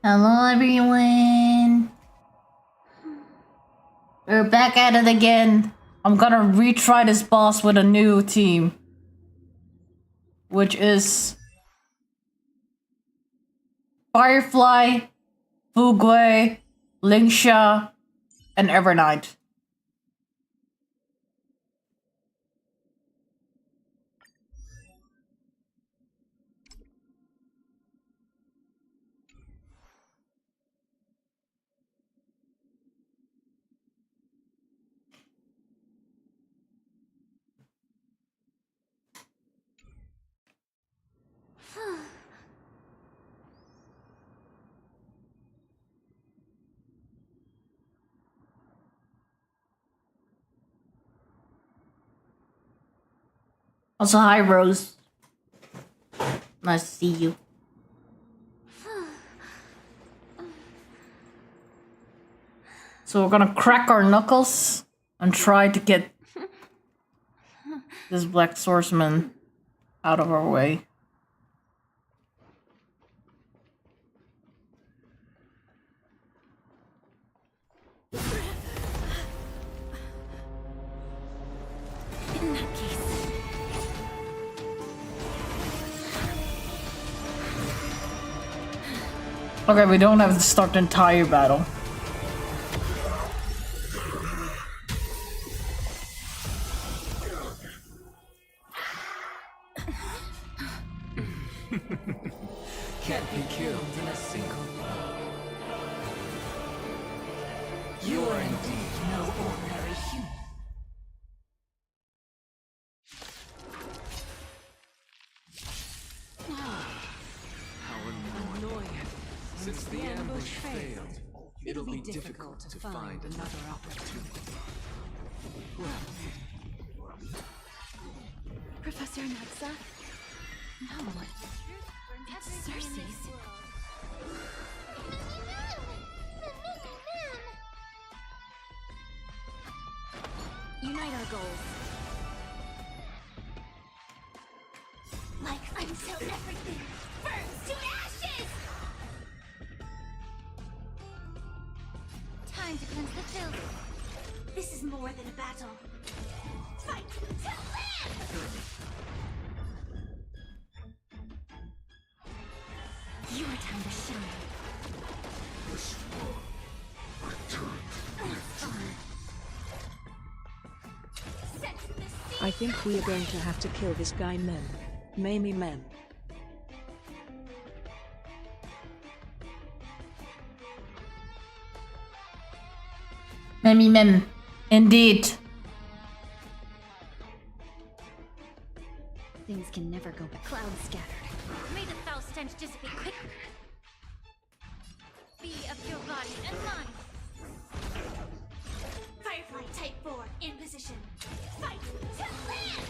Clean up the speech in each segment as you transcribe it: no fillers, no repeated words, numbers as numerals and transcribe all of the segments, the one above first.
Hello everyone! We're back at it again. I'm gonna retry this boss with a new team. Which is... Firefly, Fugui, Lingsha, and Evernight. Also, hi Rose. Nice to see you. So we're gonna crack our knuckles and try to get this black swordsman out of our way. In that case. Okay, we don't have to start the entire battle. Can't be killed in a single blow. You are indeed no ordinary human. How annoying. Since the ambush failed, it'll be difficult to find another opportunity. Professor Naxa? No. It's Cersei's. Unite our goals. Like until everything burns to ashes! Time to cleanse the filth. This is more than a battle. Fight to live! Your time to shine. I think we are going to have to kill this guy Mem. Mamie Mem. Memmy Mem. Indeed. Things can never go back. Clouds scattered. May the foul stench dissipate quickly. Be of your body and mind. Firefly Type 4 in position. Fight to live!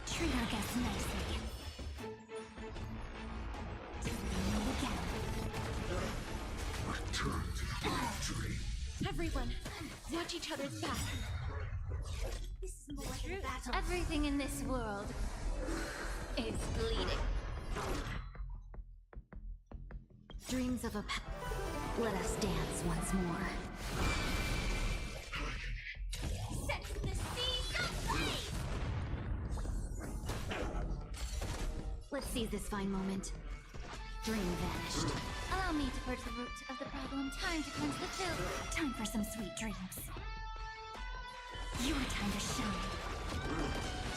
Treat our guests nicely. Everyone, watch each other's back. This is more than a battle. Everything in this world is bleeding. Dreams of a let us dance once more. Set the seas ablaze! Let's seize this fine moment. Dream vanished. Allow me to purge the root of the problem. Time to cleanse the filth. Time for some sweet dreams. Your time to shine.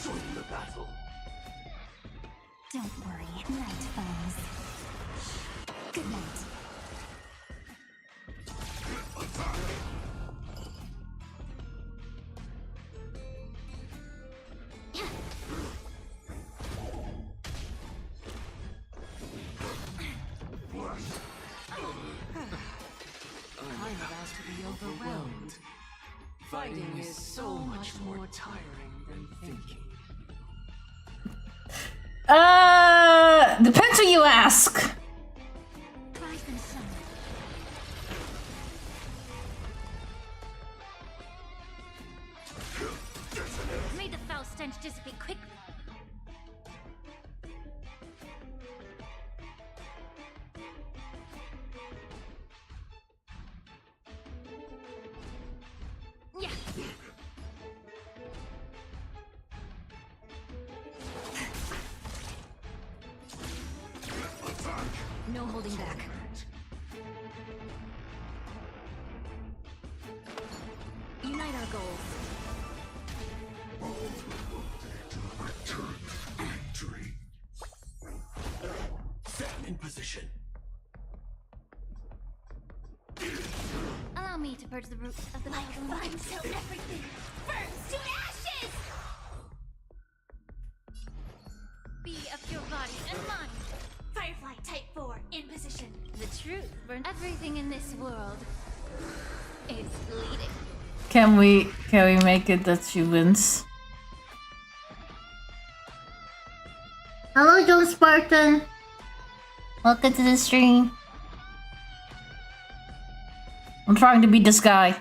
Join the battle. Don't worry, night falls. Good night. I'm about to be overwhelmed. Fighting is so much more tiring than thinking. Depends who you ask. Rise and shine. May the foul stench dissipate quickly. holding back. Unite our goals. Stand in position. Allow me to purge the roots of the problem. Fun till everything burns to ashes! Be of your body and mind. Firefly Type 4 in position. The truth burns. Everything in this world is bleeding. Can we make it that she wins? Hello, John Spartan. Welcome to the stream. I'm trying to beat this guy.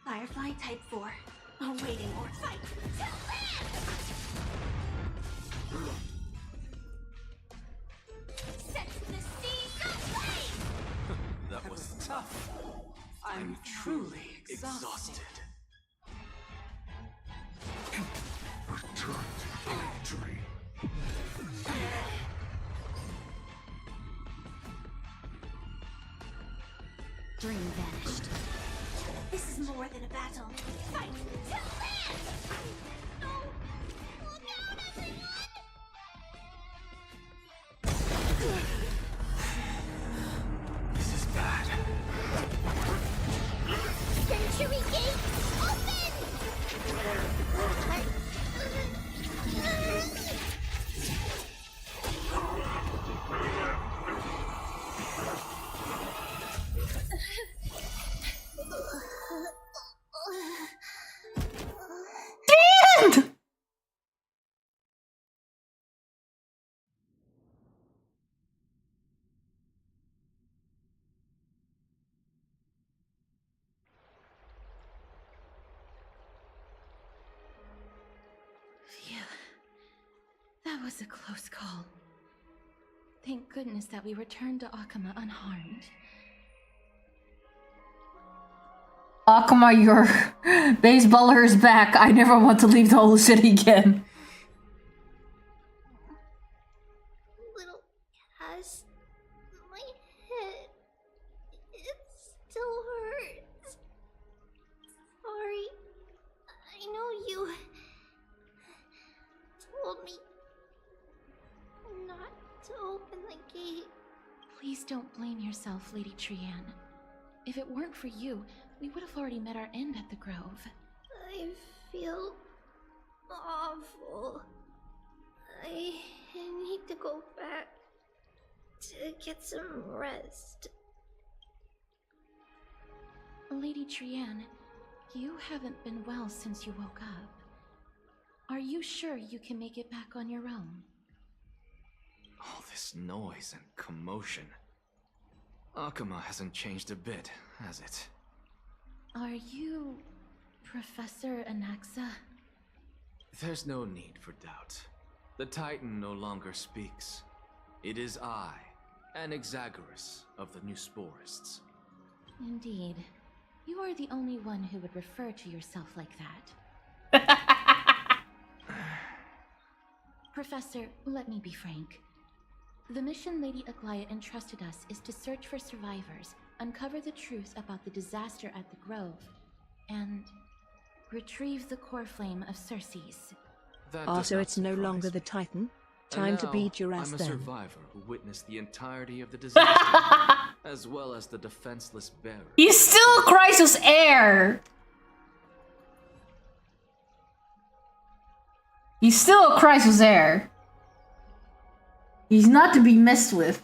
Firefly Type 4. Awaiting or fight. Set the seas aflame! That was tough. I'm truly exhausted. Return to victory. Dream vanished. This is more than a battle. Fight to land! No! Look out, everyone! This is bad. Century Gate, open! Phew. That was a close call. Thank goodness that we returned to Akama unharmed. Akama, your baseballer is back. I never want to leave the whole city again. Little Cass, my head, it still hurts. Sorry, I know you told me not to open the gate. Please don't blame yourself, Lady Trianne. If it weren't for you, we would have already met our end at the Grove. I feel awful. I need to go back to get some rest. Lady Trianne, you haven't been well since you woke up. Are you sure you can make it back on your own? All this noise and commotion. Akama hasn't changed a bit, has it? Are you Professor Anaxa? There's no need for doubt. The Titan no longer speaks. It is I, Anaxagoras of the New Sporists. Indeed. You are the only one who would refer to yourself like that. Professor, let me be frank. The mission Lady Aglaia entrusted us is to search for survivors, uncover the truth about the disaster at the Grove, and retrieve the core flame of Circe's. So it's no longer the Titan? Time to beat your ass I'm a then. survivor who witnessed the entirety of the disaster, as well as the defenseless bearer. He's still Crisis Heir. He's still a Crisis Heir. He's not to be messed with.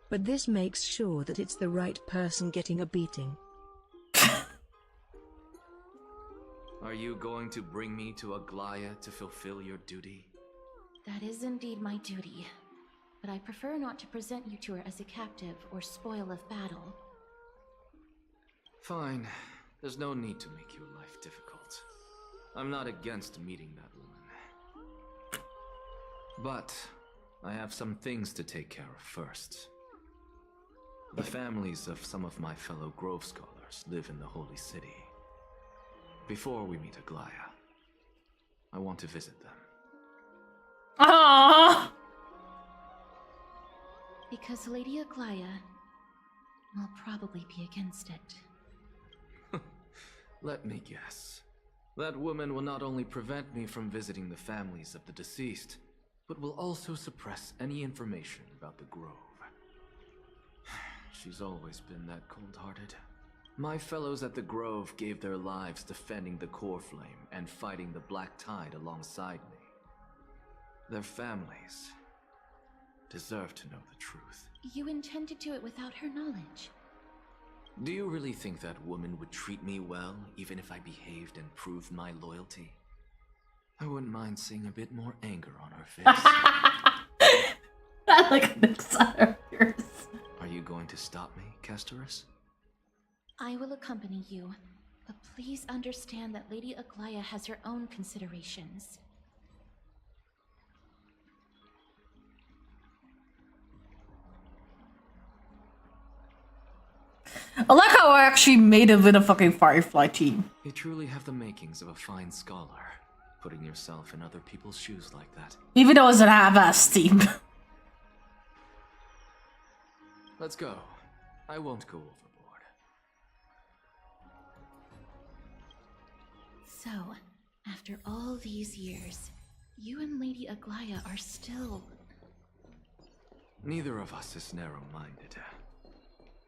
But this makes sure that it's the right person getting a beating. Are you going to bring me to Aglaia to fulfill your duty? That is indeed my duty, but I prefer not to present you to her as a captive or spoil of battle. Fine. There's no need to make your life difficult. I'm not against meeting that woman. But I have some things to take care of first. The families of some of my fellow Grove Scholars live in the Holy City. Before we meet Aglaya, I want to visit them. Aww. Because Lady Aglaya will probably be against it. Let me guess. That woman will not only prevent me from visiting the families of the deceased, but will also suppress any information about the Grove. She's always been that cold-hearted. My fellows at the Grove gave their lives defending the Core Flame and fighting the Black Tide alongside me. Their families deserve to know the truth. You intend to do it without her knowledge. Do you really think that woman would treat me well, even if I behaved and proved my loyalty? I wouldn't mind seeing a bit more anger on her face. I like this out of yours. Are you going to stop me, Casterus? I will accompany you, but please understand that Lady Aglaya has her own considerations. I like how I actually made him in a fucking Firefly team. You truly have the makings of a fine scholar, putting yourself in other people's shoes like that. Even though it's an half-ass team. Let's go. I won't go overboard. So, after all these years, you and Lady Aglaya are still... Neither of us is narrow-minded.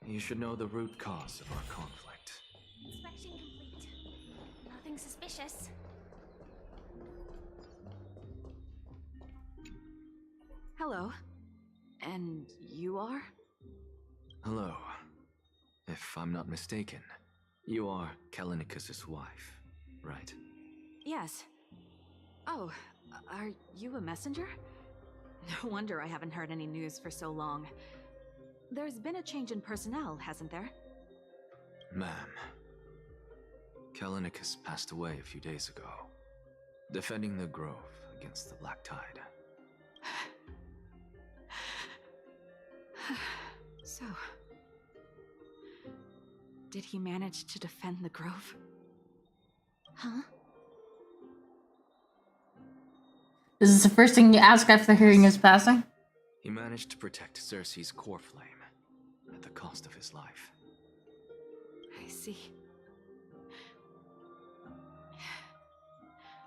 You should know the root cause of our conflict. Inspection complete. Nothing suspicious. Hello. And you are? Hello. If I'm not mistaken, you are Kalinicus's wife, right? Yes. Oh, are you a messenger? No wonder I haven't heard any news for so long. There's been a change in personnel, hasn't there? Ma'am, Kalinicus passed away a few days ago, defending the Grove against the Black Tide. So, did he manage to defend the Grove? Huh? Is this the first thing you ask after hearing his passing? He managed to protect Cersei's core flame at the cost of his life. I see.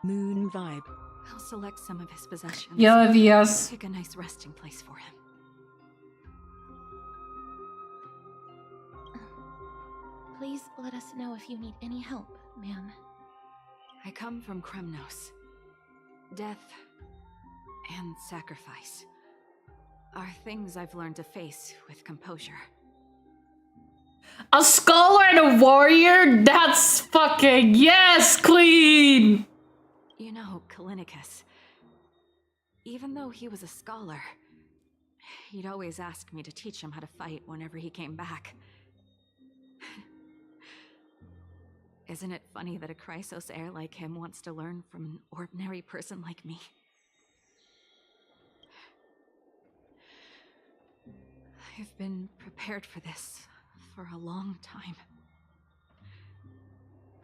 Moon vibe. I'll select some of his possessions. Yeah, yes. Pick a nice resting place for him. Please let us know if you need any help, ma'am. I come from Kremnos. Death and sacrifice are things I've learned to face with composure. A scholar and a warrior? That's fucking yes, queen! You know, Kalinicus, even though he was a scholar, he'd always ask me to teach him how to fight whenever he came back. Isn't it funny that a Chrysos heir like him wants to learn from an ordinary person like me? I've been prepared for this for a long time.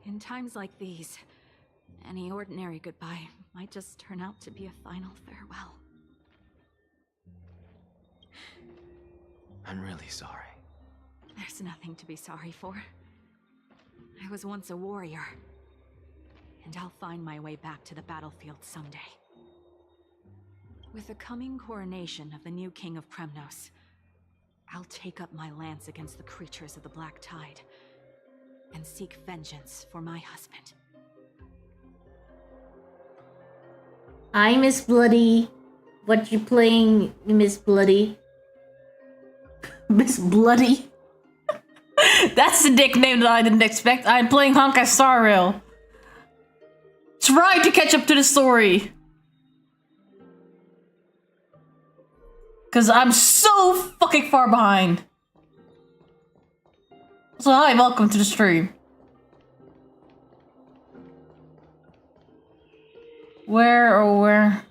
In times like these, any ordinary goodbye might just turn out to be a final farewell. I'm really sorry. There's nothing to be sorry for. I was once a warrior, and I'll find my way back to the battlefield someday. With the coming coronation of the new king of Kremnos, I'll take up my lance against the creatures of the Black Tide and seek vengeance for my husband. Hi, Miss Bloody. What you playing, Miss Bloody? Miss Bloody? That's the nickname that I didn't expect. I'm playing Honkai Star Rail. Try to catch up to the story. Because I'm so fucking far behind. So hi, welcome to the stream. Where?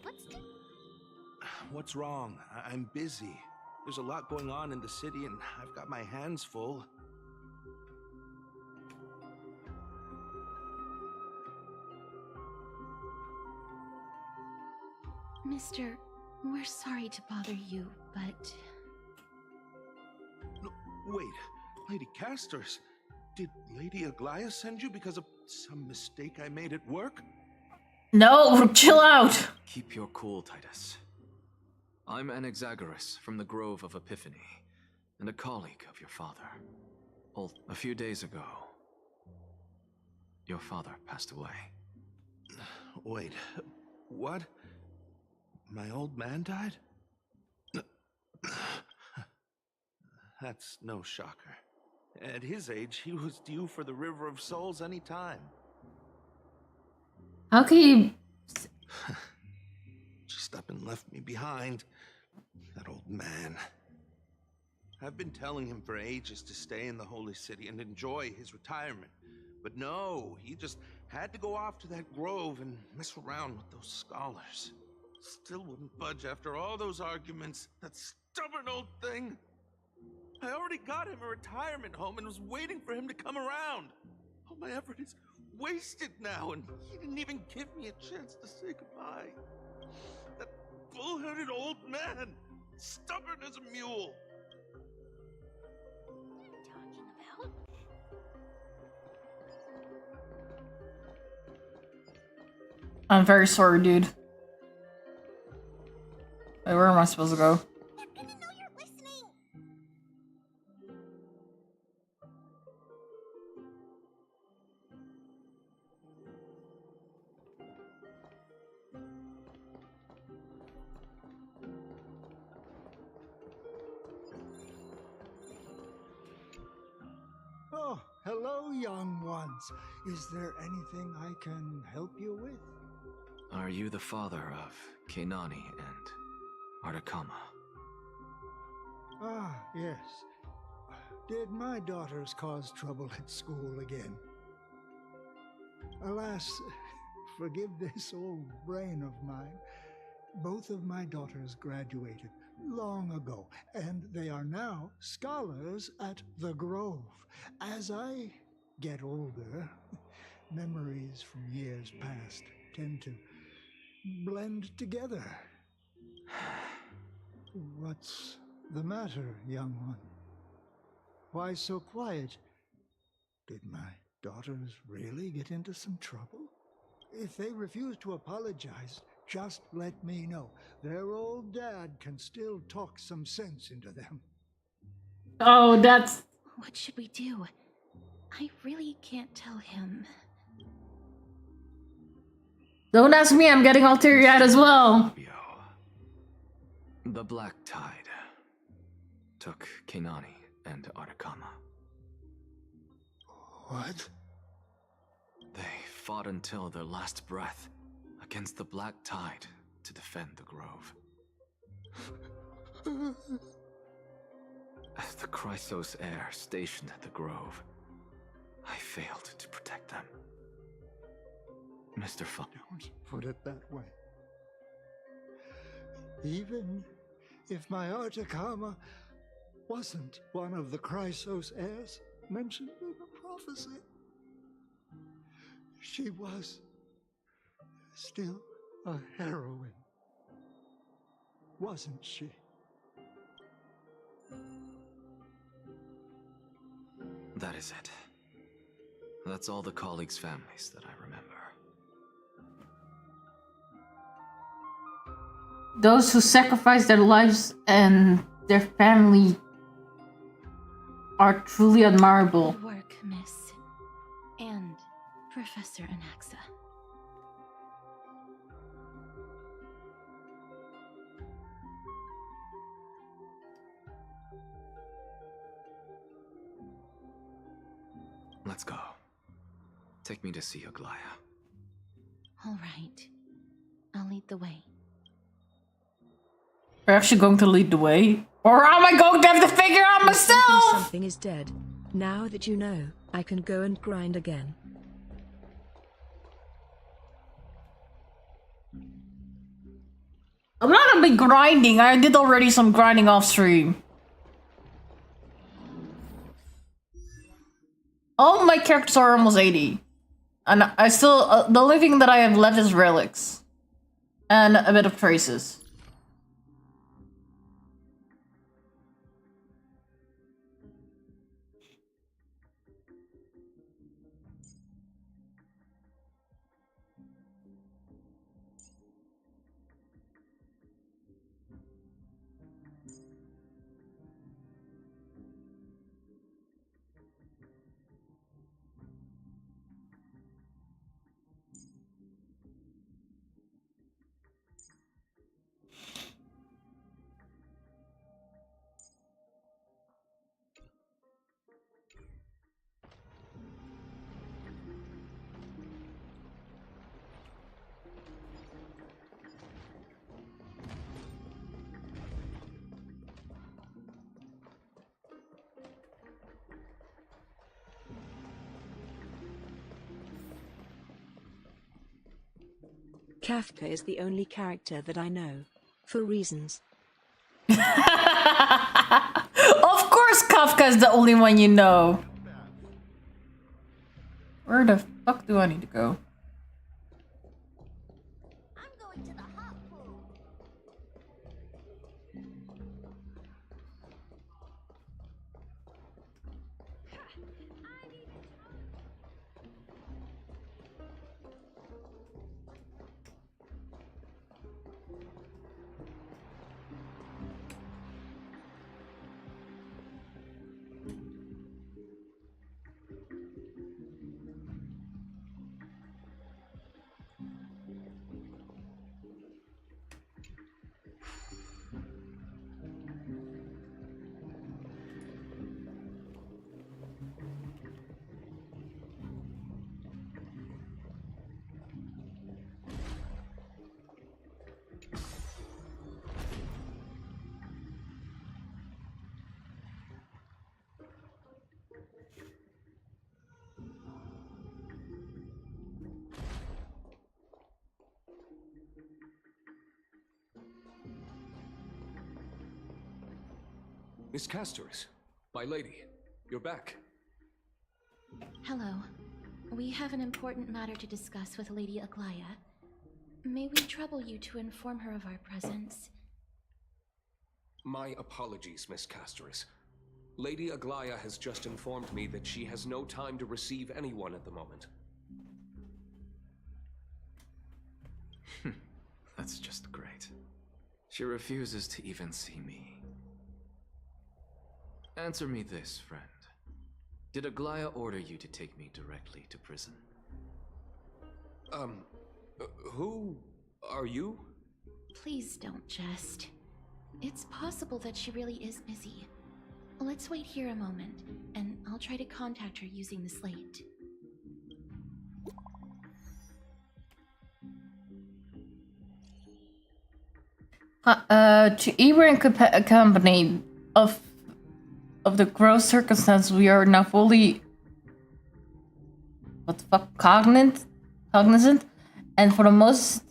What's wrong? I'm busy. There's a lot going on in the city, and I've got my hands full. Mister, we're sorry to bother you, but... No, wait, Lady Casters, did Lady Aglaia send you because of some mistake I made at work? No, chill out. Keep your cool, Titus. I'm Anaxagoras from the Grove of Epiphany, and a colleague of your father. Well, a few days ago, your father passed away. Wait, what? My old man died? That's no shocker. At his age, he was due for the River of Souls any time. How can you... Just up and left me behind. That old man. I've been telling him for ages to stay in the Holy City and enjoy his retirement. But no, he just had to go off to that grove and mess around with those scholars. Still wouldn't budge after all those arguments. That stubborn old thing. I already got him a retirement home and was waiting for him to come around. All my effort is wasted now, and he didn't even give me a chance to say goodbye. That bull-headed old man, stubborn as a mule. What are you talking about? I'm very sorry, dude. Wait, where am I supposed to go? They're gonna know you're listening. Oh, hello, young ones. Is there anything I can help you with? Are you the father of Kenani and Artakama? Ah, yes. Did my daughters cause trouble at school again? Alas, forgive this old brain of mine. Both of my daughters graduated long ago, and they are now scholars at the Grove. As I get older, memories from years past tend to blend together. What's the matter, young one? Why so quiet? Did my daughters really get into some trouble? If they refuse to apologize, just let me know. Their old dad can still talk some sense into them. Oh, that's... What should we do? I really can't tell him. Don't ask me, I'm getting all teary-eyed as well. The Black Tide took Kenani and Artakama. What? They fought until their last breath against the Black Tide to defend the Grove. As the Chrysos heir stationed at the Grove, I failed to protect them. Mr. Fun. Don't put it that way. Even if my Artakama wasn't one of the Chrysos heirs mentioned in the prophecy, she was still a heroine, wasn't she? That is it. That's all the colleagues' families that I remember. Those who sacrifice their lives and their family are truly admirable. Good work, Miss. And Professor Anaxa. Let's go. Take me to see Aglaia. All right. I'll lead the way. We're actually going to lead the way? Or am I going to have to figure out myself? Something is dead. Now that you know, I can go and grind again. I'm not gonna be grinding. I did already some grinding off stream. All my characters are almost 80. And I still, the only thing that I have left is relics. And a bit of traces. Kafka is the only character that I know, for reasons. Of course Kafka is the only one you know. Where the fuck do I need to go? I'm going to the hot pool. Miss Castoris, my lady, you're back. Hello. We have an important matter to discuss with Lady Aglaya. May we trouble you to inform her of our presence? My apologies, Miss Castoris. Lady Aglaya has just informed me that she has no time to receive anyone at the moment. That's just great. She refuses to even see me. Answer me this, friend. Did Aglaya order you to take me directly to prison? Who are you? Please don't jest. It's possible that she really is busy. Let's wait here a moment, and I'll try to contact her using the slate. To Eber and Company of the gross circumstance, we are now fully cognizant, and for the most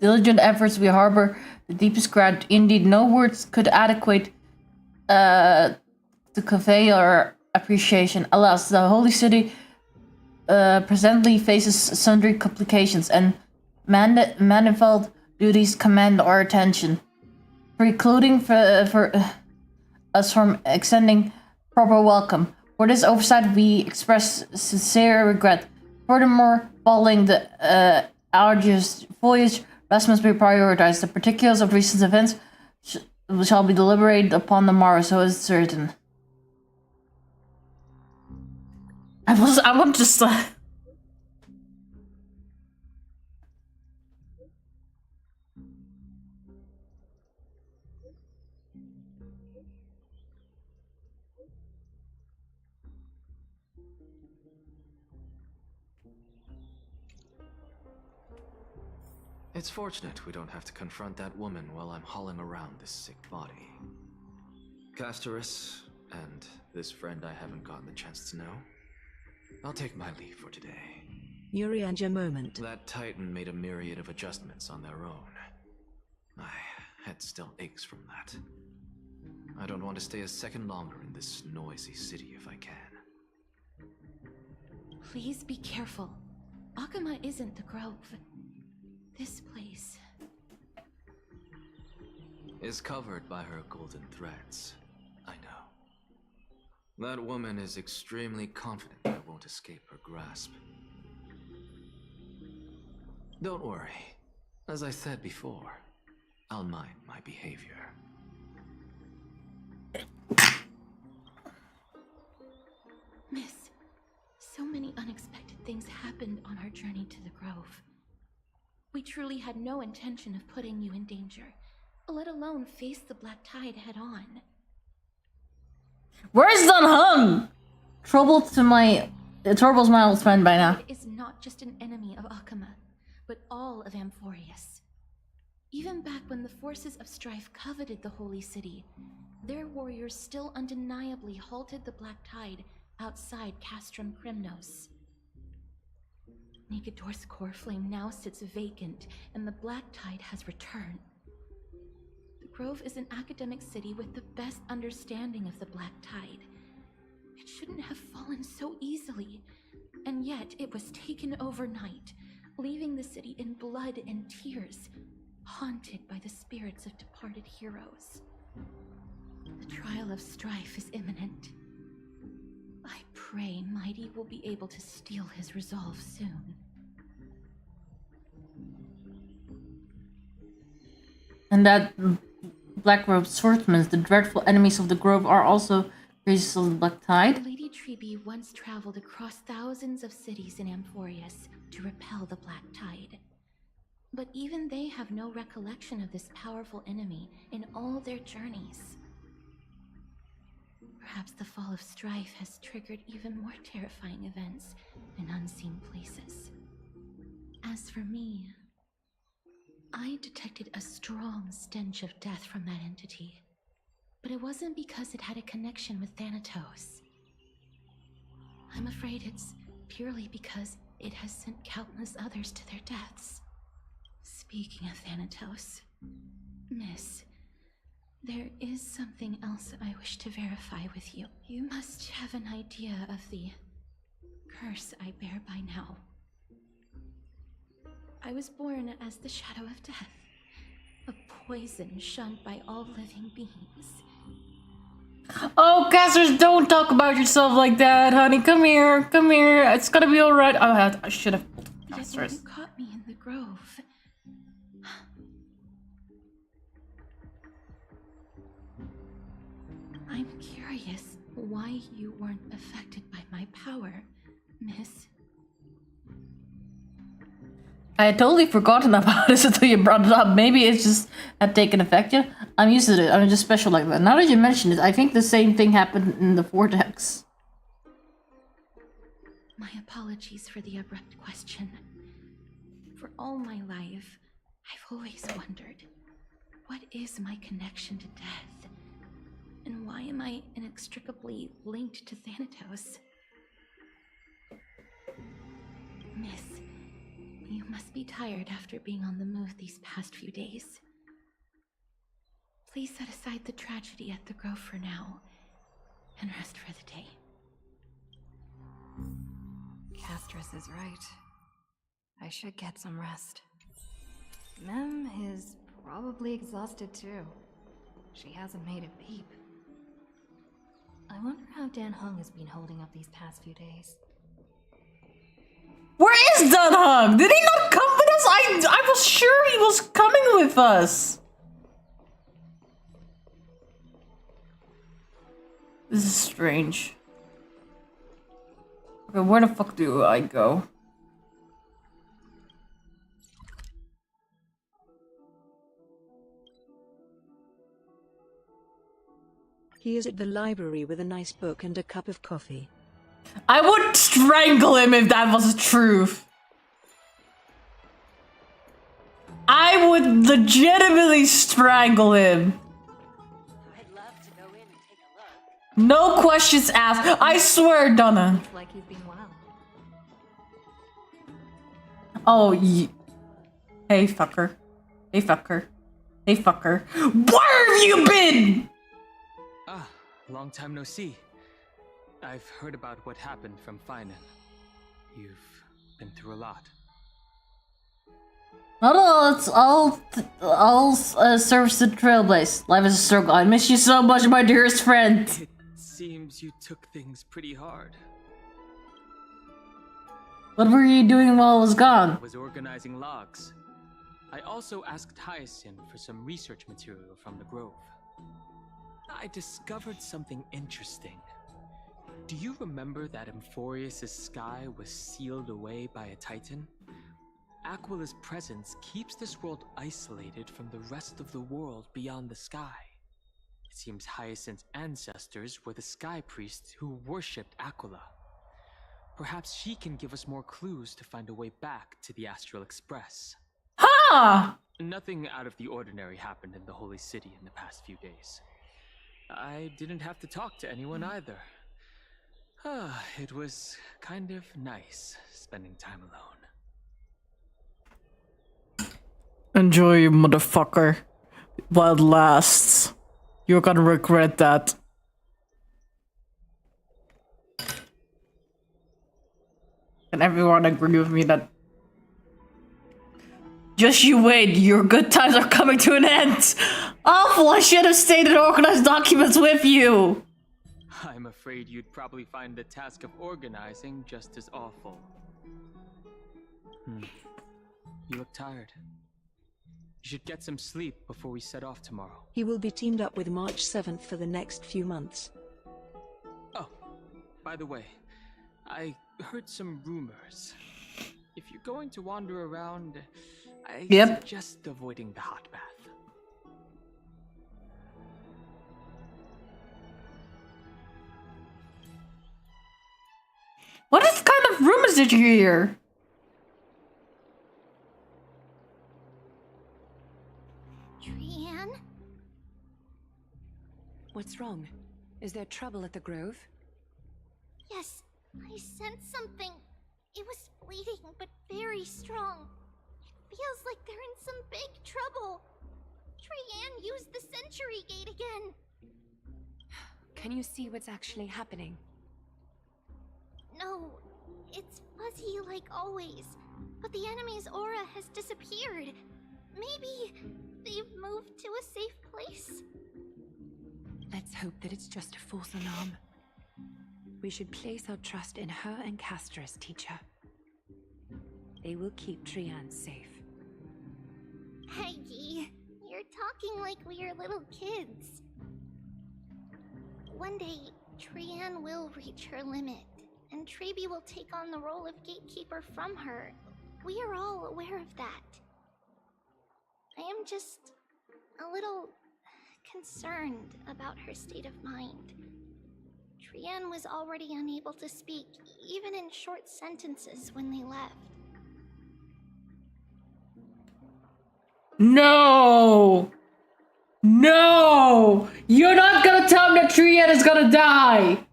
diligent efforts we harbor the deepest gratitude. Indeed, no words could adequate to convey our appreciation. Alas, the Holy City presently faces sundry complications, and manifold duties command our attention, precluding for us from extending proper welcome. For this oversight, we express sincere regret. Furthermore, following the arduous voyage, rest must be prioritized. The particulars of recent events shall be deliberated upon the morrow, so it's certain. I want just It's fortunate we don't have to confront that woman while I'm hauling around this sick body. Castoris, and this friend I haven't gotten the chance to know, I'll take my leave for today. Yuri and your moment. That Titan made a myriad of adjustments on their own. I head still aches from that. I don't want to stay a second longer in this noisy city if I can. Please be careful. Akama isn't the Grove. This place is covered by her golden threads. I know. That woman is extremely confident I won't escape her grasp. Don't worry. As I said before, I'll mind my behavior. Miss, so many unexpected things happened on our journey to the Grove. We truly had no intention of putting you in danger, let alone face the Black Tide head-on. Where's Dun Hung? Trouble's my old friend by now. It is not just an enemy of Akama, but all of Amphorius. Even back when the forces of strife coveted the Holy City, their warriors still undeniably halted the Black Tide outside Castrum Krymnos. Nigador's core flame now sits vacant, and the Black Tide has returned. The Grove is an academic city with the best understanding of the Black Tide. It shouldn't have fallen so easily, and yet it was taken overnight, leaving the city in blood and tears, haunted by the spirits of departed heroes. The trial of strife is imminent. I pray Mighty will be able to steal his resolve soon. And that Black-robed swordsmen, the dreadful enemies of the Grove, are also creatures of the Black Tide. Lady Trebe once traveled across thousands of cities in Amphorius to repel the Black Tide. But even they have no recollection of this powerful enemy in all their journeys. Perhaps the fall of strife has triggered even more terrifying events in unseen places. As for me, I detected a strong stench of death from that entity, but it wasn't because it had a connection with Thanatos. I'm afraid it's purely because it has sent countless others to their deaths. Speaking of Thanatos, Miss, there is something else I wish to verify with you. You must have an idea of the curse I bear by now. I was born as the shadow of death, a poison shunned by all living beings. Oh, Casters, don't talk about yourself like that, honey. Come here, come here. It's gonna be alright. Oh, I should have. Yet when you caught me in the Grove, I'm curious why you weren't affected by my power, Miss. I had totally forgotten about this until you brought it up. Maybe it's just had taken effect yet. I'm used to it. I'm just special like that. Now that you mention it, I think the same thing happened in the Vortex. My apologies for the abrupt question. For all my life, I've always wondered, what is my connection to death? And why am I inextricably linked to Thanatos? Miss, you must be tired after being on the move these past few days. Please set aside the tragedy at the Grove for now, and rest for the day. Castress is right. I should get some rest. Mem is probably exhausted too. She hasn't made a peep. I wonder how Dan Hung has been holding up these past few days. Where is Dun Hung? Did he not come with us? I was sure he was coming with us. This is strange. Okay, where the fuck do I go? He is at the library with a nice book and a cup of coffee. I would strangle him if that was the truth. I would legitimately strangle him. I'd love to go in and take a look. No questions asked. I swear, Donna. Looks like he's been well. Oh, hey, fucker. Hey, fucker. Hey, fucker. Where have you been? Ah, long time no see. I've heard about what happened from Finan. You've been through a lot. No, it's all service to Trailblaze. Life is a struggle. I miss you so much, my dearest friend. It seems you took things pretty hard. What were you doing while I was I gone? was organizing logs. I also asked Hyacinth for some research material from the Grove. I discovered something interesting. Do you remember that Emphorius' sky was sealed away by a Titan? Aquila's presence keeps this world isolated from the rest of the world beyond the sky. It seems Hyacinth's ancestors were the Sky Priests who worshipped Aquila. Perhaps she can give us more clues to find a way back to the Astral Express. Ha! Nothing out of the ordinary happened in the Holy City in the past few days. I didn't have to talk to anyone either. It was kind of nice spending time alone. Enjoy, you motherfucker. While it lasts. You're gonna regret that. Can everyone agree with me that... Just you wait, your good times are coming to an end! Awful, I should have stayed and organized documents with you! I'm afraid you'd probably find the task of organizing just as awful. You look tired. You should get some sleep before we set off tomorrow. He will be teamed up with March 7th for the next few months. Oh, by the way, I heard some rumors. If you're going to wander around, I suggest avoiding the hot bath. What kind of rumors did you hear? Trianne? What's wrong? Is there trouble at the Grove? Yes, I sensed something. It was fleeting, but very strong. It feels like they're in some big trouble. Trianne used the Century Gate again. Can you see what's actually happening? No, it's fuzzy like always. But the enemy's aura has disappeared. Maybe they've moved to a safe place? Let's hope that it's just a false alarm. We should place our trust in her and Castra's teacher. They will keep Trianne safe. Peggy, you're talking like we are little kids. One day, Trianne will reach her limit, and Trebi will take on the role of gatekeeper from her. We are all aware of that. I am just a little concerned about her state of mind. Trianne was already unable to speak, even in short sentences when they left. No! No! You're not gonna tell me that Trianne is gonna die!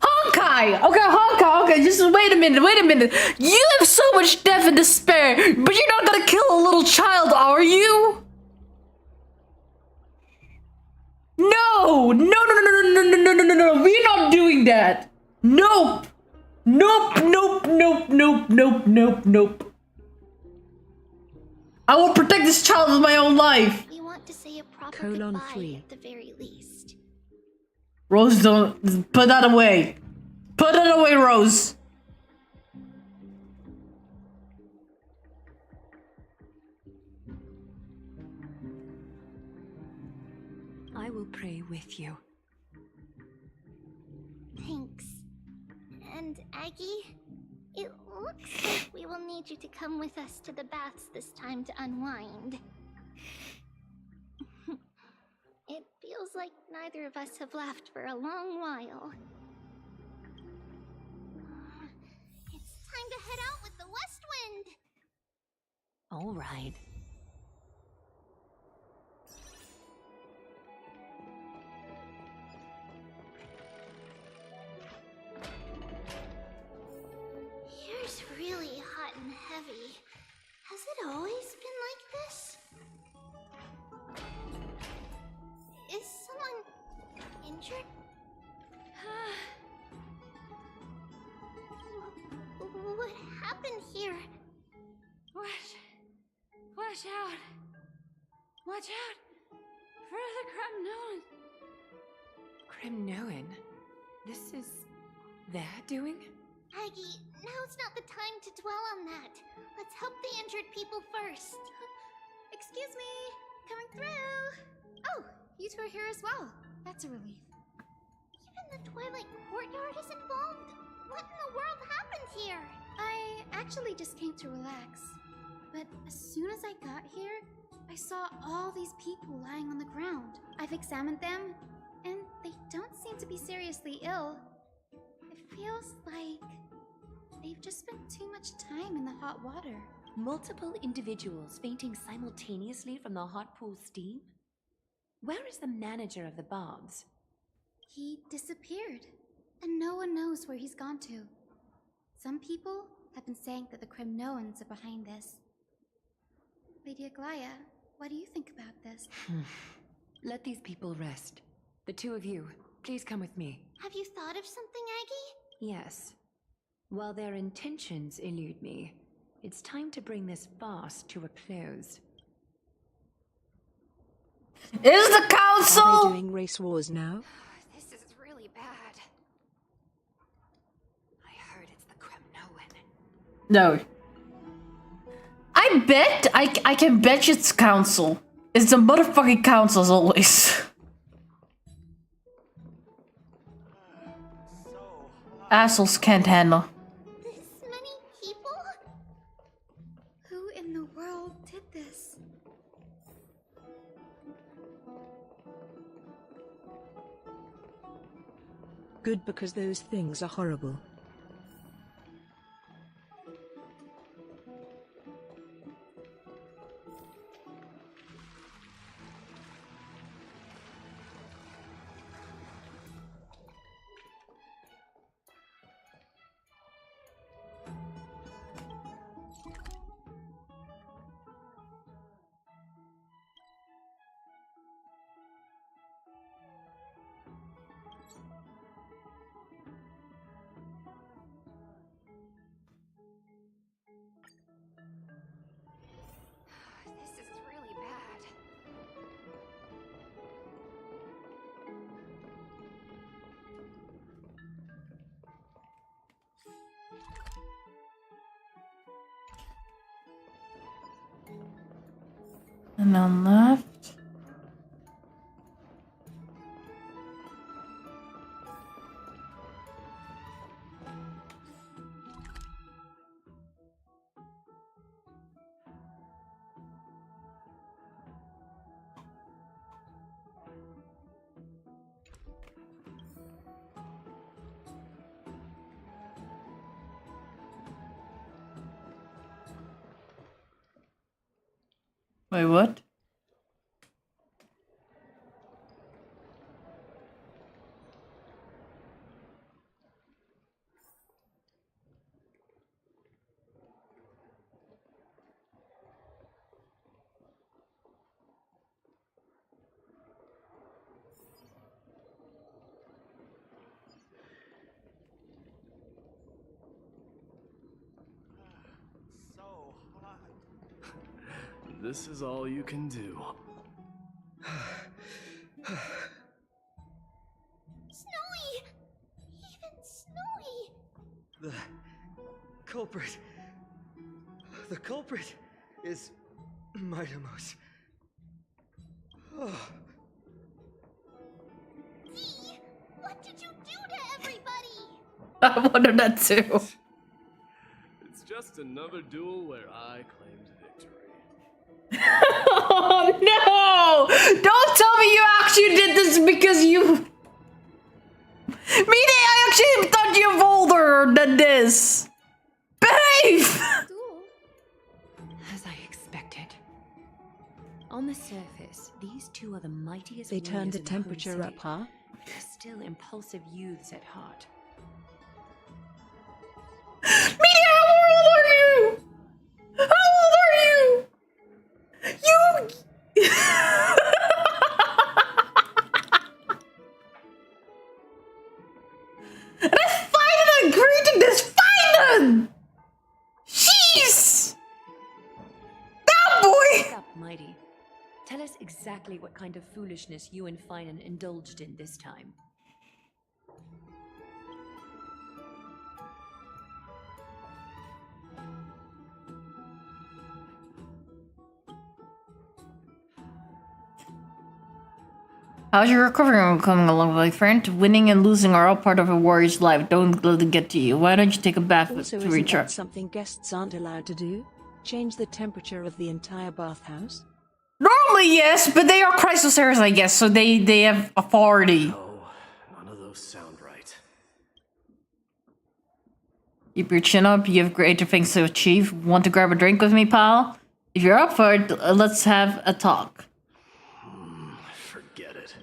Honkai! Okay, Honkai, okay, just wait a minute. You have so much death and despair, but you're not gonna kill a little child, are you? No! We're not doing that! Nope! Nope. I will protect this child with my own life! We want to say a proper goodbye at the very least. Rose, don't... Put that away! Put it away, Rose! I will pray with you. Thanks. And Aggie, it looks like we will need you to come with us to the baths this time to unwind. It feels like neither of us have laughed for a long while. It's time to head out with the west wind! All right. body. Has it always been like this? Is someone injured? What happened here? Watch out! Watch out! For the Kremnoan. This is their doing? Aggie, now's not the time to dwell on that. Let's help the injured people first. Excuse me, coming through. Oh, you two are here as well. That's a relief. Even the Twilight Courtyard is involved? What in the world happened here? I actually just came to relax. But as soon as I got here, I saw all these people lying on the ground. I've examined them, and they don't seem to be seriously ill. It feels like they've just spent too much time in the hot water. Multiple individuals fainting simultaneously from the hot pool steam? Where is the manager of the baths? He disappeared, and no one knows where he's gone to. Some people have been saying that the Kremnoans are behind this. Lady Aglaya, what do you think about this? Let these people rest. The two of you, please come with me. Have you thought of something, Aggie? Yes. While their intentions elude me, it's time to bring this farce to a close. Is the council Are they doing race wars now? This is really bad. I heard it's the Kremnoan. No. I can bet you it's council. It's the motherfucking council as always. Assholes can't handle. This many people? Who in the world did this? Good, because those things are horrible. This is really bad. And on left. Wait, what? This is all you can do. Snowy! Even Snowy! The culprit. The culprit is Mightimos. Oh. Dee, what did you do to everybody? I wonder that too. It's just another duel where I claimed victory. Oh no! Don't tell me you actually did this because you... Meaning I actually thought you were older than this! Behave! As I expected. On the surface, these two are the mightiest They turned the warriors in whole temperature up, city. huh? They're still impulsive youths at heart. Meaning how old are you? exactly what kind of foolishness you and Finan indulged in this time. How's your recovery coming along, my friend? Winning and losing are all part of a warrior's life. Don't let it get to you. Why don't you take a bath Also, to isn't recharge? that something guests aren't allowed to do? Change the temperature of the entire bathhouse? Normally, yes, but they are Chrysosauros, I guess, so they have authority. No, none of those sound right. Keep your chin up. You have greater things to achieve. Want to grab a drink with me, pal? If you're up for it, let's have a talk. Forget it.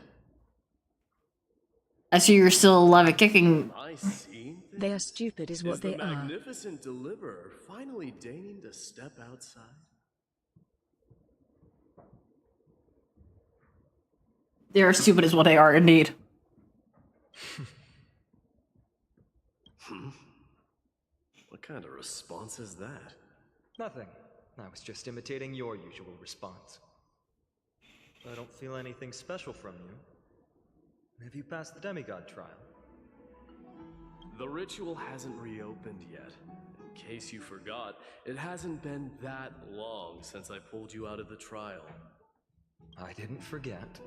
I see you're still alive and kicking. I see. They are stupid is what they the are. magnificent deliverer finally deigning to step outside? They are stupid is what they are, indeed. What kind of response is that? Nothing. I was just imitating your usual response. I don't feel anything special from you. Have you passed the demigod trial? The ritual hasn't reopened yet. In case you forgot, it hasn't been that long since I pulled you out of the trial. I didn't forget.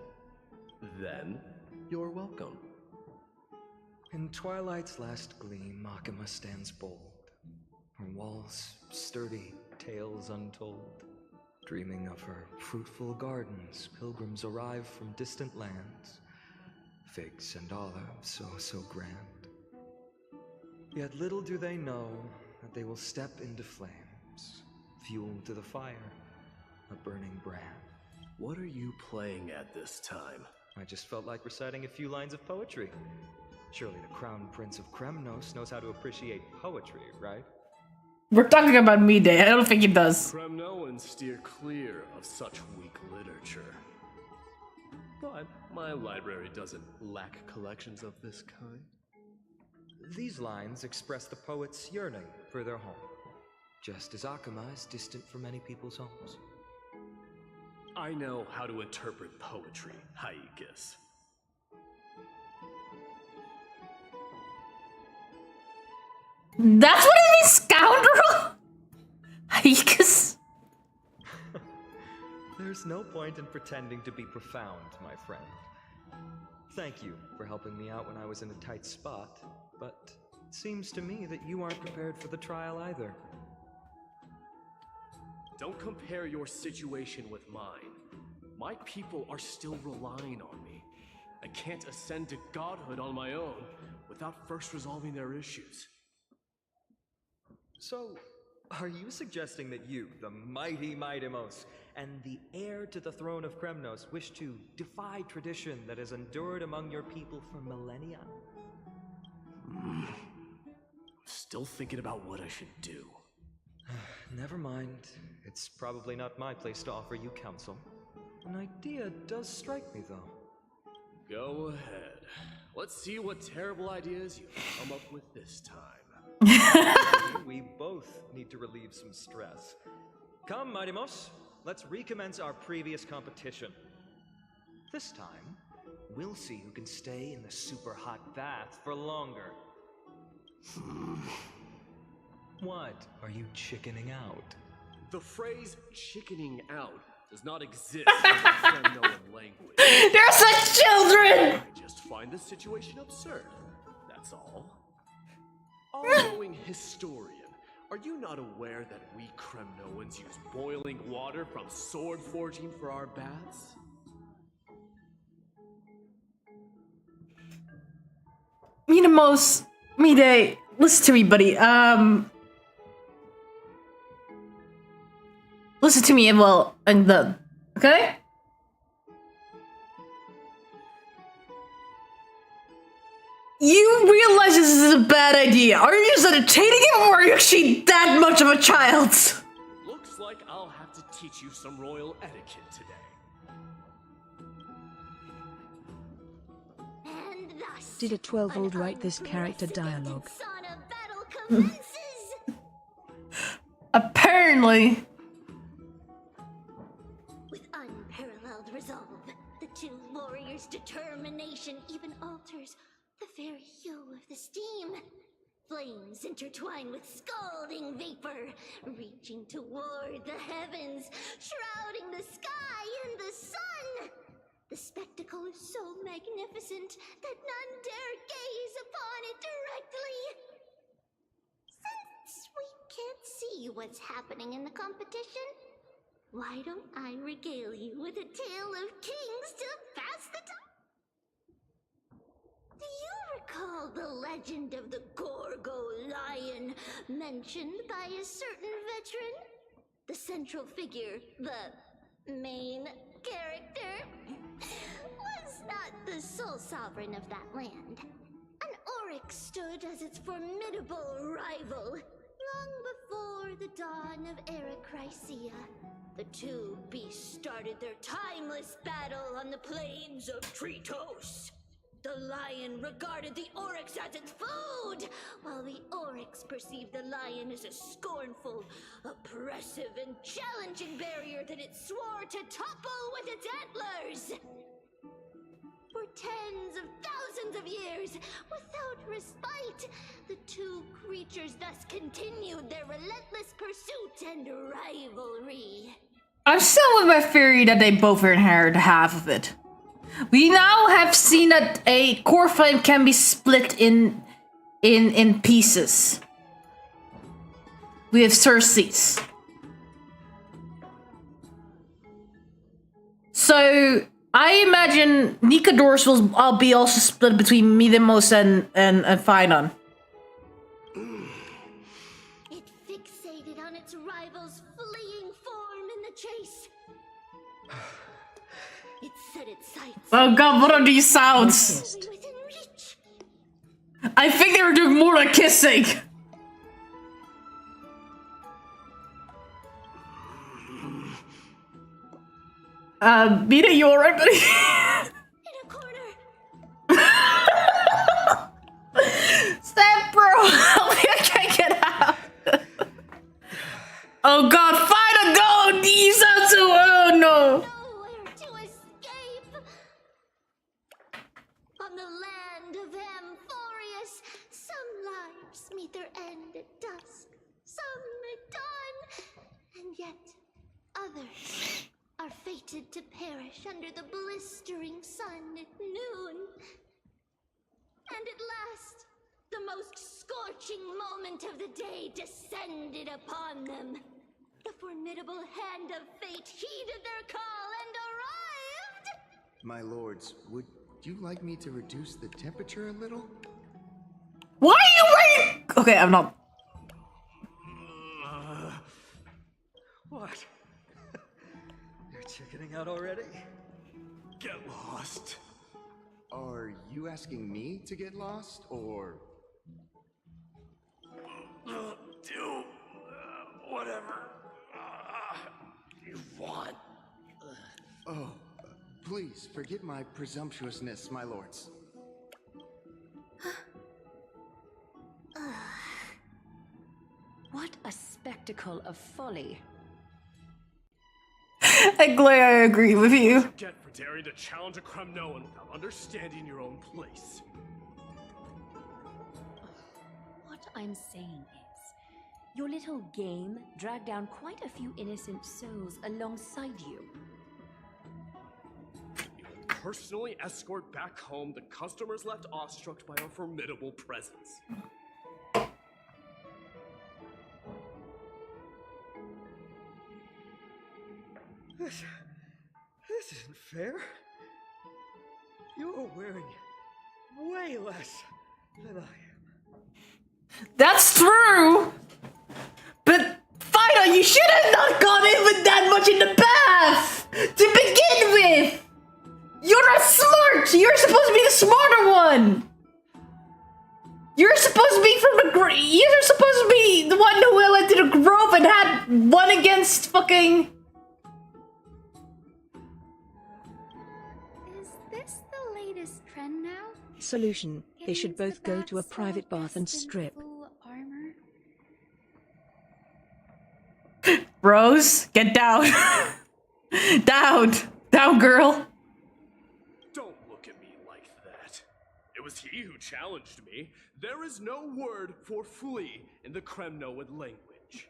Then, you're welcome. In twilight's last gleam, Makima stands bold. Her walls sturdy, tales untold. Dreaming of her fruitful gardens, pilgrims arrive from distant lands. Figs and olives, so grand. Yet little do they know that they will step into flames, fuel to the fire, a burning brand. What are you playing at this time? I just felt like reciting a few lines of poetry. Surely the Crown Prince of Kremnos knows how to appreciate poetry, right? We're talking about me day. I don't think he does. Kremnoans steer clear of such weak literature. But my library doesn't lack collections of this kind. These lines express the poet's yearning for their home, just as Akama is distant from many people's homes. I know how to interpret poetry, Haikis. That's what it means, scoundrel? Haikis. There's no point in pretending to be profound, my friend. Thank you for helping me out when I was in a tight spot, but it seems to me that you aren't prepared for the trial either. Don't compare your situation with mine. My people are still relying on me. I can't ascend to godhood on my own without first resolving their issues. So, are you suggesting that you, the mighty Mightimos, and the heir to the throne of Kremnos, wish to defy tradition that has endured among your people for millennia? Still thinking about what I should do. Never mind. It's probably not my place to offer you counsel. An idea does strike me, though. Go ahead. Let's see what terrible ideas you come up with this time. We both need to relieve some stress. Come, Mightimos, let's recommence our previous competition. This time, we'll see who can stay in the super hot bath for longer. What? Are you chickening out? The phrase chickening out does not exist in the Kremnoan language. They're such children! I just find this situation absurd. That's all. All-knowing historian, are you not aware that we Kremnoans use boiling water from sword forging for our baths? Minamos, Mide, listen to me, buddy. Listen to me, well, and then, okay? You realize this is a bad idea. Are you just entertaining him, or are you actually that much of a child? Looks like I'll have to teach you some royal etiquette today. And thus, Did a 12-year-old write this character dialogue? sauna battle commences. Apparently. With unparalleled resolve determination even alters the very hue of the steam. Flames intertwine with scalding vapor, reaching toward the heavens, shrouding the sky and the sun. The spectacle is so magnificent that none dare gaze upon it directly. Since we can't see what's happening in the competition, why don't I regale you with a tale of kings to pass the time? Do you recall the legend of the Gorgo lion mentioned by a certain veteran? The central figure, the main character, was not the sole sovereign of that land. An oryx stood as its formidable rival. Long before the dawn of Erechrysia, the two beasts started their timeless battle on the plains of Tritos. The lion regarded the oryx as its food, while the oryx perceived the lion as a scornful, oppressive, and challenging barrier that it swore to topple with its antlers. For tens of thousands of years, without respite, the two creatures thus continued their relentless pursuit and rivalry. I'm still with my theory that they both inherit half of it. We now have seen that a core flame can be split in pieces. We have Cersei's. So I imagine Nikador's will be also split between Midemos and Phynon. It fixated on its rival's fleeing form in the chase. It set its sights. Oh god, what are these sounds? I think they were doing more than kissing. Mina, you alright, buddy? Step, bro! I can't get out. Oh god, Phynon, no! You sound so. Oh no! On the land of Amphorius, some lives meet their end at dusk, some at dawn, and yet others are fated to perish under the blistering sun at noon. And at last, the most scorching moment of the day descended upon them. The formidable hand of fate heeded their call and arrived! My lords, would you like me to reduce the temperature a little? Why are you waiting? Okay, I'm not. What? You're chickening out already? Get lost. Are you asking me to get lost, or? Do whatever you want. Oh, please forget my presumptuousness, my lords. What a spectacle of folly. Glad I agree with you. Get for daring to challenge a Kremnoan without understanding your own place. What I'm saying is, your little game dragged down quite a few innocent souls alongside you. You will personally escort back home the customers left awestruck by our formidable presence. This isn't fair. You're wearing way less than I am. That's true! But Phynon, you should have not gone in with that much in the bath! To begin with! You're not smart! You're supposed to be the smarter one! You're supposed to be from the you're supposed to be the one who went to the grove and had one against fucking... Is this the latest trend now? Solution. They should both go to a private bath and strip. Full armor? Rose, get down. Down. Down, girl. Don't look It was he who challenged me. There is no word for flee in the Kremnoan language.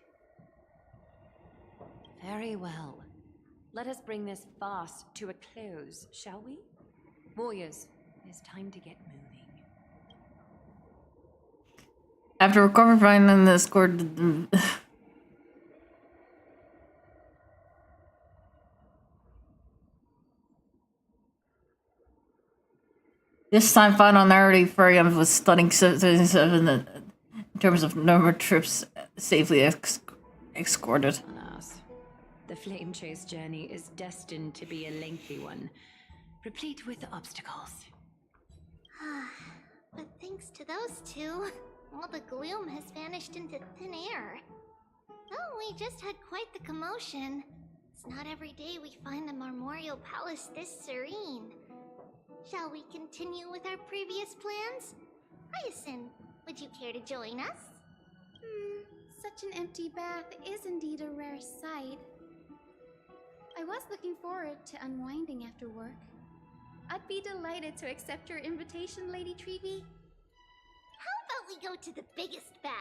Very well. Let us bring this farce to a close, shall we? Warriors, it is time to get moving. After recovering from the escort, this time final narrative variant was stunning 77 in terms of number of trips safely escorted. Alas, the flame chase journey is destined to be a lengthy one, replete with obstacles. But thanks to those two, all the gloom has vanished into thin air. Oh, we just had quite the commotion. It's not every day we find the Marmoreal Palace this serene. Shall we continue with our previous plans? Hyacinth, would you care to join us? Such an empty bath is indeed a rare sight. I was looking forward to unwinding after work. I'd be delighted to accept your invitation, Lady Treevee. How about we go to the biggest bath?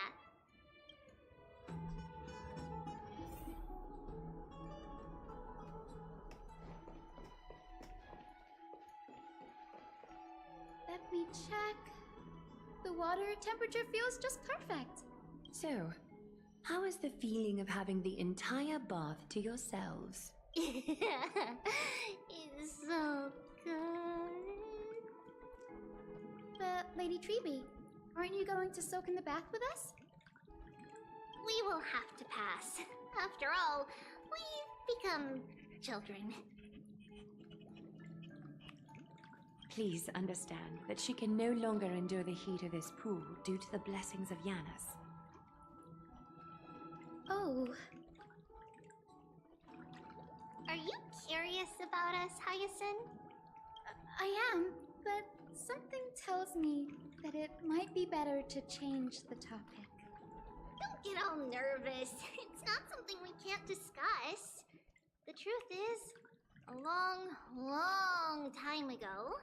Let me check. The water temperature feels just perfect. So, how is the feeling of having the entire bath to yourselves? It's so good. But, Lady Treevee, aren't you going to soak in the bath with us? We will have to pass. After all, we've become children. Please understand that she can no longer endure the heat of this pool due to the blessings of Yanis. Oh. Are you curious about us, Hyacinth? I am, but something tells me that it might be better to change the topic. Don't get all nervous. It's not something we can't discuss. The truth is, a long, long time ago,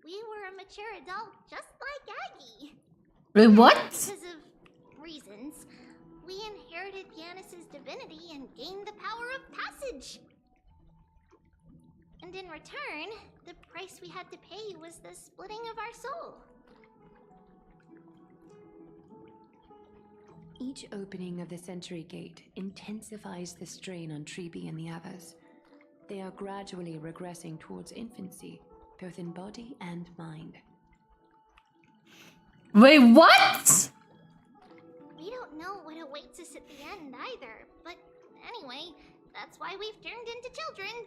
we were a mature adult just like Aggie. Wait, what? Because of reasons, we inherited Yanis's divinity and gained the power of passage. And in return, the price we had to pay was the splitting of our soul. Each opening of the Century Gate intensifies the strain on Treevee and the others. They are gradually regressing towards infancy, both in body and mind. Wait, what? We don't know what awaits us at the end either, but anyway, that's why we've turned into children.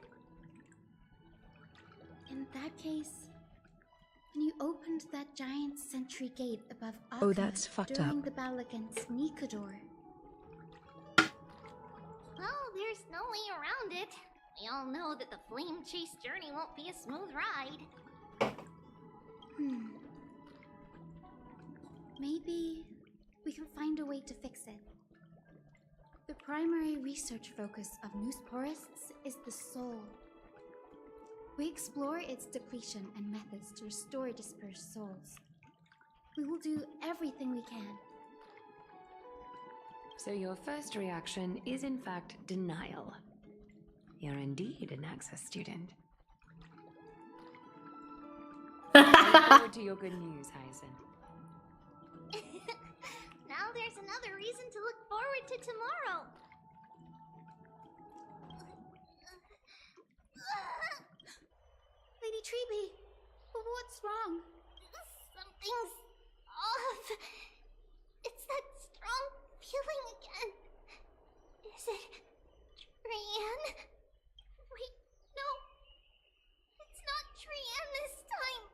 In that case, when you opened that giant sentry gate above Akma Oh, that's fucked during up. the battle against Nikador. Well, there's no way around it. We all know that the flame chase journey won't be a smooth ride. Maybe we can find a way to fix it. The primary research focus of Noosporists is the soul. We explore its depletion and methods to restore dispersed souls. We will do everything we can. So your first reaction is in fact denial. You're indeed an Access student. I look forward to your good news, Hyacinth. Now there's another reason to look forward to tomorrow. Lady Treevee, what's wrong? Something's off. It's that strong feeling again. Is it Trian? Wait, no. It's not Trian this time.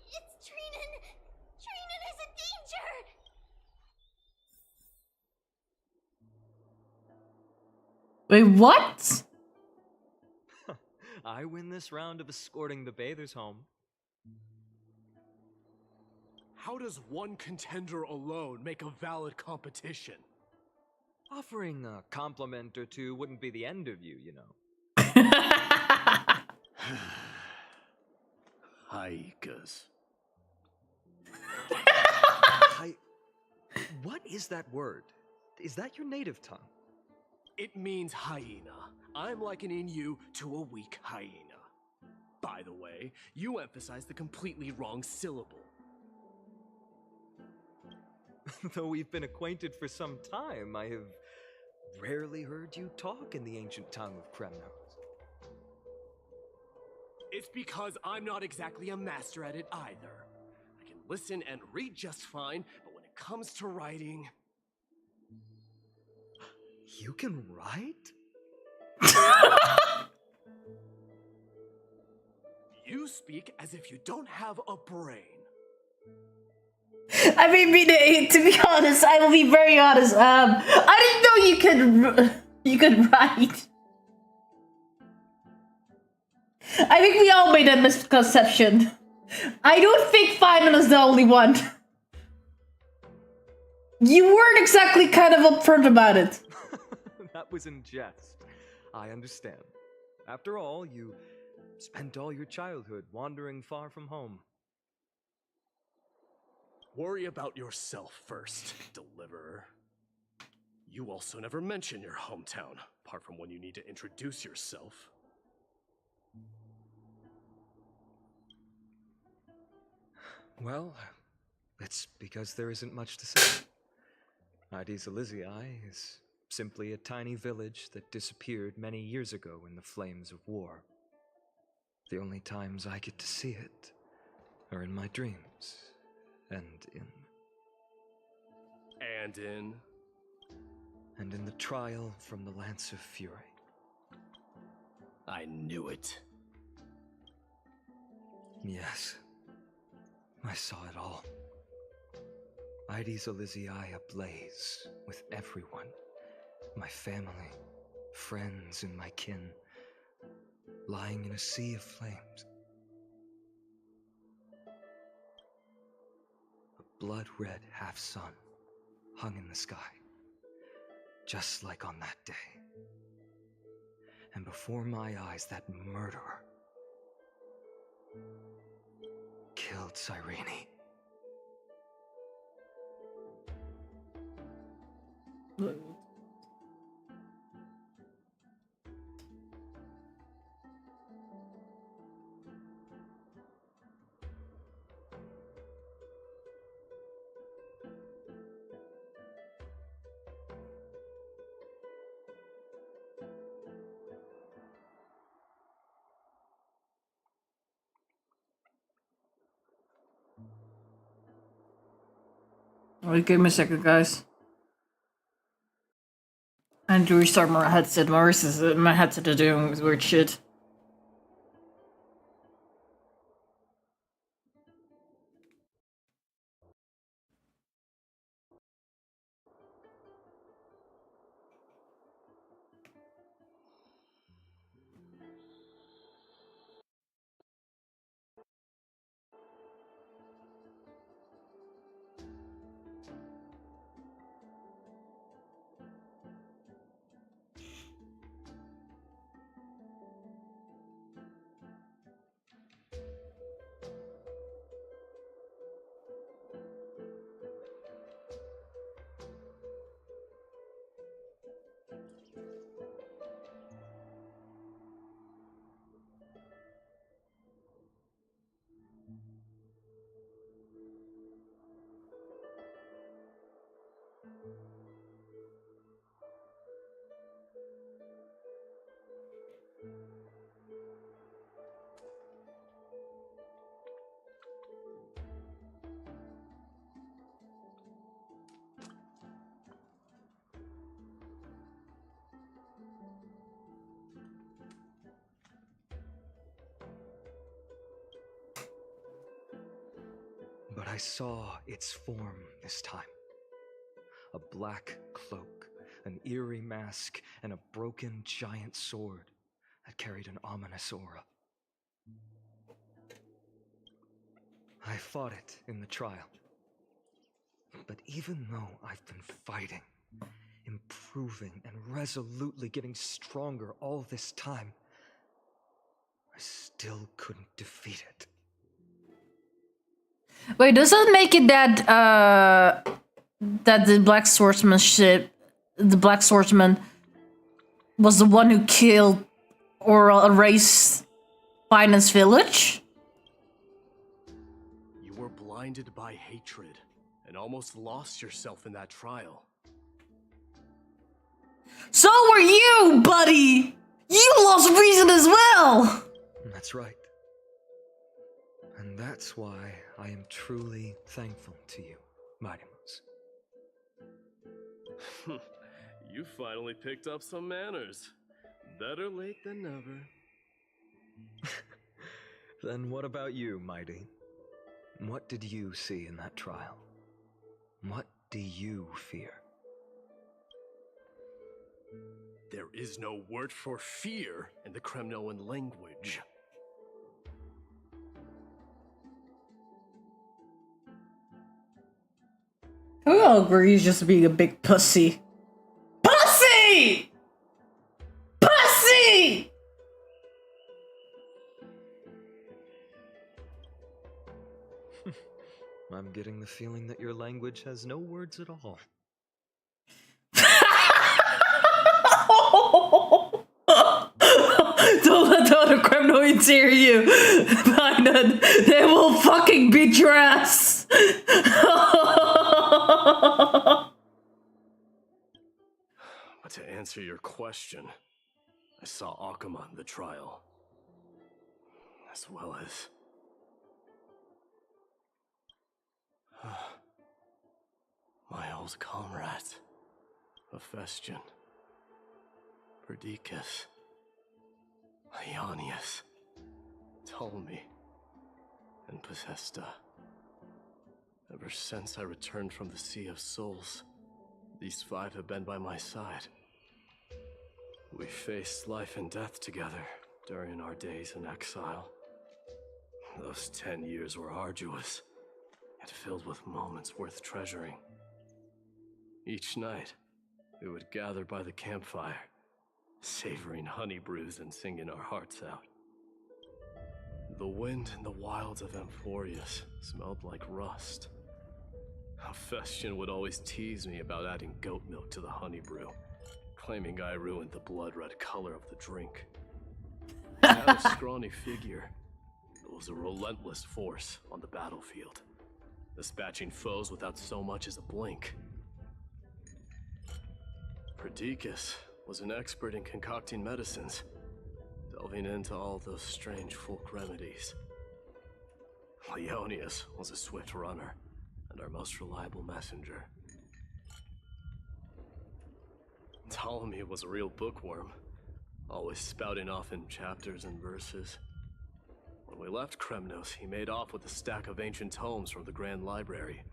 It's Trinan. Trinan is in danger. Wait, what? I win this round of escorting the bathers home. How does one contender alone make a valid competition? Offering a compliment or two wouldn't be the end of you, you know. Haikas. What is that word? Is that your native tongue? It means hyena. I'm likening you to a weak hyena. By the way, you emphasize the completely wrong syllable. Though we've been acquainted for some time, I have rarely heard you talk in the ancient tongue of Kremnos. It's because I'm not exactly a master at it either. I can listen and read just fine, but when it comes to writing... You can write? You speak as if you don't have a brain. I mean, to be honest, I will be very honest. I didn't know you could write. I think we all made that misconception. I don't think Feynman is the only one. You weren't exactly kind of upfront about it. That was in jest. I understand. After all, you spent all your childhood wandering far from home. Worry about yourself first, deliverer. You also never mention your hometown, apart from when you need to introduce yourself. Well, it's because there isn't much to say. Ides Elysiae is simply a tiny village that disappeared many years ago in the flames of war. The only times I get to see it are in my dreams, and in the trial from the Lance of Fury. I knew it. Yes, I saw it all. Ides Elysiae ablaze with everyone. My family, friends, and my kin, lying in a sea of flames. A blood-red half-sun hung in the sky, just like on that day. And before my eyes, that murderer killed Cyrene. Wait, give me a second, guys. I need to restart my headset. My headset is doing weird shit. But I saw its form this time. A black cloak, an eerie mask, and a broken giant sword that carried an ominous aura. I fought it in the trial. But even though I've been fighting, improving, and resolutely getting stronger all this time, I still couldn't defeat it. Wait, does that make it that that the Black Swordsman was the one who killed or erased Finance Village? You were blinded by hatred and almost lost yourself in that trial. So were you, buddy! You lost reason as well! That's right. And that's why I am truly thankful to you, Mighty Mouse. You finally picked up some manners. Better late than never. Then what about you, Mighty? What did you see in that trial? What do you fear? There is no word for fear in the Kremnoan language. We all agree he's just being a big pussy. Pussy! Pussy! I'm getting the feeling that your language has no words at all. Don't let the other Kremnoids hear you. Biden, they will fucking beat your ass. But to answer your question, I saw Akuma in the trial. As well as... my old comrades. Hephaestion. Perdiccas. Ionius. Ptolemy. And Possesta. Ever since I returned from the Sea of Souls, these five have been by my side. We faced life and death together during our days in exile. Those 10 years were arduous, yet filled with moments worth treasuring. Each night, we would gather by the campfire, savoring honey brews and singing our hearts out. The wind in the wilds of Amphorius smelled like rust. Hephaestion would always tease me about adding goat milk to the honey brew, claiming I ruined the blood-red color of the drink. I had a scrawny figure, but was a relentless force on the battlefield, dispatching foes without so much as a blink. Perdiccas was an expert in concocting medicines, delving into all those strange folk remedies. Leonius was a swift runner and our most reliable messenger. Ptolemy was a real bookworm, always spouting off in chapters and verses. When we left Kremnos, he made off with a stack of ancient tomes from the Grand Library.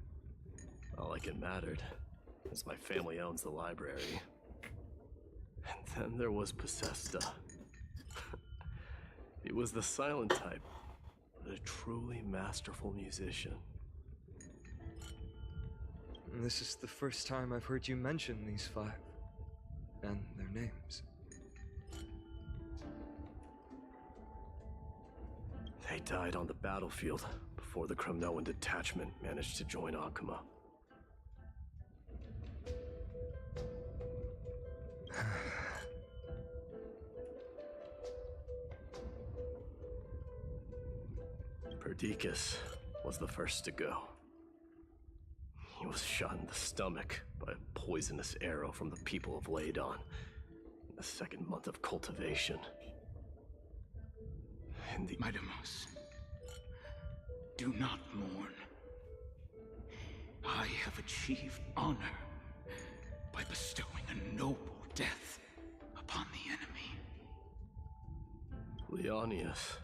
Not like it mattered, as my family owns the library. And then there was Possesta. He was the silent type, but a truly masterful musician. This is the first time I've heard you mention these five, and their names. They died on the battlefield before the Kremnoan detachment managed to join Akuma. Perdiccas was the first to go. He was shot in the stomach by a poisonous arrow from the people of Ladon in the second month of cultivation. Mighty Mouse, do not mourn. I have achieved honor by bestowing a noble death upon the enemy. Leonius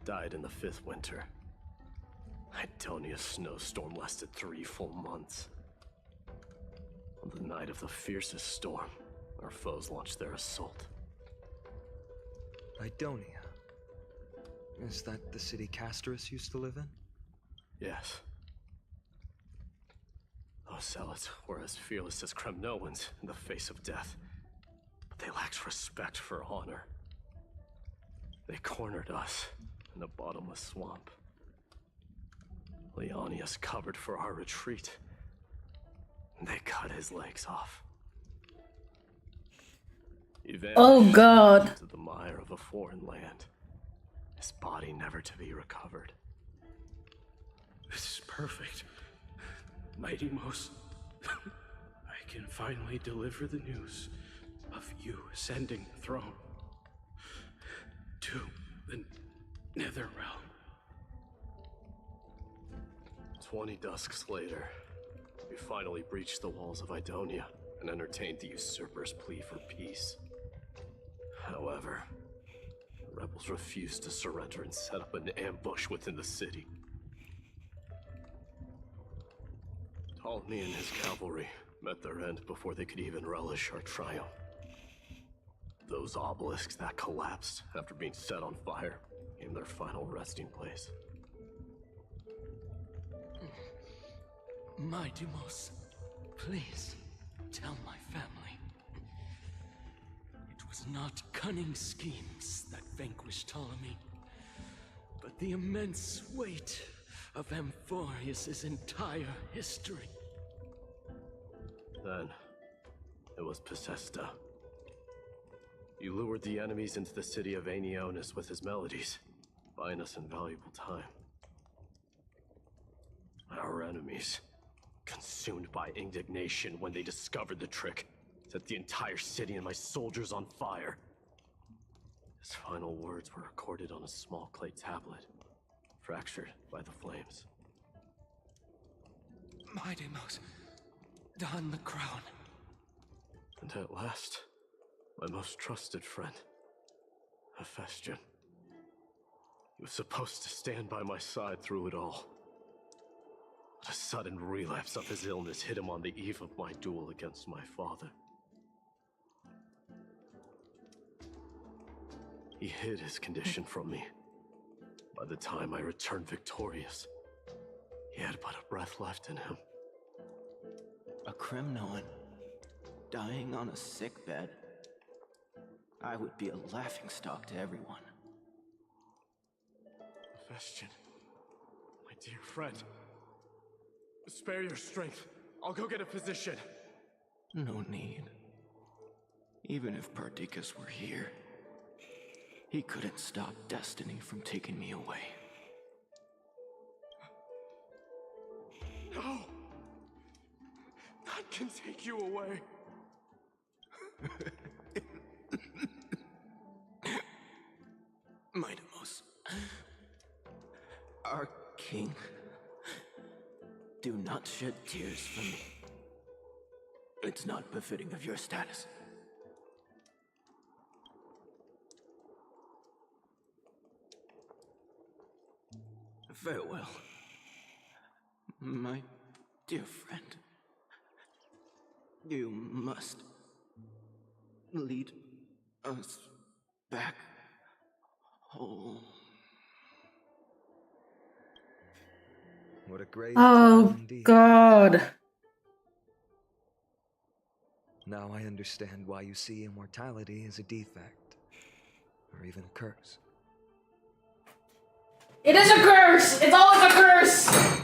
died in the 5th winter. Idonia's snowstorm lasted 3 full months. On the night of the fiercest storm, our foes launched their assault. Idonia? Is that the city Castorus used to live in? Yes. Those zealots were as fearless as Kremnoans in the face of death, but they lacked respect for honor. They cornered us in a bottomless swamp. Leonius covered for our retreat. They cut his legs off. He Oh vanished God. into the mire of a foreign land, his body never to be recovered. This is perfect. Mighty Most, I can finally deliver the news of you ascending the throne to the Netherrealm. 20 dusks later, we finally breached the walls of Idonia and entertained the usurper's plea for peace. However, the rebels refused to surrender and set up an ambush within the city. Ptolemy and his cavalry met their end before they could even relish our triumph. Those obelisks that collapsed after being set on fire became their final resting place. Mighty Most, please tell my family. It was not cunning schemes that vanquished Ptolemy, but the immense weight of Amphorius' entire history. Then, it was Pacesta. He lured the enemies into the city of Aenionis with his melodies, buying us invaluable time. Our enemies, consumed by indignation when they discovered the trick, set the entire city and my soldiers on fire. His final words were recorded on a small clay tablet, fractured by the flames. Mighty Most, don the crown. And at last, my most trusted friend, Hephaestion. He was supposed to stand by my side through it all. But a sudden relapse of his illness hit him on the eve of my duel against my father. He hid his condition from me. By the time I returned victorious, he had but a breath left in him. A Kremnoan dying on a sickbed. I would be a laughingstock to everyone. Hephaestion, my dear friend. Spare your strength. I'll go get a physician. No need. Even if Perdiccas were here, he couldn't stop destiny from taking me away. No! None can take you away. Mighty Most, our king, do not shed tears for me. It's not befitting of your status. Farewell, my dear friend. You must lead us back home. What a grave Oh tale indeed. God. Now I understand why you see immortality as a defect, or even a curse. It is a curse! It's always a curse!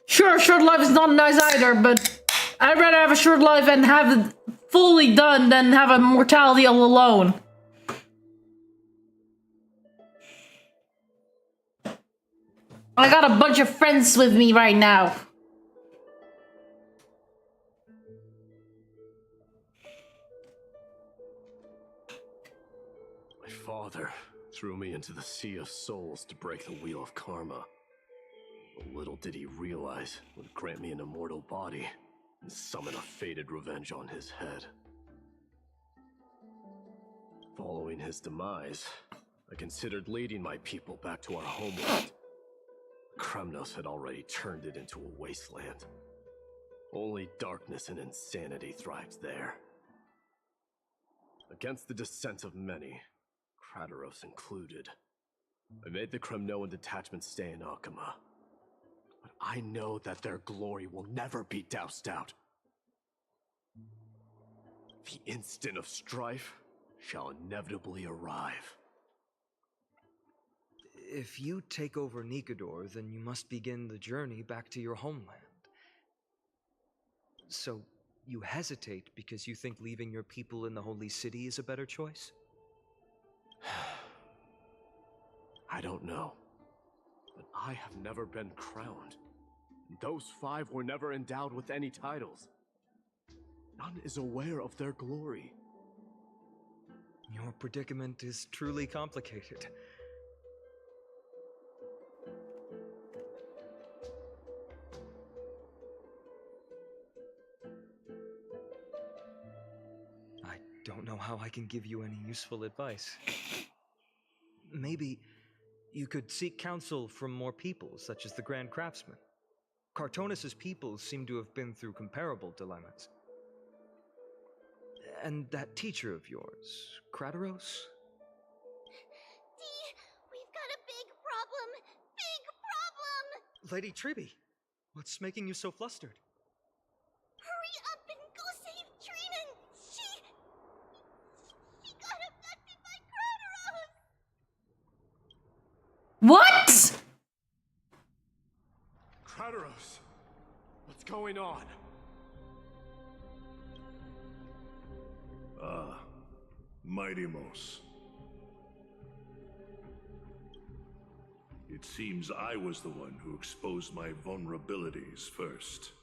Sure, short life is not nice either, but I'd rather have a short life and have it fully done than have a mortality all alone. I got a bunch of friends with me right now. My father threw me into the sea of souls to break the wheel of karma. But little did he realize it would grant me an immortal body and summon a fated revenge on his head. Following his demise, I considered leading my people back to our homeland. Kremnos had already turned it into a wasteland. Only darkness and insanity thrived there. Against the dissent of many, Krateros included, I made the Kremnoan detachment stay in Akama. But I know that their glory will never be doused out. The instant of strife shall inevitably arrive. If you take over Nikador, then you must begin the journey back to your homeland. So, you hesitate because you think leaving your people in the Holy City is a better choice? I don't know. But I have never been crowned. Those 5 were never endowed with any titles. None is aware of their glory. Your predicament is truly complicated. I don't know how I can give you any useful advice. Maybe you could seek counsel from more peoples, such as the Grand Craftsman. Cartonis' peoples seem to have been through comparable dilemmas. And that teacher of yours, Krateros? Dee, we've got a big problem! Big problem! Lady Tribby, what's making you so flustered? Hurry up and go save Trinan! She got affected by Krateros! What? Krateros, what's going on? Mighty-Mos. It seems I was the one who exposed my vulnerabilities first.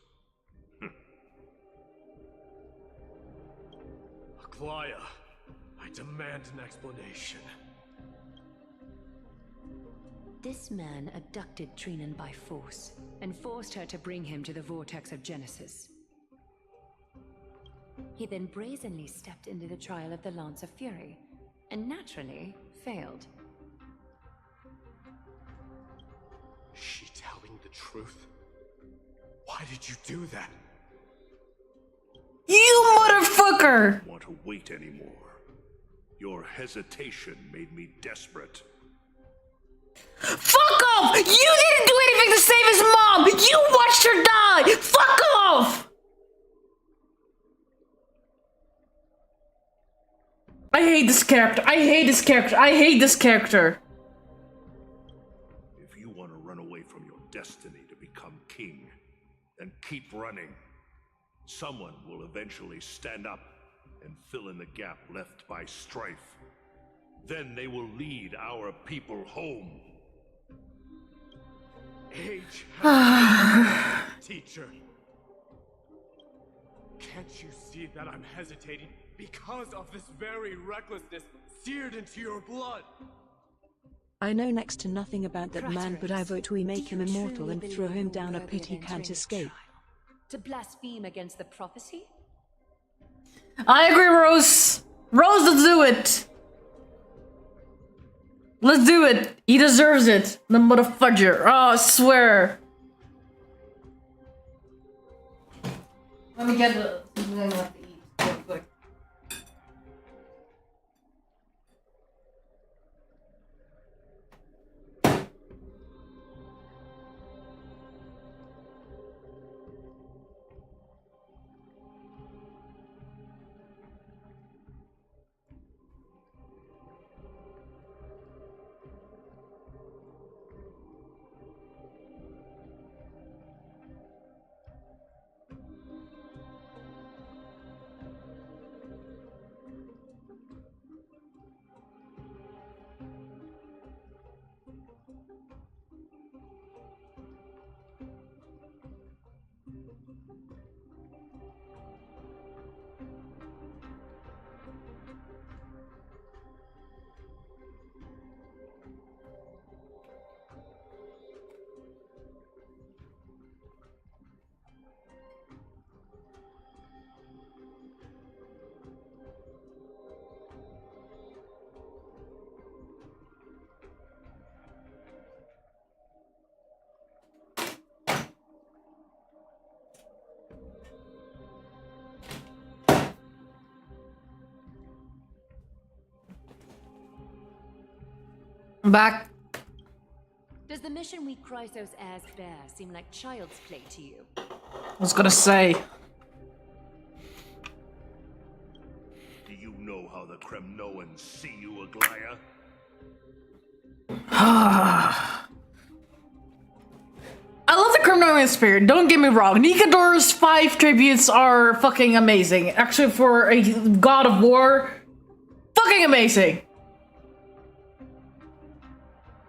Aglaya, I demand an explanation. This man abducted Trinan by force and forced her to bring him to the vortex of Genesis. He then brazenly stepped into the trial of the Lance of Fury, and naturally failed. Is she telling the truth? Why did you do that? You motherfucker! I don't want to wait anymore. Your hesitation made me desperate. Fuck off! You didn't do anything to save his mom! You watched her die! Fuck off! I hate this character. I hate this character. I hate this character. If you want to run away from your destiny to become king, then keep running. Someone will eventually stand up and fill in the gap left by strife. Then they will lead our people home. Age has teacher. Can't you see that I'm hesitating because of this very recklessness seared into your blood? I know next to nothing about that man, but I vote we make him immortal and throw him down a pit he can't escape. To blaspheme against the prophecy? I agree, Rose. Rose, let's do it. Let's do it. He deserves it. The motherfudger. Oh, I swear. Let me get the something I have to eat real quick. I'm back. Does the mission we Chrysos heirs bear seem like child's play to you? I was gonna say. know how the Kremnoans see you, Aglaya? I love the Kremnoan spirit, don't get me wrong. Nikador's 5 tributes are fucking amazing. Actually, for a god of war, fucking amazing.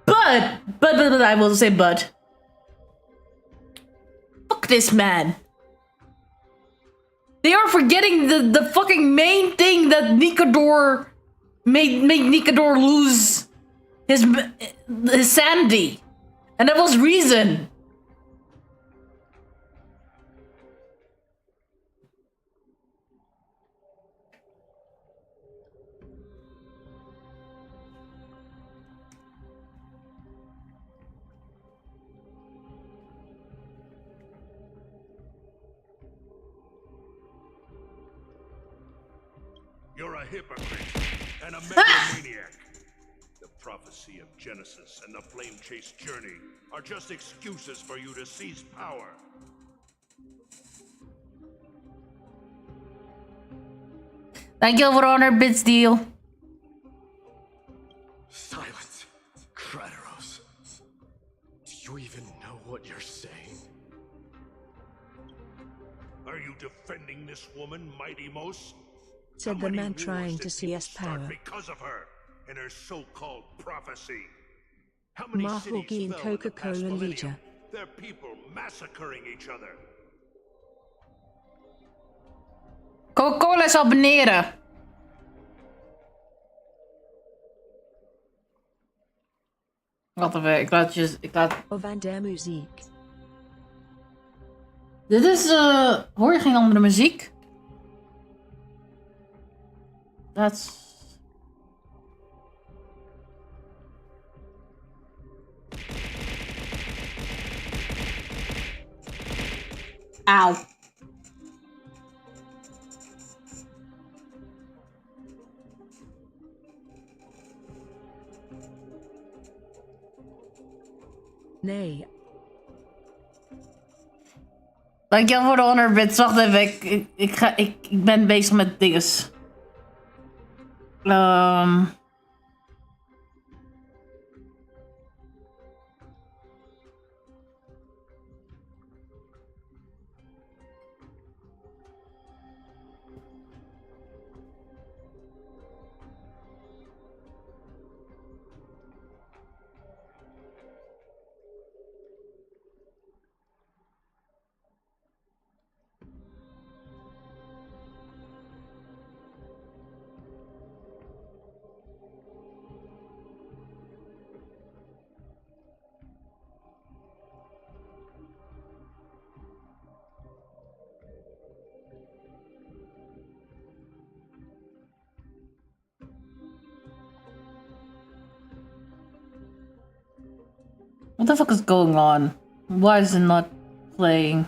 But, I will say but. Fuck this man. They are forgetting the fucking main thing that Nikador made Nikador lose his sanity. And that was reason. You're a hypocrite and a megalomaniac. The prophecy of Genesis and the flame chase journey are just excuses for you to seize power. Thank you for 100 bits deal. Silence, Krateros. Do you even know what you're saying? Are you defending this woman, Mighty Mos? Said the man trying to see us power. Because of her and her so-called prophecy. How many Mahogany cities fell in the past Coca-Cola millennium? Leisure. Their people massacring each other. Coca-Cola is abonneren. Wacht even, ik laat... Van der muziek. Dit is, hoor je geen andere muziek? That's... Auw. Nee. Dankjewel voor de 100 bits. Wacht even, ik ben bezig met dinges. What the fuck is going on? Why is it not playing?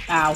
Auw.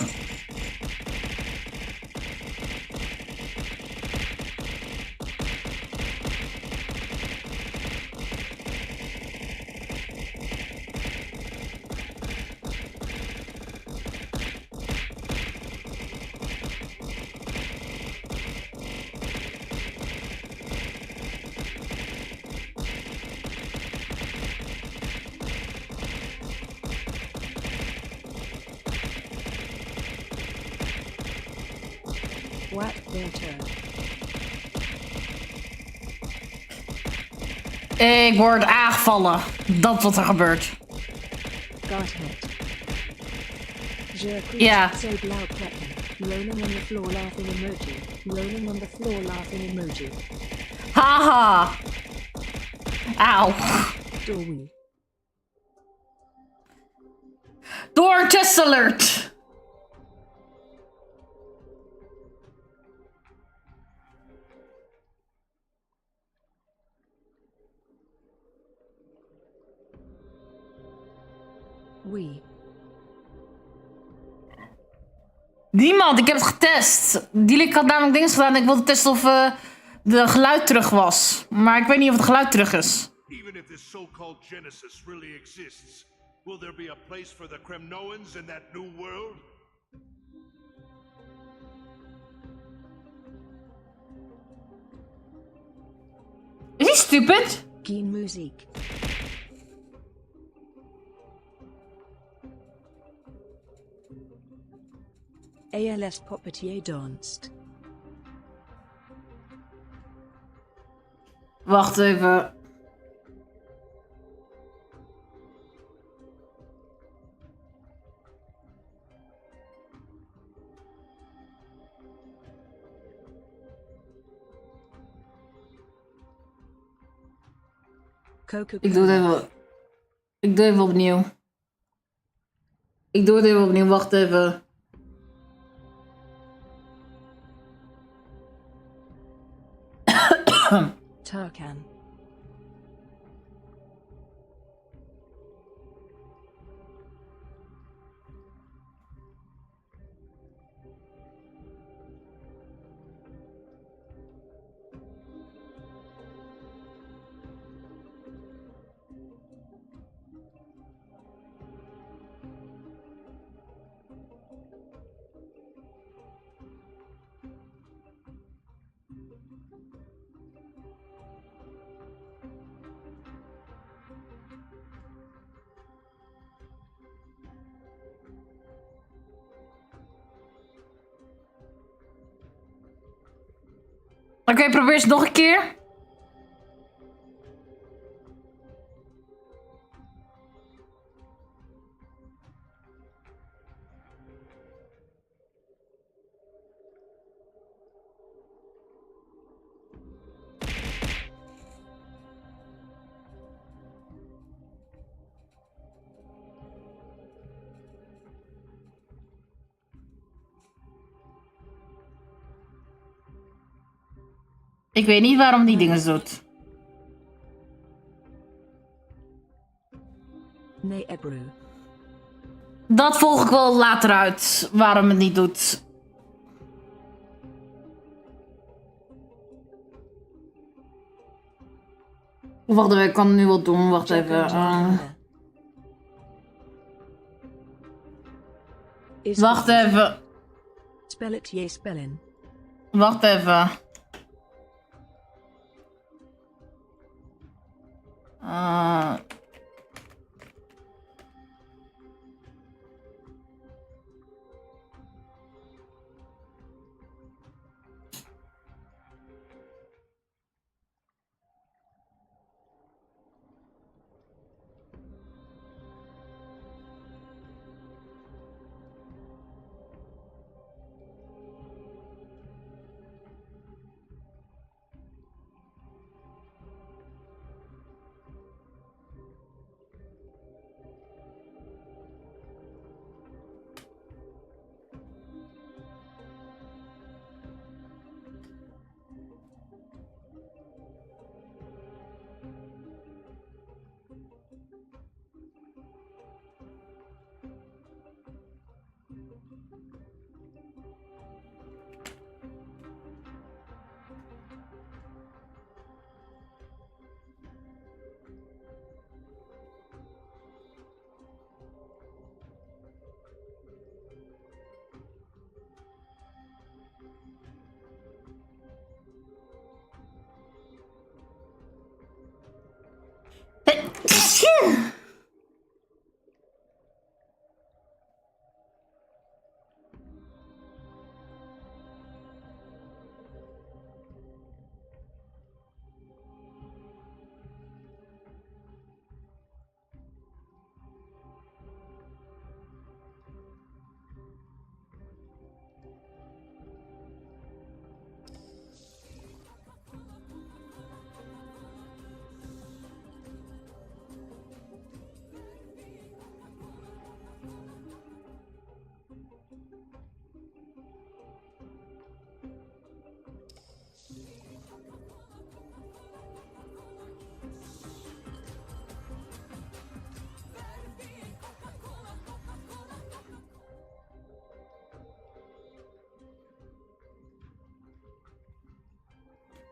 What better? Ik word aangevallen. Dat wat er gebeurt. Godhead. Ja. So loud platinum. Rolling on the floor laughing emoji. Rolling on the floor laughing emoji. Haha. Auw. Doei. Door test alert. We. Niemand, ik heb het getest. Dielik had namelijk dingen gedaan en ik wilde testen of de geluid terug was. Maar ik weet niet of het geluid terug is. Even if this so-called Genesis really exists, will there be a place for the Kremnoans in that new world? Is hij stupid? Geen muziek. ALS Poppetier danst. Wacht even. Ik doe het even. Ik doe even opnieuw. Ik doe het even opnieuw. Wacht even. Tarkan. Oké, probeer eens nog een keer. Ik weet niet waarom die dingen doet. Nee, Ebru. Dat volg ik wel later uit, waarom het niet doet. Wacht even, ik kan het nu wel doen. Wacht even. Wacht even. Spel het je spellen. Wacht even.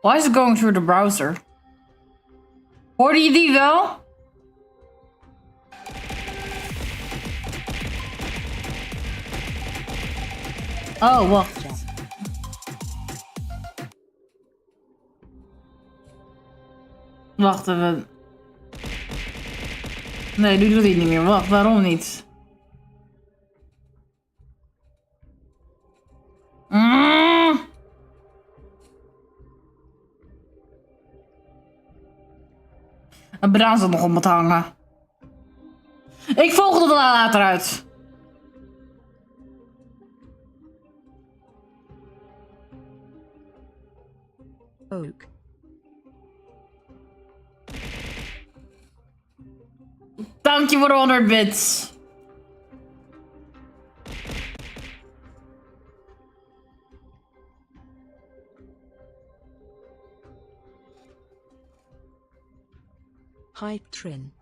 Why is it going through the browser? Hoorde je die wel? Oh, wacht. Wacht even. Nee, nu doet hij niet meer. Wacht, waarom niet? Een banaan zat nog op het hangen. Ik volg er wel later uit. Ook. Dank je voor de 100 bits. Hype Trin.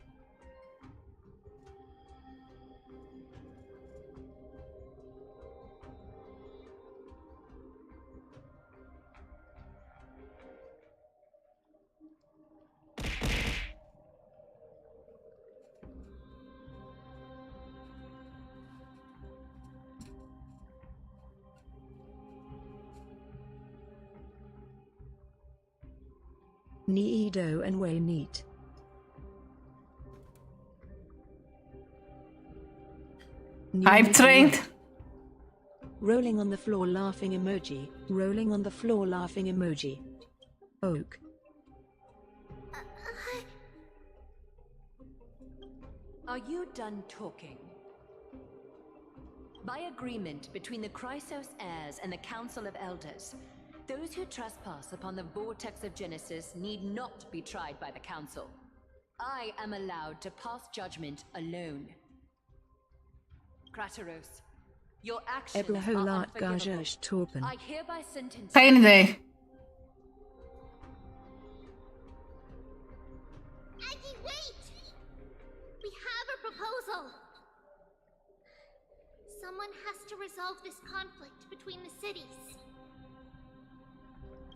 Niido and Way Neat. Hype trained. Rolling on the floor laughing emoji. Rolling on the floor laughing emoji. Oak. Are you done talking? By agreement between the Chrysos heirs and the Council of Elders, those who trespass upon the vortex of Genesis need not be tried by the Council. I am allowed to pass judgment alone. Krateros, your actions are unforgivable. I hereby sentence Geen idee. Aggie, wait! We have a proposal. Someone has to resolve this conflict between the cities.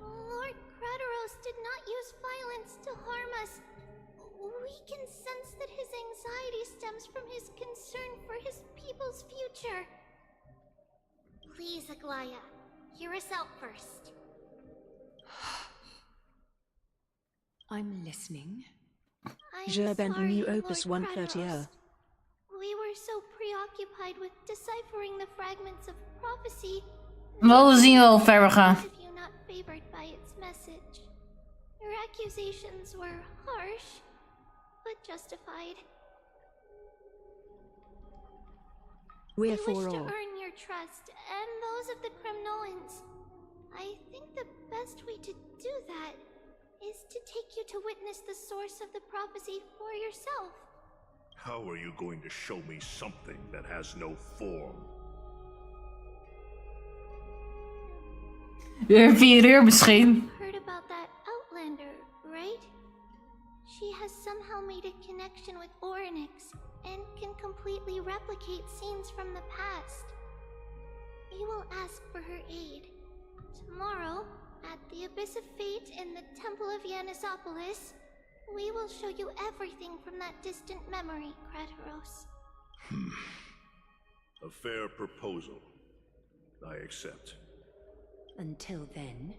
Lord Krateros did not use violence to harm us. We can sense that his anxiety stems from his concern for his people's future. Please, Aglaya, hear us out first. I'm listening. Gerben Sorry, New Opus Lord 130. Krateros. We were so preoccupied with deciphering the fragments of prophecy. We zien wel hoe ver we gaan. Of you not favored by its message. Your accusations were harsh, but justified. We're We for wish to all. earn your trust and those of the Kremnoans. I think the best way to do that is to take you to witness the source of the prophecy for yourself. How are you going to show me something that has no form? Weer 4 uur misschien. Heard about that Outlander, right? She has somehow made a connection with Orynyx and can completely replicate scenes from the past. We will ask for her aid. Tomorrow, at the Abyss of Fate in the Temple of Yanisopolis, we will show you everything from that distant memory, Krateros. A fair proposal. I accept. Until then,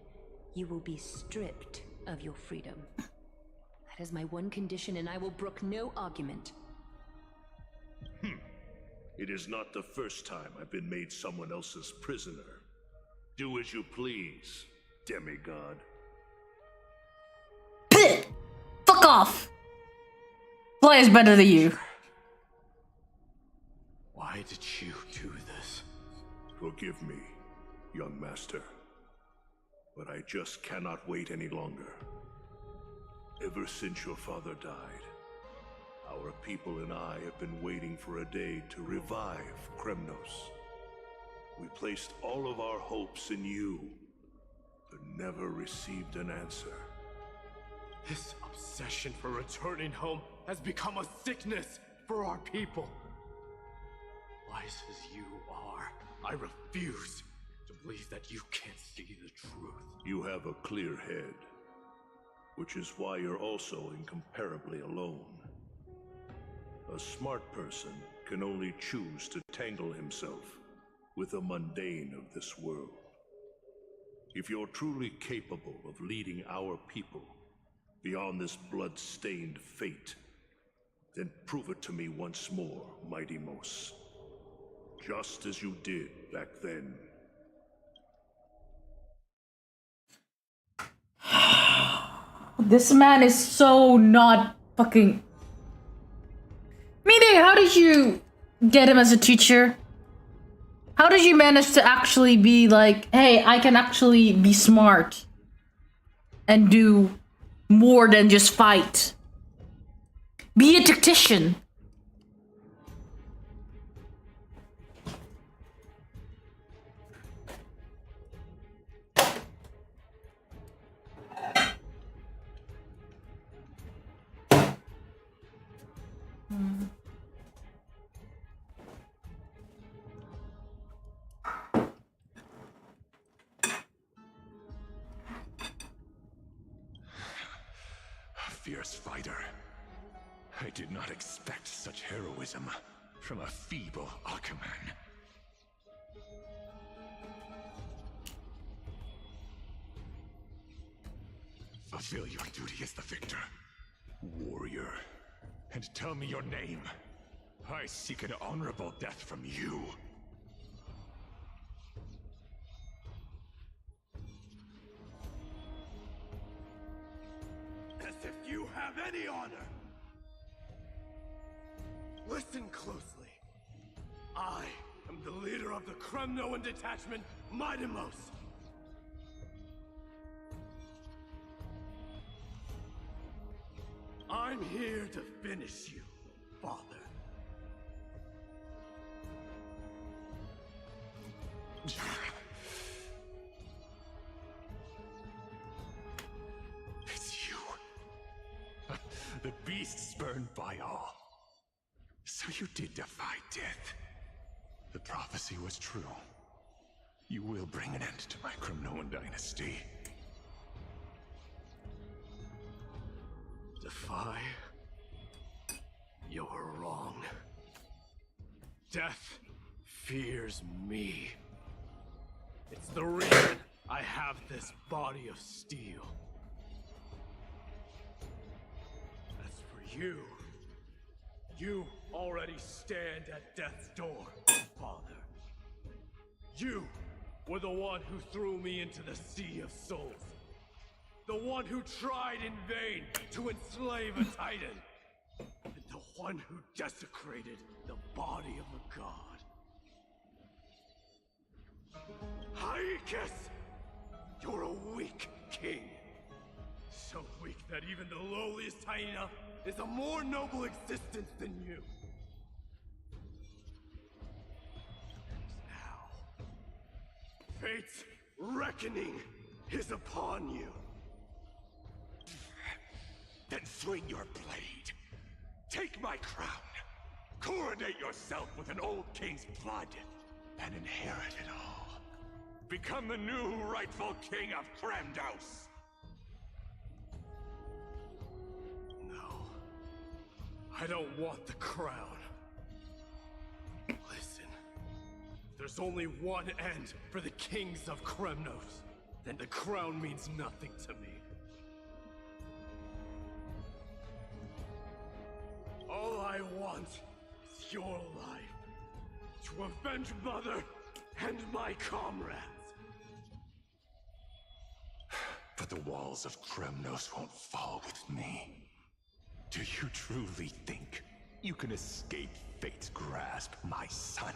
you will be stripped of your freedom. That is my one condition, and I will brook no argument. It is not the first time I've been made someone else's prisoner. Do as you please, demigod. Fuck off! Play is better than you. Why did you do this? Forgive me, young master. But I just cannot wait any longer. Ever since your father died, our people and I have been waiting for a day to revive Kremnos. We placed all of our hopes in you, but never received an answer. This obsession for returning home has become a sickness for our people. Wise as you are, I refuse to believe that you can't see the truth. You have a clear head. which is why you're also incomparably alone. A smart person can only choose to tangle himself with the mundane of this world. If you're truly capable of leading our people beyond this blood-stained fate, then prove it to me once more, Mighty Mos. Just as you did back then. This man is so not fucking... Mide, how did you get him as a teacher? How did you manage to actually be like, hey, I can actually be smart and do more than just fight? Be a tactician. A fierce fighter. I did not expect such heroism from a feeble Aquaman. Fulfill your duty as the victor, warrior, and tell me your name. I seek an honorable death from you. As if you have any honor! Listen closely. I am the leader of the Kremnoan detachment, Mighty Mos. I'm here to finish you, Father. It's you. The beast spurned by all. So you did defy death. The prophecy was true. You will bring an end to my Kremnoan dynasty. Defy? You're wrong. Death fears me. It's the reason I have this body of steel. As for you, you already stand at death's door, Father. You were the one who threw me into the Sea of Souls. The one who tried in vain to enslave a Titan. And the one who desecrated the body of a god. Hyrule, you're a weak king. So weak that even the lowliest hyena is a more noble existence than you. And now, fate's reckoning is upon you. Then swing your blade. Take my crown. Coronate yourself with an old king's blood. And inherit it all. Become the new rightful king of Kremnos. No. I don't want the crown. Listen. There's only one end for the kings of Kremnos. Then the crown means nothing to me. All I want is your life. To avenge Mother and my comrades. But the walls of Kremnos won't fall with me. Do you truly think you can escape fate's grasp, my son?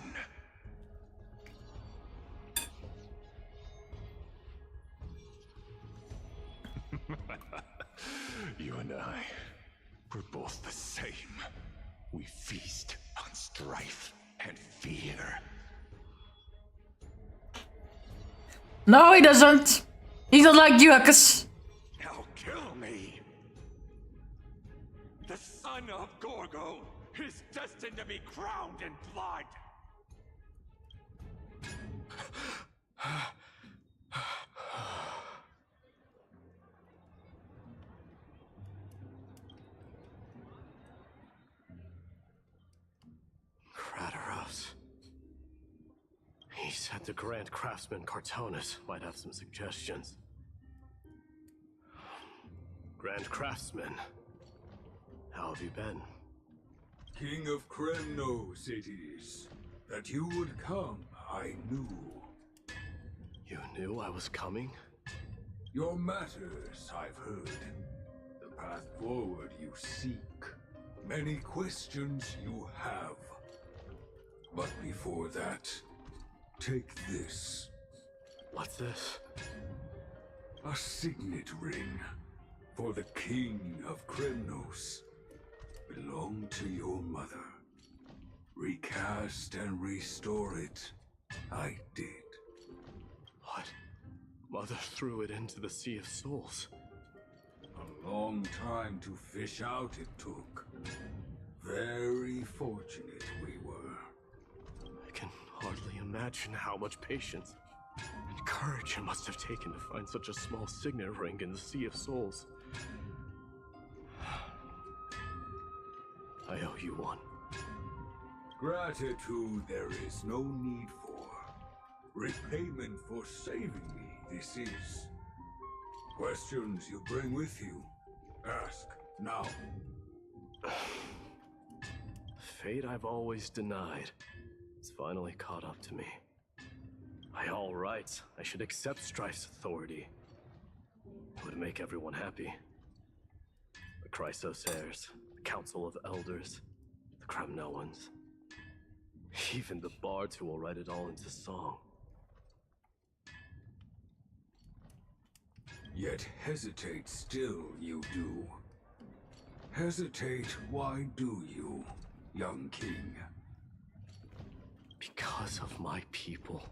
You and I, we're both the same. We feast on strife and fear. No, he doesn't. He's not like you, Huckus. Now kill me. The son of Gorgo is destined to be crowned in blood. the Grand Craftsman Cartonus might have some suggestions. Grand Craftsman, how have you been? King of Kremnos it is. That you would come, I knew. You knew I was coming? Your matters, I've heard. The path forward you seek. Many questions you have. But before that, take this. What's this? A signet ring. For the King of Kremnos. Belonged to your mother. Recast and restore it. I did. What? Mother threw it into the Sea of Souls. A long time to fish out it took. Very fortunate we were. I can hardly imagine how much patience and courage it must have taken to find such a small signet ring in the Sea of Souls. I owe you one. Gratitude there is no need for. Repayment for saving me, this is. Questions you bring with you? Ask, now. Fate I've always denied. It's finally caught up to me. By all rights, I should accept Strife's authority. It would make everyone happy. The Chrysos heirs, the Council of Elders, the Kremnoans. Even the bards who will write it all into song. Yet hesitate still you do. Hesitate, why do you, young king? Because of my people.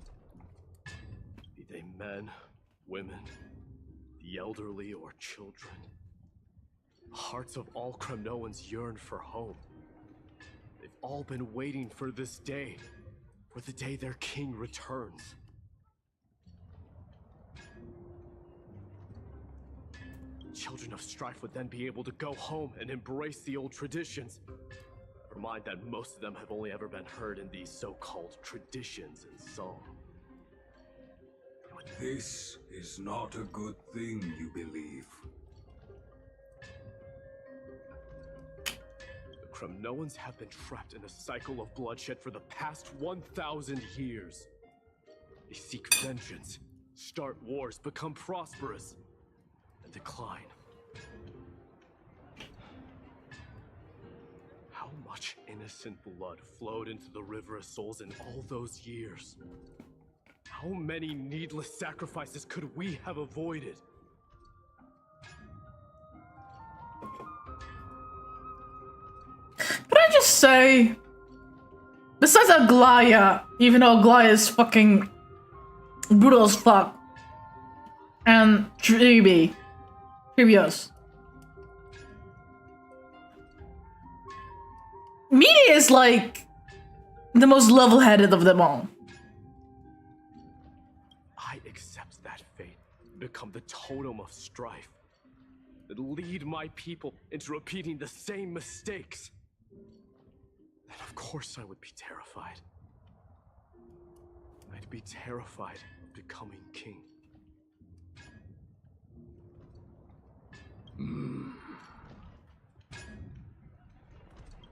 Be they men, women, the elderly or children. The hearts of all Kremnoans yearn for home. They've all been waiting for this day, for the day their king returns. Children of Strife would then be able to go home and embrace the old traditions. Never mind that most of them have only ever been heard in these so-called traditions and song. This is not a good thing, you believe. The Kremnoans have been trapped in a cycle of bloodshed for the past 1,000 years. They seek vengeance, start wars, become prosperous, and decline. How much innocent blood flowed into the River of Souls in all those years? How many needless sacrifices could we have avoided? Can I just say, besides Aglaya, even though Aglaya is fucking brutal as fuck, and Treebios, Media is like the most level-headed of them all. I accept that fate, become the totem of strife, that lead my people into repeating the same mistakes. Then of course I would be terrified. I'd be terrified of becoming king.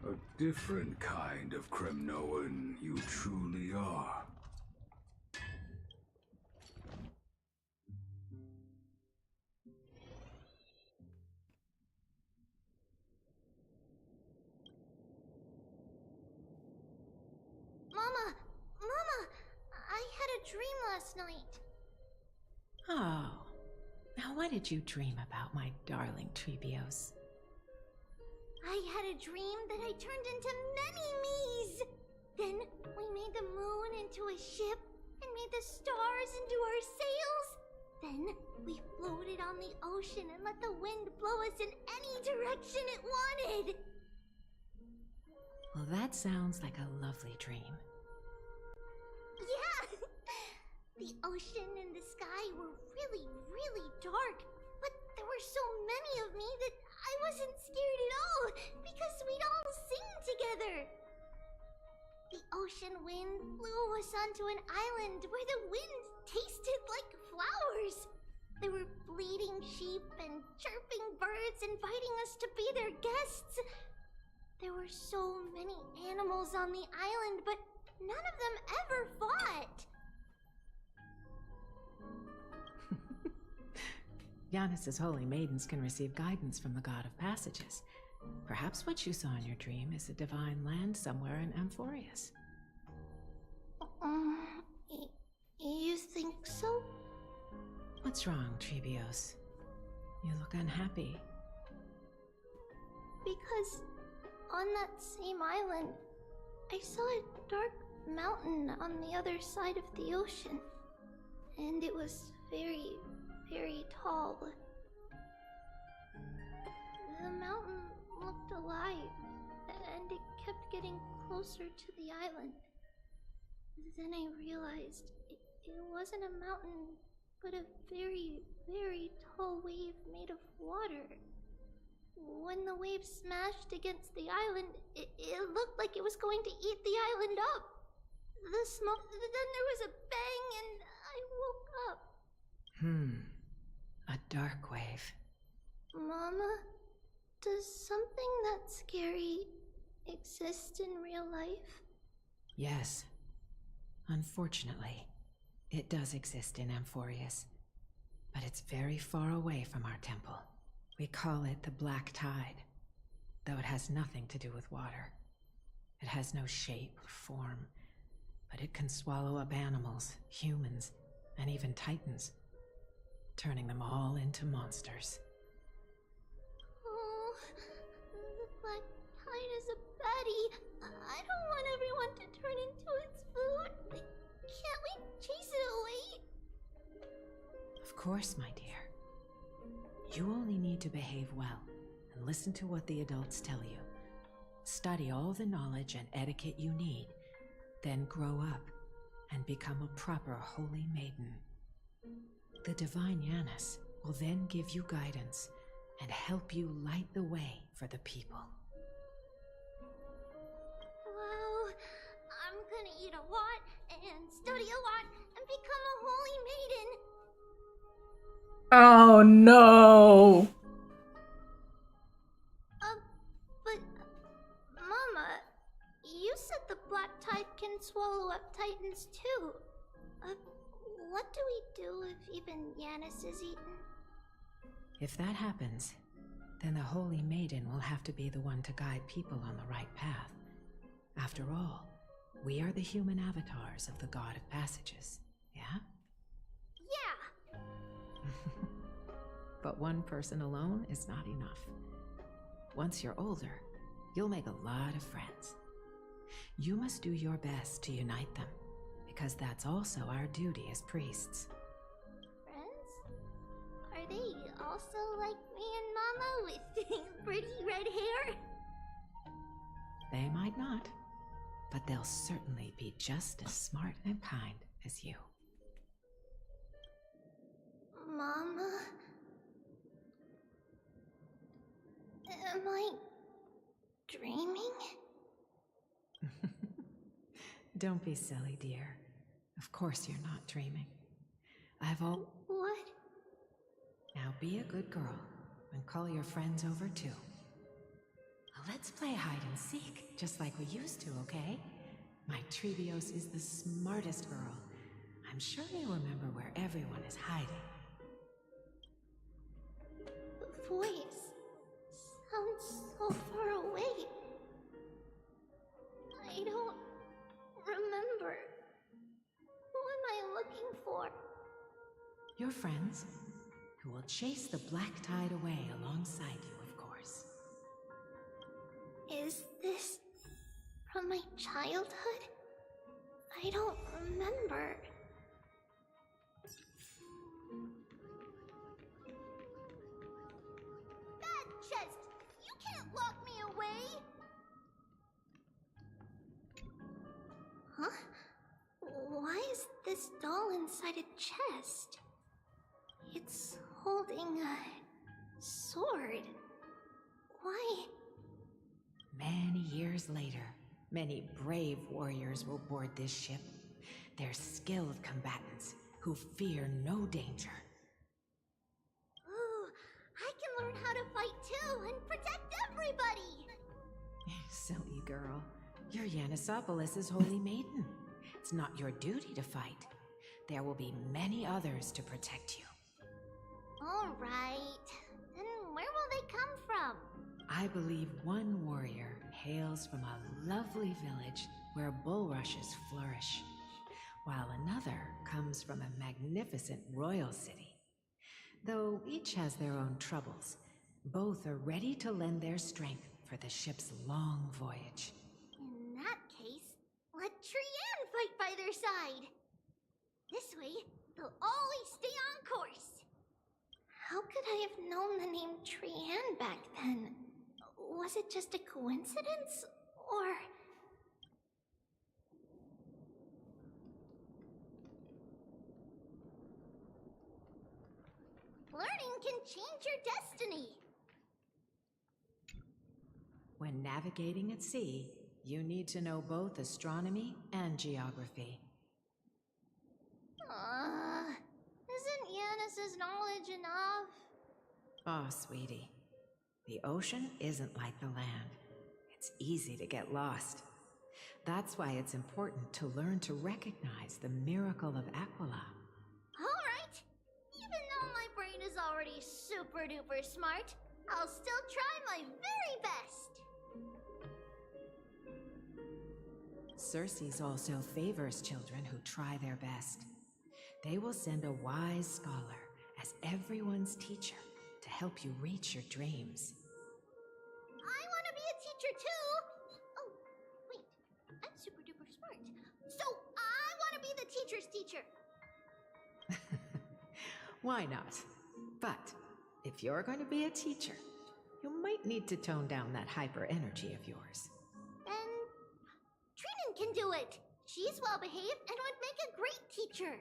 A different kind of Kremnoan you truly are. Mama! Mama! I had a dream last night. Oh. Now what did you dream about, my darling Treebios? I had a dream that I turned into many me's. Then we made the moon into a ship and made the stars into our sails. Then we floated on the ocean and let the wind blow us in any direction it wanted. Well, that sounds like a lovely dream. Yeah! The ocean and the sky were really, really dark, but there were so many of me that I wasn't scared at all because we'd all sing together. The ocean wind blew us onto an island where the wind tasted like flowers. There were bleating sheep and chirping birds inviting us to be their guests. There were so many animals on the island, but none of them ever fought. Yanis's holy maidens can receive guidance from the god of passages. Perhaps what you saw in your dream is a divine land somewhere in Amphorius. You think so? What's wrong, Trebios? You look unhappy. Because on that same island, I saw a dark mountain on the other side of the ocean. And it was very, very tall. The mountain looked alive, and it kept getting closer to the island. Then I realized it wasn't a mountain, but a very, very tall wave made of water. When the wave smashed against the island, it looked like it was going to eat the island up. The smoke, then there was a bang, and I woke up. A dark wave. Mama, does something that scary exist in real life? Yes. Unfortunately, it does exist in Amphorius, but it's very far away from our temple. We call it the Black Tide, though it has nothing to do with water. It has no shape or form, but it can swallow up animals, humans, and even titans, turning them all into monsters. Oh, the Black Tide is a baddie. I don't want everyone to turn into its food. Can't we chase it away? Of course, my dear. You only need to behave well and listen to what the adults tell you. Study all the knowledge and etiquette you need, then grow up and become a proper holy maiden. The divine Yanis will then give you guidance and help you light the way for the people. Wow, I'm gonna eat a lot and study a lot and become a holy maiden. Oh no! But Mama, you said the Black Tide can swallow up titans too. What do we do if even Yanis is eaten? If that happens, then the Holy Maiden will have to be the one to guide people on the right path. After all, we are the human avatars of the God of Passages, yeah? Yeah! But one person alone is not enough. Once you're older, you'll make a lot of friends. You must do your best to unite them, because that's also our duty as priests. Friends? Are they also like me and Mama with pretty red hair? They might not, but they'll certainly be just as smart and kind as you. Mama? Am I dreaming? Don't be silly, dear. Of course you're not dreaming. What? Now be a good girl and call your friends over too. Let's play hide and seek, just like we used to, okay? My Trebios is the smartest girl. I'm sure you remember where everyone is hiding. The voice sounds so far away. I don't remember. Who am I looking for? Your friends, who will chase the Black Tide away alongside you, of course. Is this from my childhood? I don't remember. Bad chest! You can't lock me away! Huh? Why is this doll inside a chest? It's holding a sword. Why? Many years later, Many brave warriors will board this ship. They're skilled combatants who fear no danger. Ooh, I can learn how to fight too and protect everybody! Silly girl. You're Yanisopoulos' holy maiden. It's not your duty to fight. There will be many others to protect you. Alright. Then where will they come from? I believe one warrior hails from a lovely village where bulrushes flourish, while another comes from a magnificent royal city. Though each has their own troubles, both are ready to lend their strength for the ship's long voyage. In that case, let Trianne fight by their side. This way, they'll always stay on course. How could I have known the name Trianne back then? Was it just a coincidence? Or... Learning can change your destiny. When navigating at sea, you need to know both astronomy and geography. Isn't Yanis's knowledge enough? Oh, sweetie. The ocean isn't like the land. It's easy to get lost. That's why it's important to learn to recognize the miracle of Aquila. Alright. Even though my brain is already super duper smart, I'll still try my very best. Circe also favors children who try their best. They will send a wise scholar as everyone's teacher to help you reach your dreams. I want to be a teacher too! Oh, wait. I'm super duper smart. So I want to be the teacher's teacher. Why not? But if you're going to be a teacher, you might need to tone down that hyper energy of yours. And Trinan can do it. She's well behaved and would make a great teacher.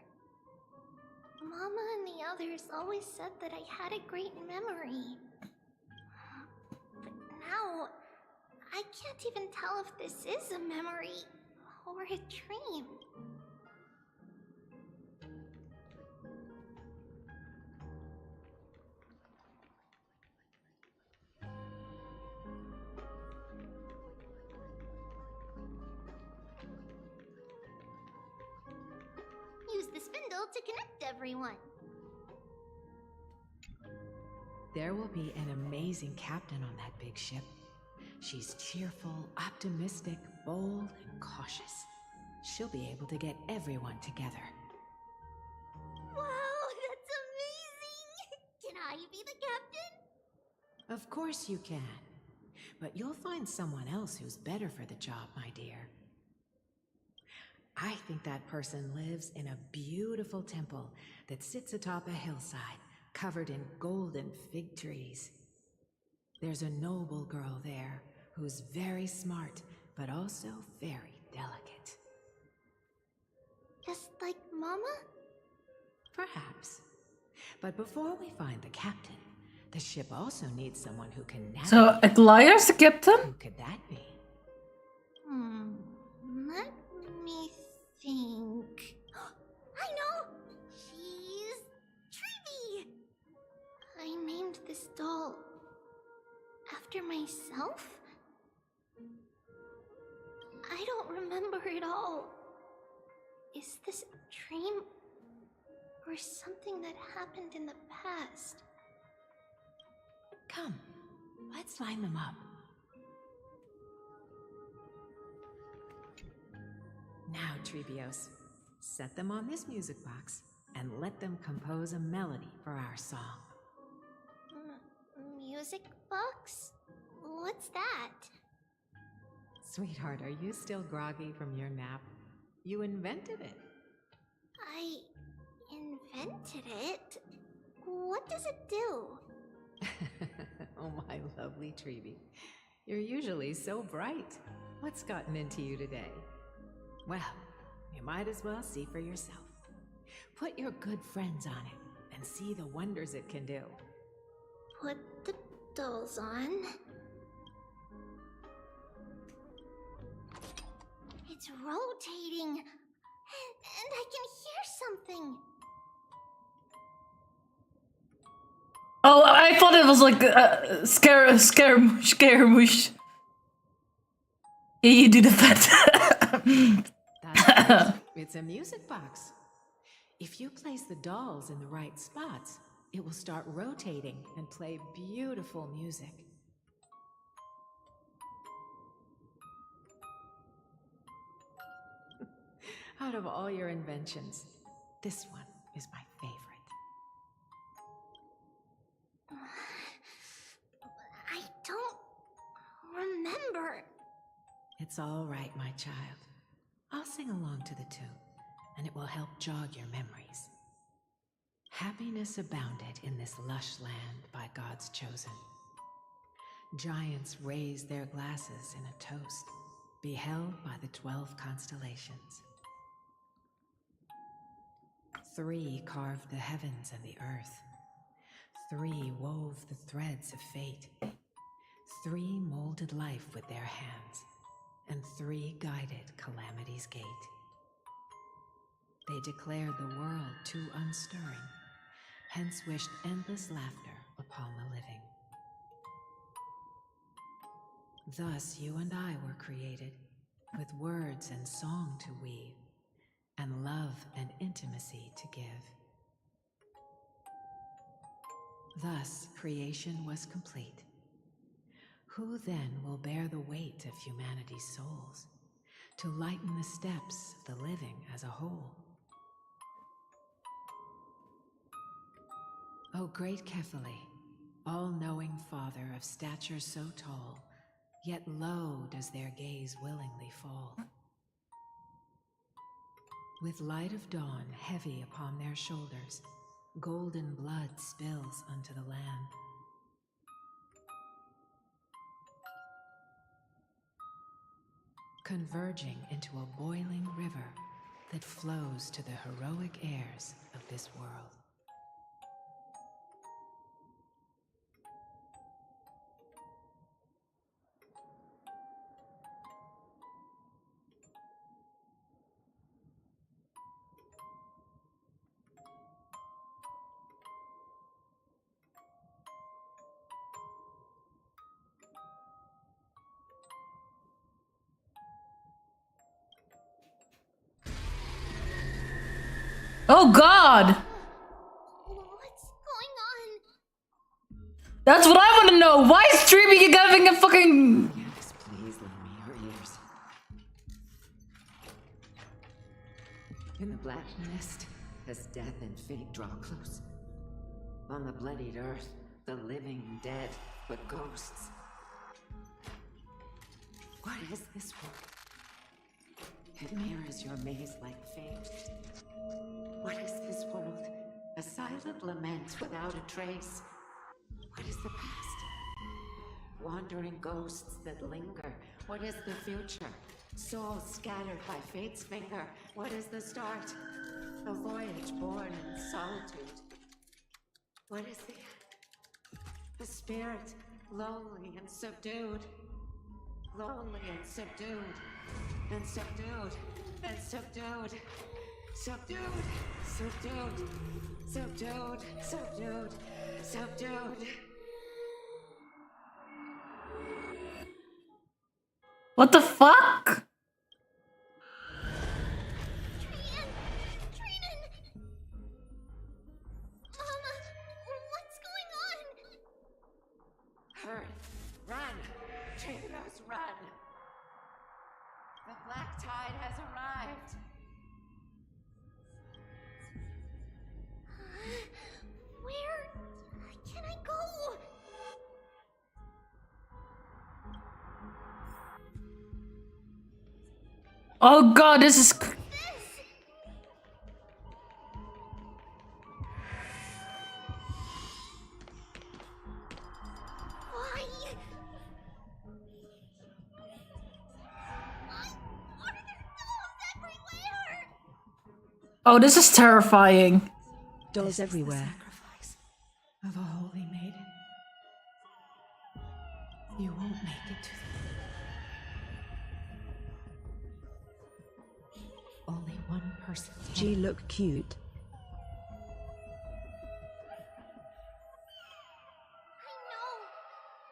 Mama and the others always said that I had a great memory. But now, I can't even tell if this is a memory or a dream. Use the spindle to connect everyone. There will be an amazing captain on that big ship. She's cheerful, optimistic, bold, and cautious. She'll be able to get everyone together. Wow, that's amazing! Can I be the captain? Of course you can. But you'll find someone else who's better for the job, my dear. I think that person lives in a beautiful temple that sits atop a hillside covered in golden fig trees. There's a noble girl there who's very smart, but also very delicate. Just like Mama? Perhaps. But before we find the captain, the ship also needs someone who can navigate. So, Aglaya's the captain? Who could that be? Let me think. I know! She's Treeby! I named this doll after myself? I don't remember it all. Is this a dream or something that happened in the past? Come, let's line them up. Now, Trebios, set them on this music box and let them compose a melody for our song. Music box? What's that? Sweetheart, are you still groggy from your nap? You invented it. I invented it? What does it do? Oh, my lovely Treeby. You're usually so bright. What's gotten into you today? Well, you might as well see for yourself. Put your good friends on it and see the wonders it can do. Put the dolls on. It's rotating, and I can hear something. Oh, I thought it was like Scaramouche. Yeah, you do the fat. That's right. It's a music box. If you place the dolls in the right spots, it will start rotating and play beautiful music. Out of all your inventions, this one is my favorite. I don't remember. It's all right, my child. I'll sing along to the tune, and it will help jog your memories. Happiness abounded in this lush land by God's chosen. Giants raised their glasses in a toast, beheld by the 12 constellations. 3 carved the heavens and the earth. 3 wove the threads of fate. 3 molded life with their hands, and 3 guided calamity's gate. They declared the world too unstirring, hence wished endless laughter upon the living. Thus you and I were created, with words and song to weave, and love and intimacy to give. Thus creation was complete. Who then will bear the weight of humanity's souls, to lighten the steps of the living as a whole? O great Kephaly, all-knowing Father of stature so tall, yet low does their gaze willingly fall. With light of dawn heavy upon their shoulders, golden blood spills unto the land. Converging into a boiling river that flows to the heroic heirs of this world. Oh God! What's going on? That's what I want to know. Why is Treeby having a fucking? Yes, please lend me your ears. In the black mist, as death and fate draw close, on the bloodied earth, the living dead, but ghosts. What is this world? It mirrors your maze-like fate. What is this world? A silent lament without a trace. What is the past? Wandering ghosts that linger. What is the future? Souls scattered by fate's finger. What is the start? A voyage born in solitude. What is the end? A spirit, lonely and subdued. Lonely and subdued. And subdued. And subdued. Subdued. Subdued. Subdued. Subdued. Subdued. What the fuck? What's going on? Hurry! Run! Trinos, run! The black tide has arrived! Where can I go? Oh God, this is. Why? Why are there dolls everywhere? Oh, this is terrifying. Dolls everywhere. Sacrifice of a holy maiden. You won't make it to person. She looked cute.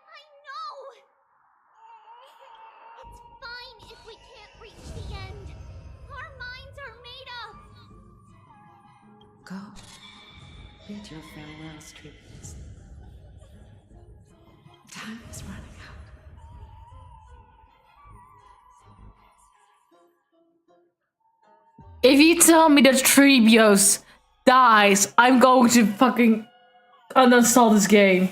I know! It's fine if we can't reach the end. Our minds are made up. Go. Bid your farewells, Trivius. Time is running out. If you tell me that Trebios dies, I'm going to fucking uninstall this game.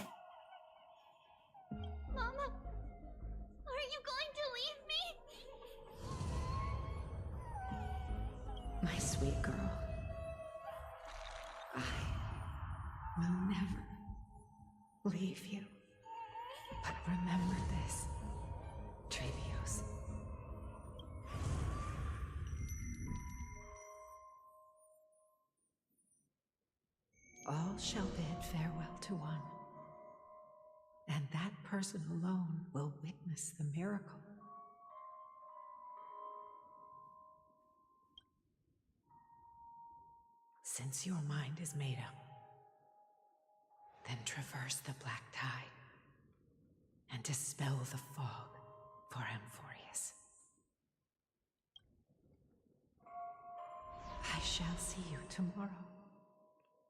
Mama, are you going to leave me? My sweet girl. I will never leave you. But remember this, Trebios. All shall bid farewell to one, and that person alone will witness the miracle. Since your mind is made up, then traverse the black tide and dispel the fog for Amphorius. I shall see you tomorrow,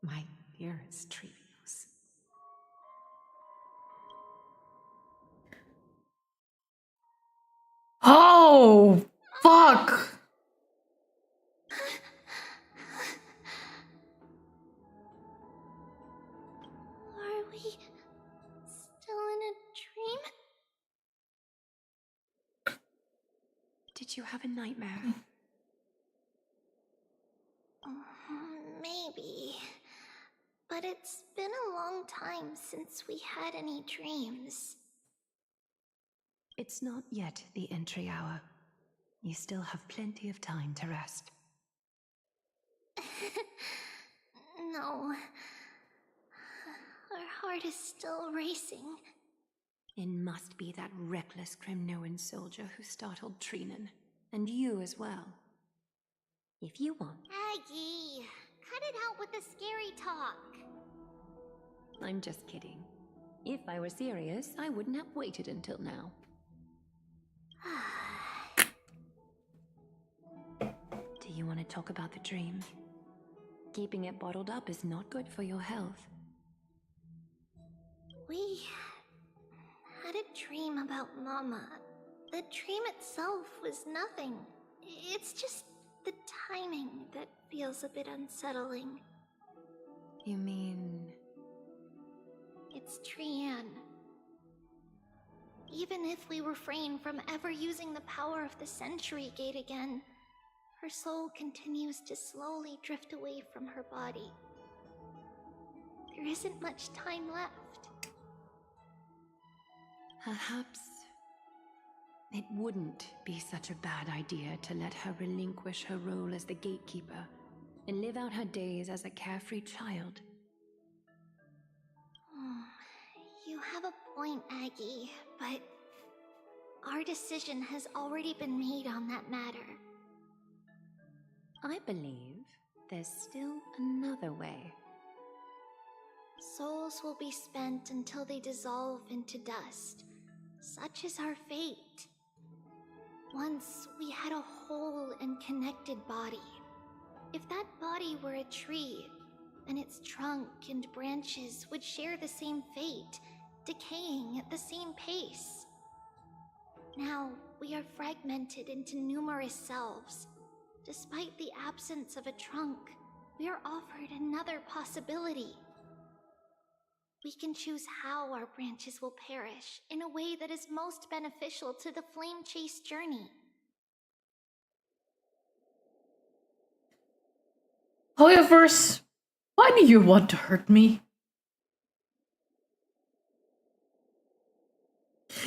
my dearest Trevios. Oh, fuck! Are we still in a dream? Did you have a nightmare? Maybe. But it's been a long time since we had any dreams. It's not yet the entry hour. You still have plenty of time to rest. No. Our heart is still racing. It must be that reckless Kremnoan soldier who startled Trinan. And you as well. If you want. Aggie, cut it out with the scary talk. I'm just kidding. If I were serious, I wouldn't have waited until now. Do you want to talk about the dream? Keeping it bottled up is not good for your health. We had a dream about Mama. The dream itself was nothing. It's just the timing that feels a bit unsettling. You mean... It's Trian. Even if we refrain from ever using the power of the Century Gate again, her soul continues to slowly drift away from her body. There isn't much time left. Perhaps it wouldn't be such a bad idea to let her relinquish her role as the gatekeeper and live out her days as a carefree child. You have a point, Aggie, but our decision has already been made on that matter. I believe there's still another way. Souls will be spent until they dissolve into dust. Such is our fate. Once we had a whole and connected body. If that body were a tree, then its trunk and branches would share the same fate, decaying at the same pace. Now, we are fragmented into numerous selves. Despite the absence of a trunk, we are offered another possibility. We can choose how our branches will perish in a way that is most beneficial to the Flame Chase journey. However, why do you want to hurt me?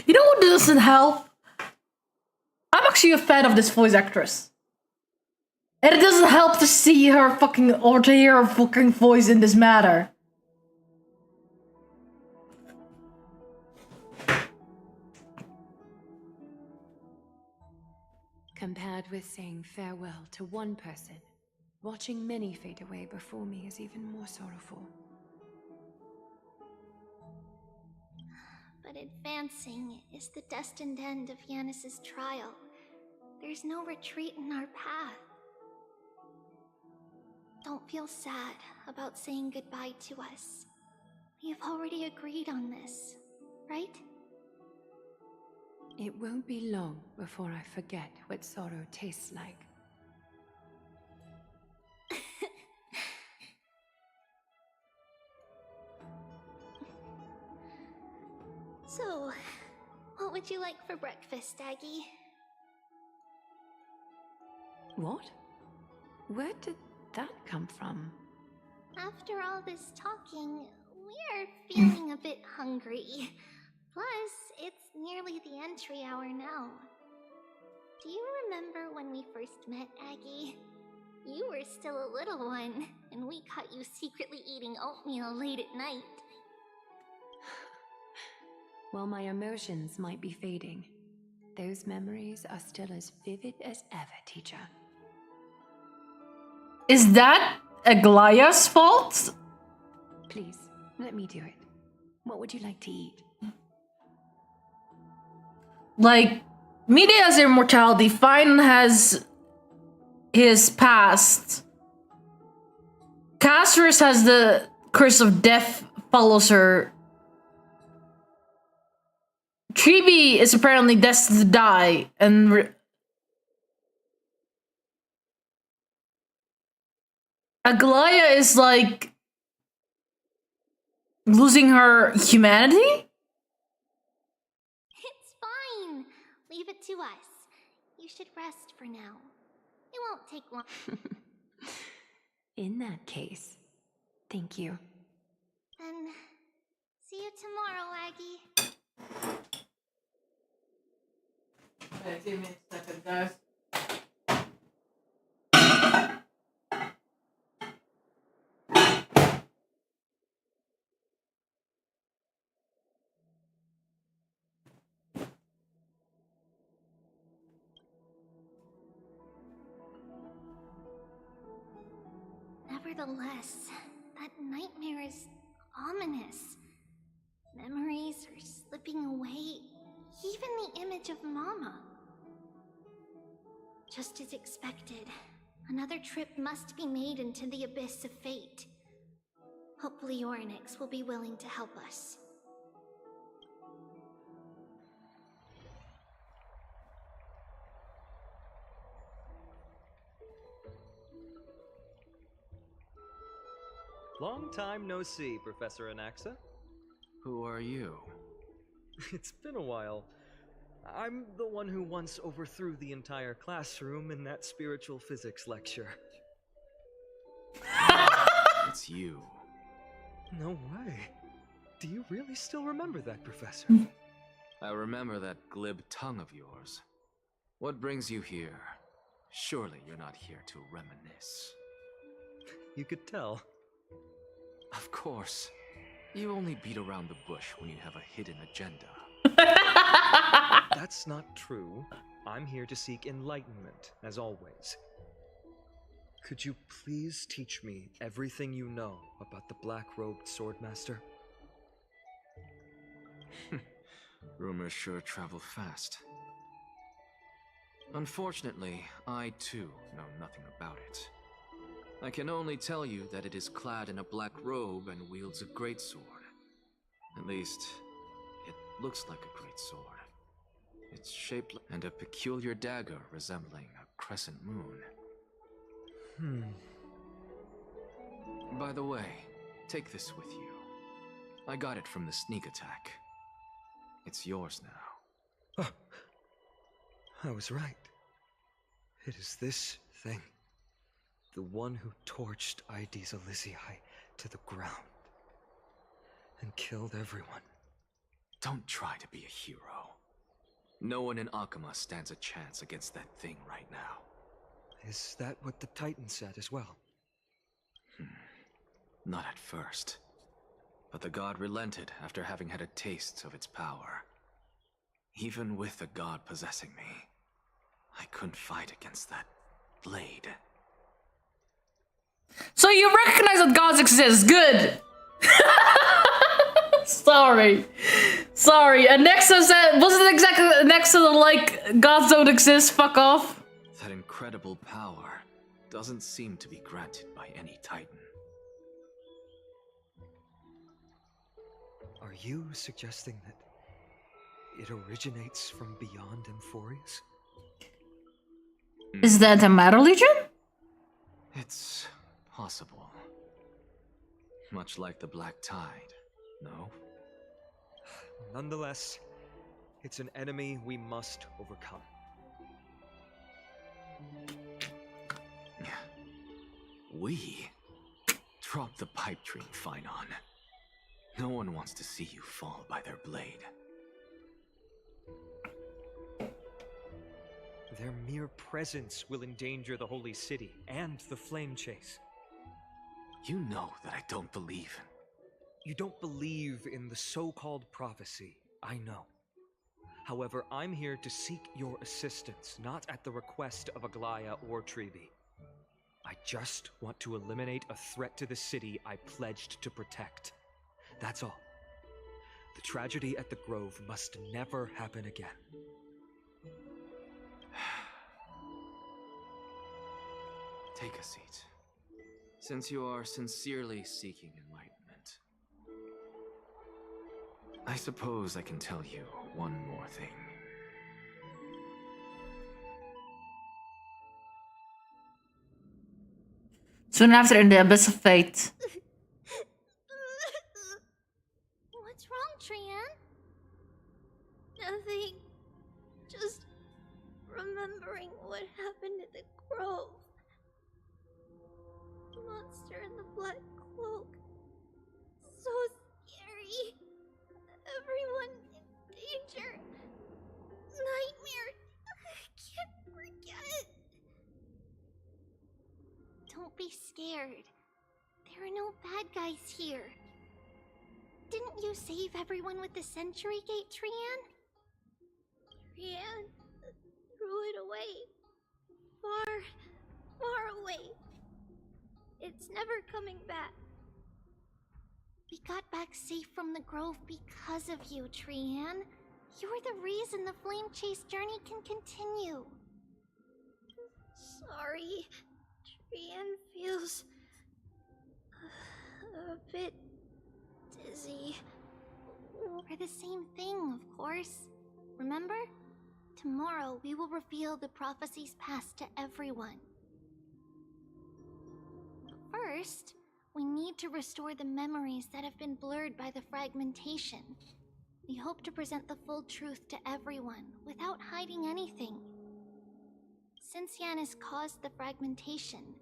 You know what doesn't help? I'm actually a fan of this voice actress. And it doesn't help to see her fucking, or to hear her fucking voice in this matter. Compared with saying farewell to one person Watching many fade away before me is even more sorrowful. But advancing is the destined end of Yanis's trial. There's no retreat in our path. Don't feel sad about saying goodbye to us. We've already agreed on this, right? It won't be long before I forget what sorrow tastes like. So, what would you like for breakfast, Aggie? What? Where did that come from? After all this talking, we're feeling a bit hungry. Plus, it's nearly the entry hour now. Do you remember when we first met, Aggie? You were still a little one, and we caught you secretly eating oatmeal late at night. While my emotions might be fading, those memories are still as vivid as ever, teacher. Is that Aglaya's fault? Please, let me do it. What would you like to eat? Like, Mide has immortality, Fine has his past. Castorus has the curse of death follows her. Treeby is apparently destined to die, and Aglaya is like losing her humanity? It's fine. Leave it to us. You should rest for now. It won't take long. In that case, thank you. Then, see you tomorrow, Aggie. Wait, give me a second, guys. Nevertheless, that nightmare is ominous. Memories are slipping away, even the image of Mama. Just as expected, another trip must be made into the abyss of fate. Hopefully Orynyx will be willing to help us. Long time no see, Professor Anaxa. Who are you? It's been a while. I'm the one who once overthrew the entire classroom in that spiritual physics lecture. It's you. No way. Do you really still remember that, Professor? I remember that glib tongue of yours. What brings you here? Surely you're not here to reminisce. You could tell. Of course. You only beat around the bush when you have a hidden agenda. That's not true. I'm here to seek enlightenment, as always. Could you please teach me everything you know about the black-robed swordmaster? Rumors sure travel fast. Unfortunately, I too know nothing about it. I can only tell you that it is clad in a black robe and wields a greatsword. At least, it looks like a greatsword. It's shaped and a peculiar dagger resembling a crescent moon. By the way, take this with you. I got it from the sneak attack. It's yours now. I was right. It is this thing. The one who torched Aedes Elysiae to the ground. And killed everyone. Don't try to be a hero. No one in Akama stands a chance against that thing right now. Is that what the Titan said as well? Not at first. But the god relented after having had a taste of its power. Even with the god possessing me, I couldn't fight against that blade. So you recognize that gods exist. Good. Sorry. And Nexa said, wasn't it exactly Nexa like gods don't exist? Fuck off. That incredible power doesn't seem to be granted by any Titan. Are you suggesting that it originates from beyond Amphorius? Is that a Matter Legion? It's possible. Much like the Black Tide, no? Nonetheless, it's an enemy we must overcome. We? Drop the pipe dream, Phynon. No one wants to see you fall by their blade. Their mere presence will endanger the Holy City and the Flame Chase. You know that I don't believe in... You don't believe in the so-called prophecy, I know. However, I'm here to seek your assistance, not at the request of Aglaya or Treeby. I just want to eliminate a threat to the city I pledged to protect. That's all. The tragedy at the Grove must never happen again. Take a seat. Since you are sincerely seeking enlightenment, I suppose I can tell you one more thing. Soon after, in the Abyss of Fate. What's wrong, Trian? Nothing. Just remembering what happened at the Grove. The monster in the black cloak. So scary. Everyone in danger. Nightmare. I can't forget it. Don't be scared. There are no bad guys here. Didn't you save everyone with the Century Gate, Trian? Trian threw it away. Far, far away. It's never coming back. We got back safe from the Grove because of you, Trian. You're the reason the Flame Chase journey can continue. Sorry. Trian feels a bit dizzy. We're the same thing, of course. Remember? Tomorrow we will reveal the prophecy's past to everyone. First, we need to restore the memories that have been blurred by the fragmentation. We hope to present the full truth to everyone without hiding anything. Since Yanis caused the fragmentation,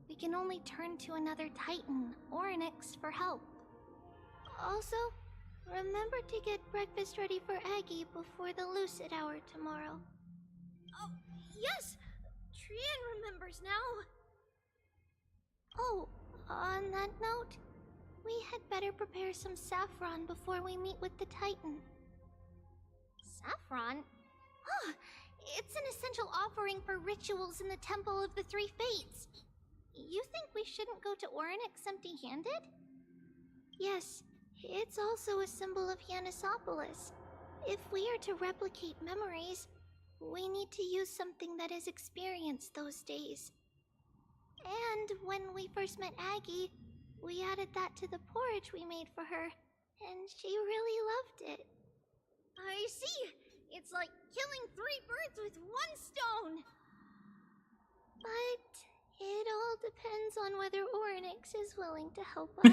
we can only turn to another Titan or Onyx for help. Also, remember to get breakfast ready for Aggie before the Lucid Hour tomorrow. Oh, yes! Trian remembers now! Oh, on that note, we had better prepare some saffron before we meet with the Titan. Saffron? Huh, it's an essential offering for rituals in the Temple of the Three Fates. You think we shouldn't go to Orynyx empty-handed? Yes, it's also a symbol of Yanisopolis. If we are to replicate memories, we need to use something that has experienced those days. And when we first met Aggie, we added that to the porridge we made for her, and she really loved it. I see! It's like killing 3 birds with 1 stone! But it all depends on whether Orynyx is willing to help us.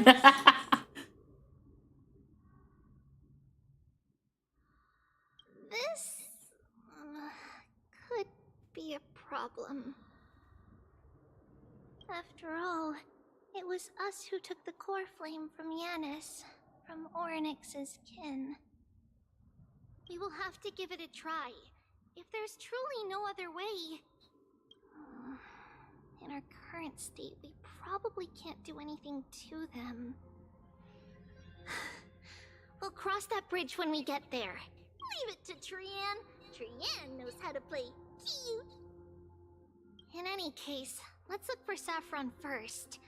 This could be a problem. After all, it was us who took the core flame from Yanis, from Orynyx's kin. We will have to give it a try. If there's truly no other way... in our current state, we probably can't do anything to them. We'll cross that bridge when we get there. Leave it to Trian. Trian knows how to play cute. In any case, let's look for Saffron first.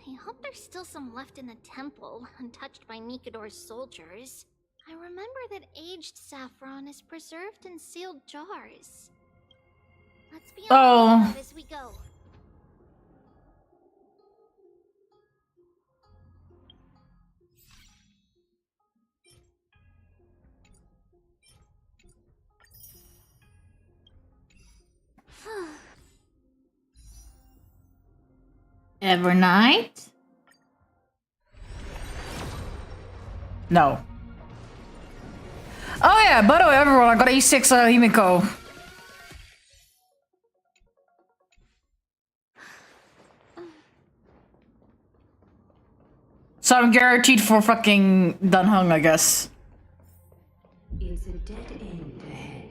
I hope there's still some left in the temple, untouched by Nikador's soldiers. I remember that aged saffron is preserved in sealed jars. Let's be on the lookout as we go. Evernight? No. Oh yeah, by the way, everyone, I got E6 Himiko. So I'm guaranteed for fucking Dunhung, I guess. It's a dead end ahead.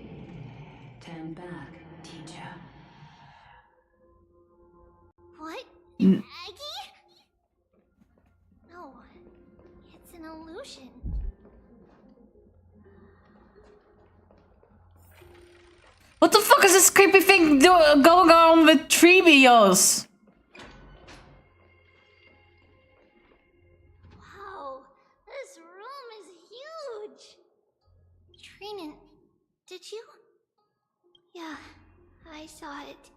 Turn back, teacher. What? Aggie? No, it's an illusion. What the fuck is this creepy thing going on with Treebios? Wow, this room is huge. Trinan, did you? Yeah, I saw it.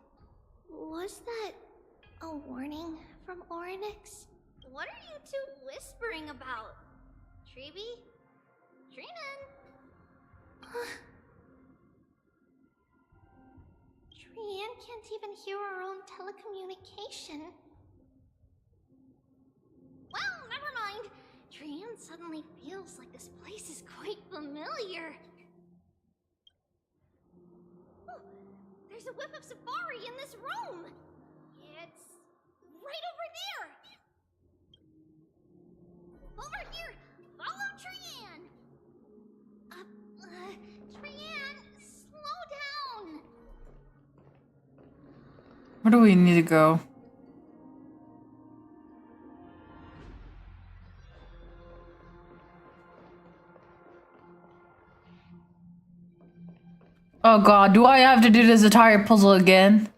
Was that a warning from Orynyx? What are you two whispering about? Treeby? Trinan? Trian can't even hear our own telecommunication. Well, never mind. Trian suddenly feels like this place is quite familiar. Oh, there's a whip of safari in this room. It's right over there. Over here. Follow Trian. Trian, slow down. Where do we need to go? Oh god, do I have to do this entire puzzle again?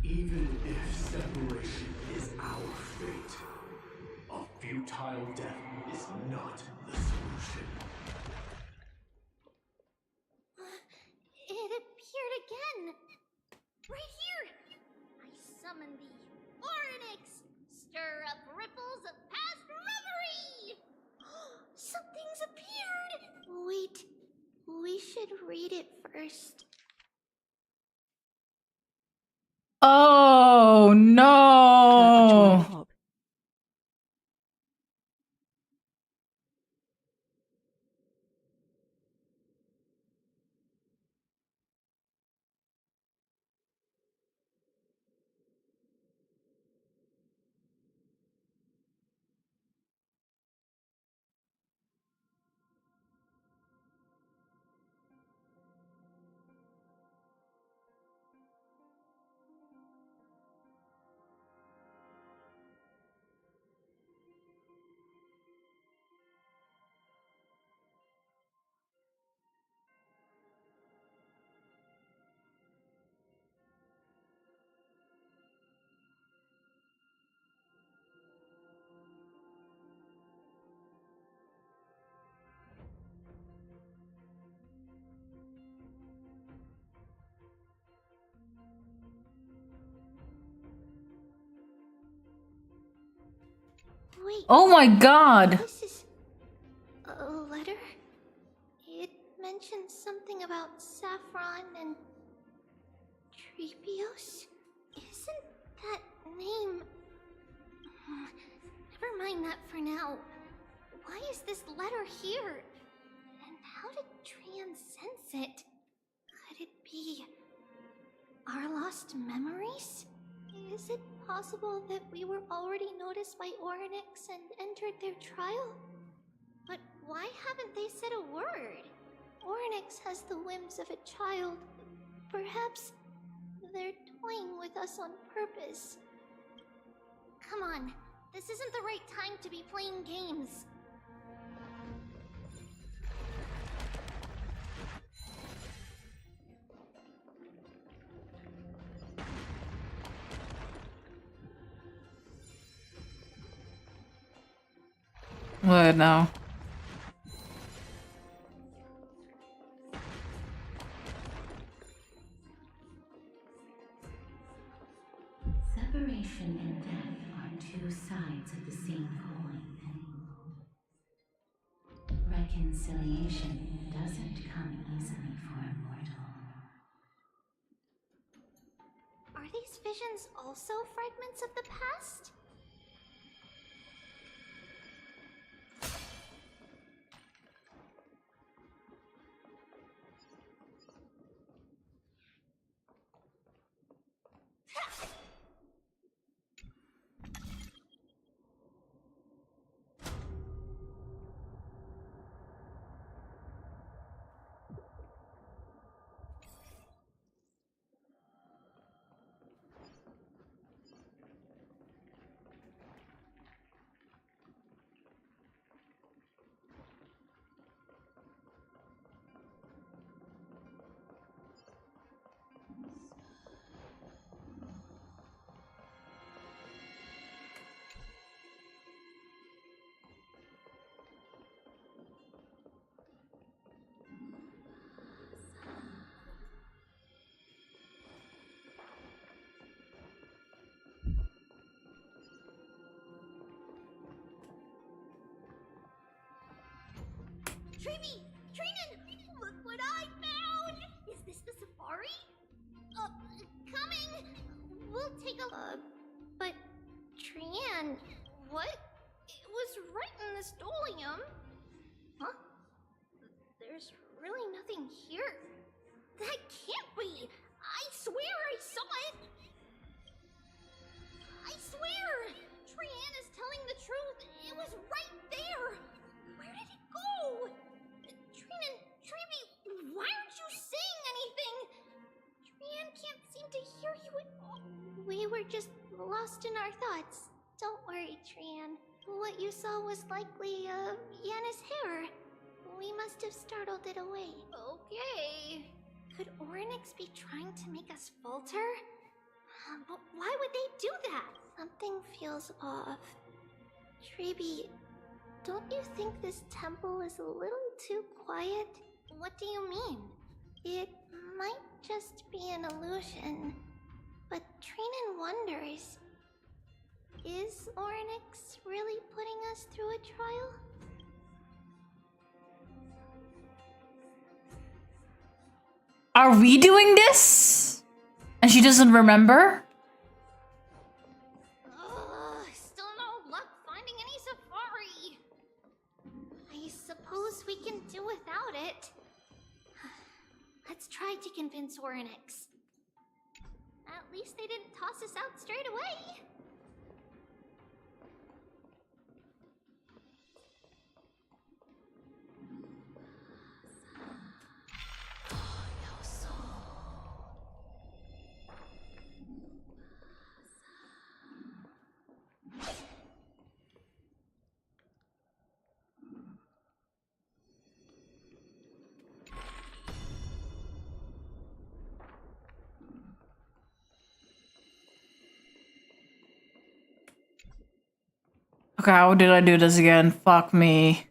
Even if separation is our fate, a futile death is not the solution. It appeared again. Right here. I summon thee, Orynyx. Stir up ripples of past reverie. Something's appeared. Wait, we should read it first. Oh no! Wait. Oh my god! This is a letter? It mentions something about Saffron and Treebios? Isn't that name... Never mind that for now. Why is this letter here? And how did Trian sense it? Could it be our lost memories? Is it possible that we were already noticed by Orynyx and entered their trial? But why haven't they said a word? Orynyx has the whims of a child, Perhaps they're toying with us on purpose. Come on, this isn't the right time to be playing games. What now? Separation and death are two sides of the same coin. Reconciliation doesn't come easily for a mortal. Are these visions also fragments of the past? Trevi! Trinan! Look what I found! Is this the safari? Coming! We'll take a look. But, Trian, what? It was right in the stolium. Huh? There's really nothing here. That can't be! I swear I saw it! I swear! Trian is telling the truth. It was right there! Where did it go? Trinan, Trevi, why aren't you saying anything? Trian can't seem to hear you at all. We were just lost in our thoughts. Don't worry, Trian. What you saw was likely, Yanna's hair. We must have startled it away. Okay. Could Orynyx be trying to make us falter? But why would they do that? Something feels off. Trevi, don't you think this temple is a little too quiet? What do you mean? It might just be an illusion. But Trinan wonders, is Orynyx really putting us through a trial? Are we doing this? And she doesn't remember? Still no luck finding any safari. I suppose we can do without it. Let's try to convince Orynyx. At least they didn't toss us out straight away. Okay, how did I do this again? Fuck me.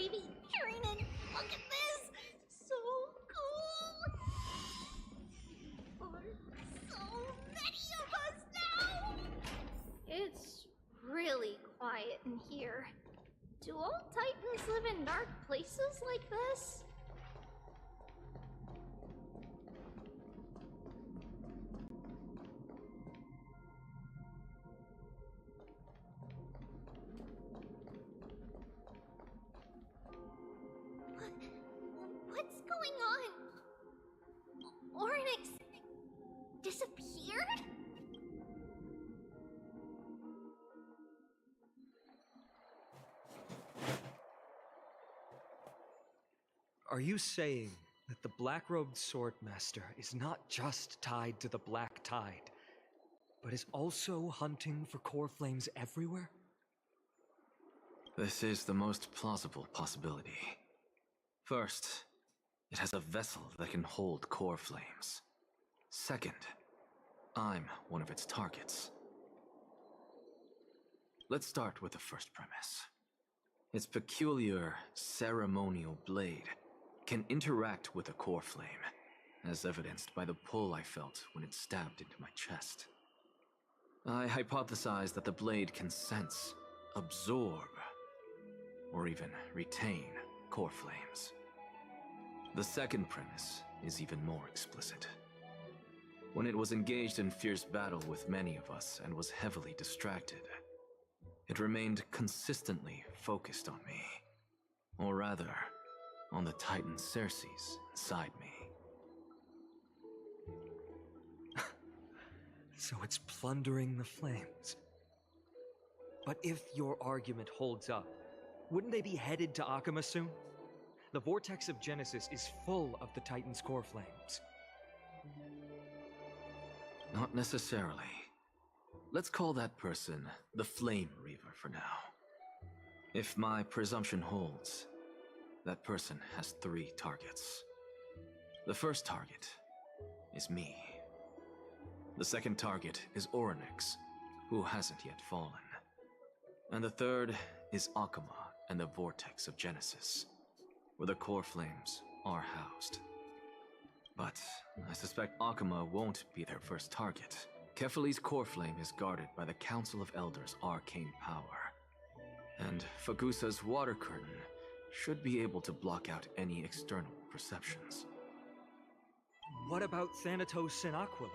Trevi, Trinan, look at this! So cool! Or so many of us now! It's really quiet in here. Do all Titans live in dark places like this? What's going on? Oryx disappeared? Are you saying that the black-robed swordmaster is not just tied to the Black Tide, but is also hunting for core flames everywhere? This is the most plausible possibility. First, it has a vessel that can hold core flames. Second, I'm one of its targets. Let's start with the first premise. Its peculiar ceremonial blade can interact with a core flame, as evidenced by the pull I felt when it stabbed into my chest. I hypothesized that the blade can sense, absorb, or even retain core flames. The second premise is even more explicit. When it was engaged in fierce battle with many of us and was heavily distracted, it remained consistently focused on me. Or rather, on the Titan Circes inside me. So it's plundering the flames. But if your argument holds up, wouldn't they be headed to Akama soon? The vortex of Genesis is full of the Titan's core flames. Not necessarily. Let's call that person the Flame Reaver for now. If my presumption holds, that person has 3 targets. The first target is me. The second target is Oryx, who hasn't yet fallen. And the third is Akama and the Vortex of Genesis, where the core flames are housed. But I suspect Akama won't be their first target. Kefali's core flame is guarded by the Council of Elders' arcane power. And Fagusa's water curtain should be able to block out any external perceptions. What about Thanatos and Aquila?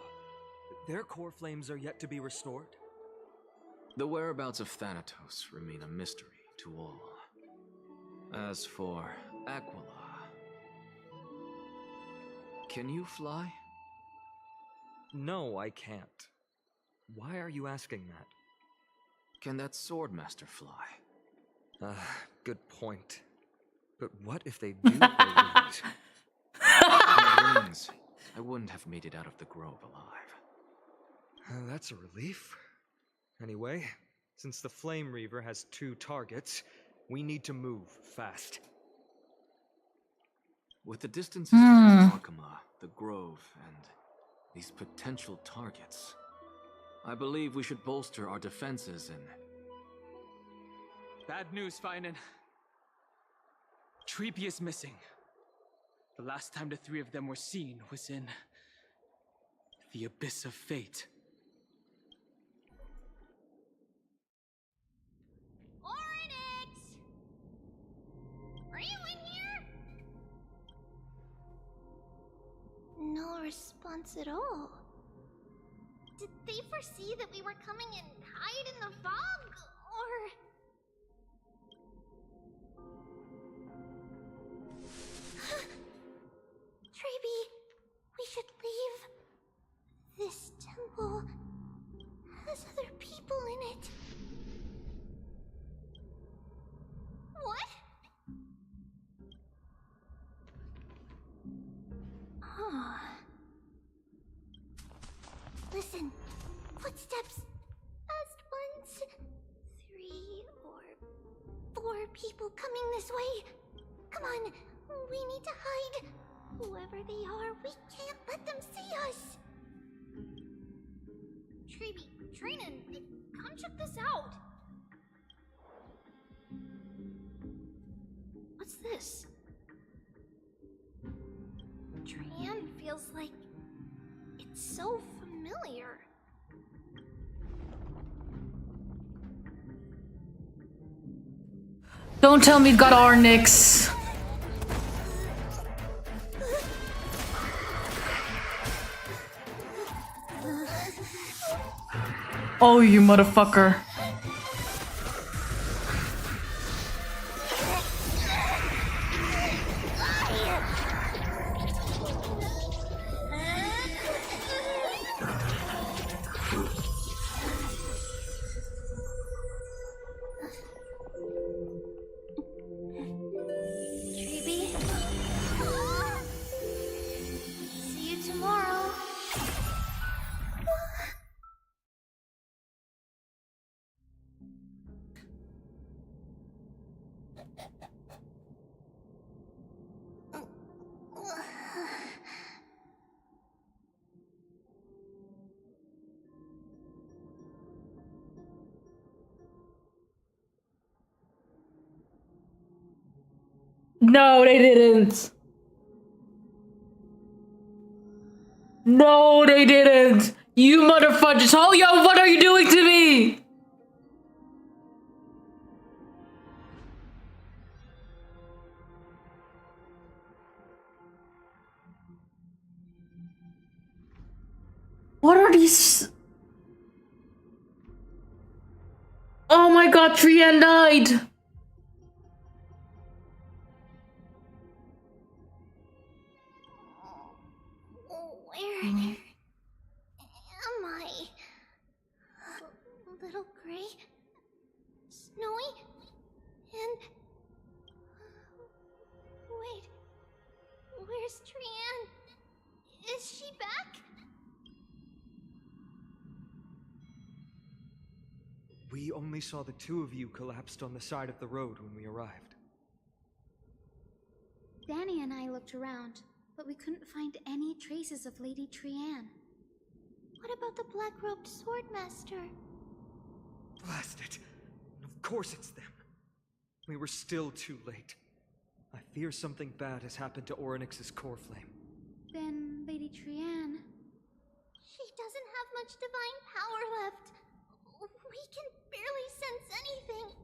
Their core flames are yet to be restored. The whereabouts of Thanatos remain a mystery to all. As for Aquila... Can you fly? No, I can't. Why are you asking that? Can that Swordmaster fly? Good point. But what if they do grow wings? Without wings, I wouldn't have made it out of the grove alive. That's a relief. Anyway, since the Flame Reaver has 2 targets, we need to move fast. With the distances between Akama, the grove, and these potential targets, I believe we should bolster our defenses and... Bad news, Finan. Treepy is missing. The last time the 3 of them were seen was in... the Abyss of Fate. Oryx! Are you in here? No response at all. Did they foresee that we were coming and hide in the fog, or... Treeby, we should leave. This temple has other people in it. What? Oh. Listen, footsteps. Fast ones. 3 or 4 people coming this way. Come on, we need to hide. Whoever they are, we can't let them see us. Treeby, Trinan, come check this out. this? Trian feels like it's so familiar. Don't tell me you got Arnix. Oh, you motherfucker. Treeby? See you tomorrow. No, they didn't. No, they didn't. You motherfuckers. Oh, yo, what are you doing to me? What are these? Oh my god, Trian died. Where am I? Little Gray? Snowy? And... Wait... Where's Trian? Is she back? We only saw the two of you collapsed on the side of the road when we arrived. Danny and I looked around, but we couldn't find any traces of Lady Trian. What about the black-robed swordmaster? Blast it! Of course it's them. We were still too late. I fear something bad has happened to Orynyx's core flame. Then Lady Trian... She doesn't have much divine power left. We can barely sense anything.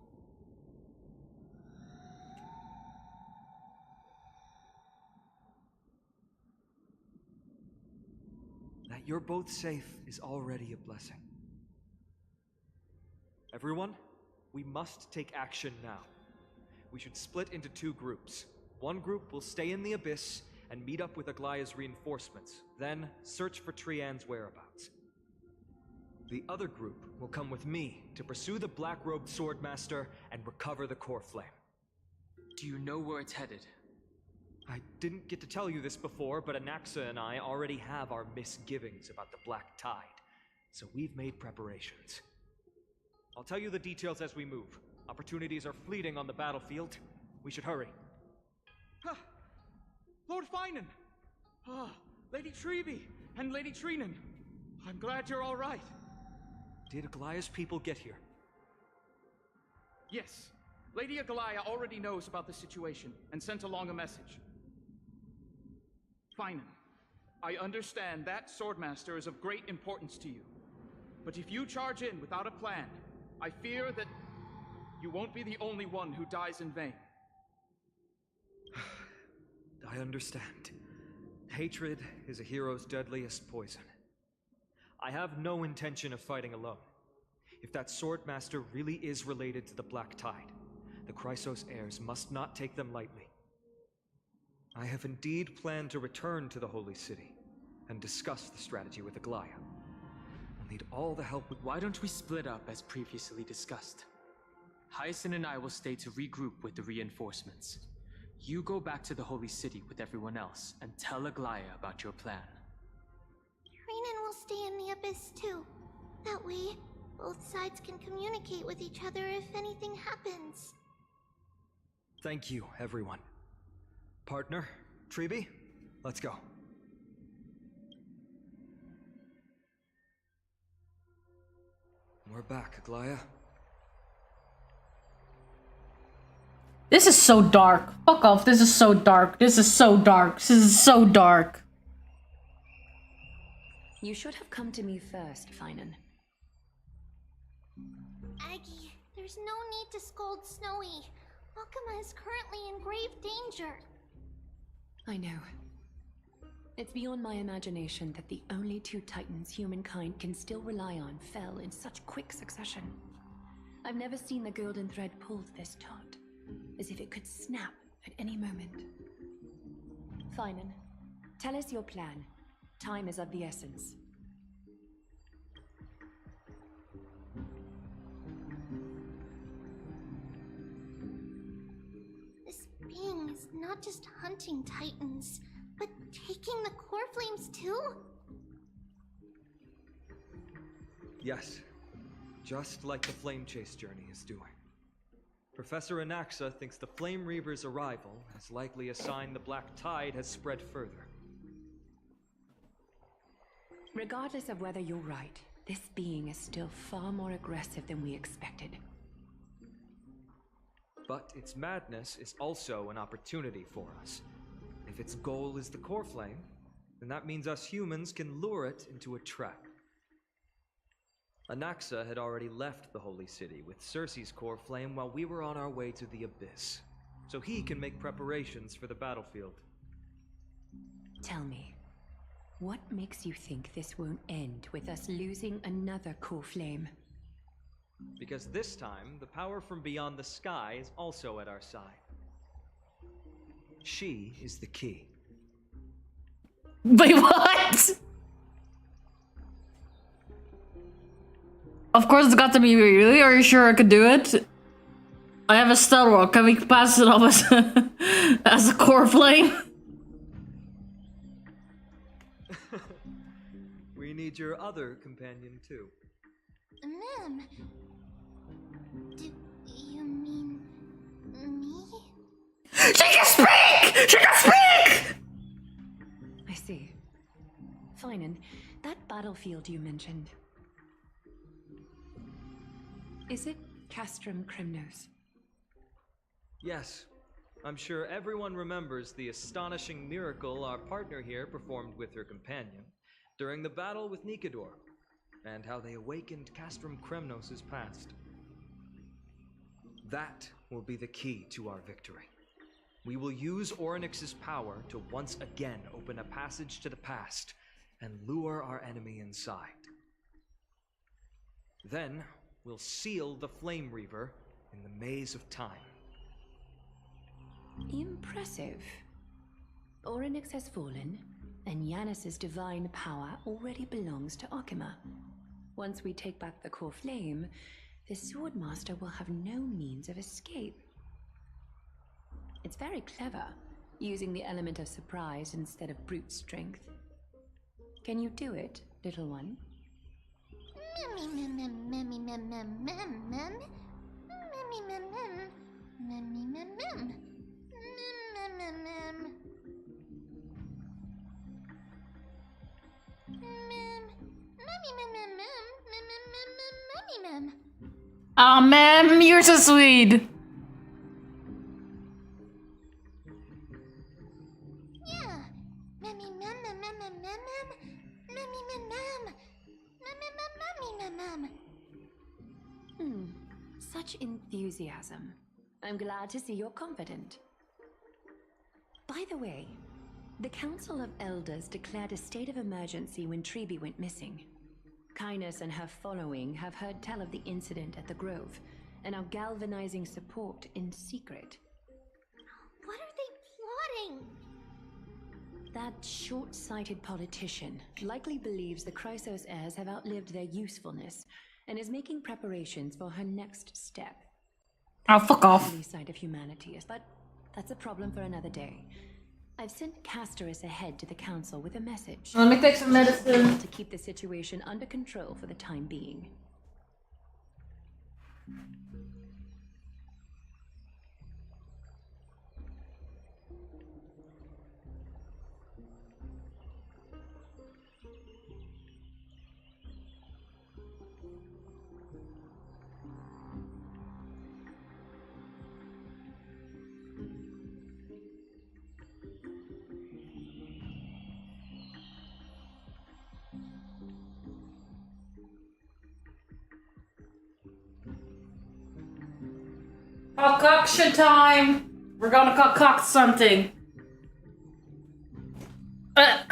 That you're both safe is already a blessing. Everyone, we must take action now. We should split into two groups. One group will stay in the Abyss and meet up with Aglaya's reinforcements, then search for Trian's whereabouts. The other group will come with me to pursue the black-robed swordmaster and recover the core flame. Do you know where it's headed? I didn't get to tell you this before, but Anaxa and I already have our misgivings about the Black Tide, so we've made preparations. I'll tell you the details as we move. Opportunities are fleeting on the battlefield. We should hurry. Lord Finan! Lady Treeby and Lady Trinan. I'm glad you're all right. Did Aglaya's people get here? Yes. Lady Aglaya already knows about the situation and sent along a message. Finan, I understand that Swordmaster is of great importance to you. But if you charge in without a plan, I fear that you won't be the only one who dies in vain. I understand. Hatred is a hero's deadliest poison. I have no intention of fighting alone. If that Swordmaster really is related to the Black Tide, the Chrysos heirs must not take them lightly. I have indeed planned to return to the Holy City and discuss the strategy with Aglaya. We'll need all the help Why don't we split up as previously discussed? Hyacinth and I will stay to regroup with the reinforcements. You go back to the Holy City with everyone else and tell Aglaya about your plan. Trinan will stay in the Abyss too. That way, both sides can communicate with each other if anything happens. Thank you, everyone. Partner, Treeby, let's go. We're back, Aglaya. This is so dark. Fuck off. This is so dark. This is so dark. This is so dark. You should have come to me first, Finan. Aggie, there's no need to scold Snowy. Akuma is currently in grave danger. I know. It's beyond my imagination that the only two titans humankind can still rely on fell in such quick succession. I've never seen the golden thread pulled this taut, as if it could snap at any moment. Finan, tell us your plan. Time is of the essence. This being is not just hunting titans, but taking the core flames too? Yes, just like the Flame Chase journey is doing. Professor Anaxa thinks the Flame Reaver's arrival is likely a sign the Black Tide has spread further. Regardless of whether you're right, this being is still far more aggressive than we expected. But its madness is also an opportunity for us. If its goal is the core flame, then that means us humans can lure it into a trap. Anaxa had already left the Holy City with Cersei's core flame while we were on our way to the Abyss, so he can make preparations for the battlefield. Tell me, what makes you think this won't end with us losing another core flame? Because this time, the power from beyond the sky is also at our side. She is the key. Wait, what? Of course it's got to be me, really? Are you sure I could do it? I have a Star Can we pass it off as a core flame? We need your other companion too. Ma'am, do you mean me? She can speak! She can speak! I see. Finan, that battlefield you mentioned. Is it Castrum Kremnos? Yes. I'm sure everyone remembers the astonishing miracle our partner here performed with her companion during the battle with Nikador, and how they awakened Castrum Kremnos' past. That will be the key to our victory. We will use Orynyx's power to once again open a passage to the past and lure our enemy inside. Then, we'll seal the Flame Reaver in the maze of time. Impressive. Orynyx has fallen, and Yanis's divine power already belongs to Akuma. Once we take back the core flame, the Swordmaster will have no means of escape. It's very clever, using the element of surprise instead of brute strength. Can you do it, little one? Aw, man, you're so sweet. Such enthusiasm. I'm glad to see you're confident. By the way, the Council of Elders declared a state of emergency when Treeby went missing. Kynus and her following have heard tell of the incident at the Grove, and are galvanizing support in secret. What are they plotting? That short-sighted politician likely believes the Chrysos heirs have outlived their usefulness, and is making preparations for her next step. Oh, fuck off. The side of humanity is, but that's a problem for another day. I've sent Castorus ahead to the council with a message. Let me take some medicine. To keep the situation under control for the time being. Concoction time! We're gonna concoct something. I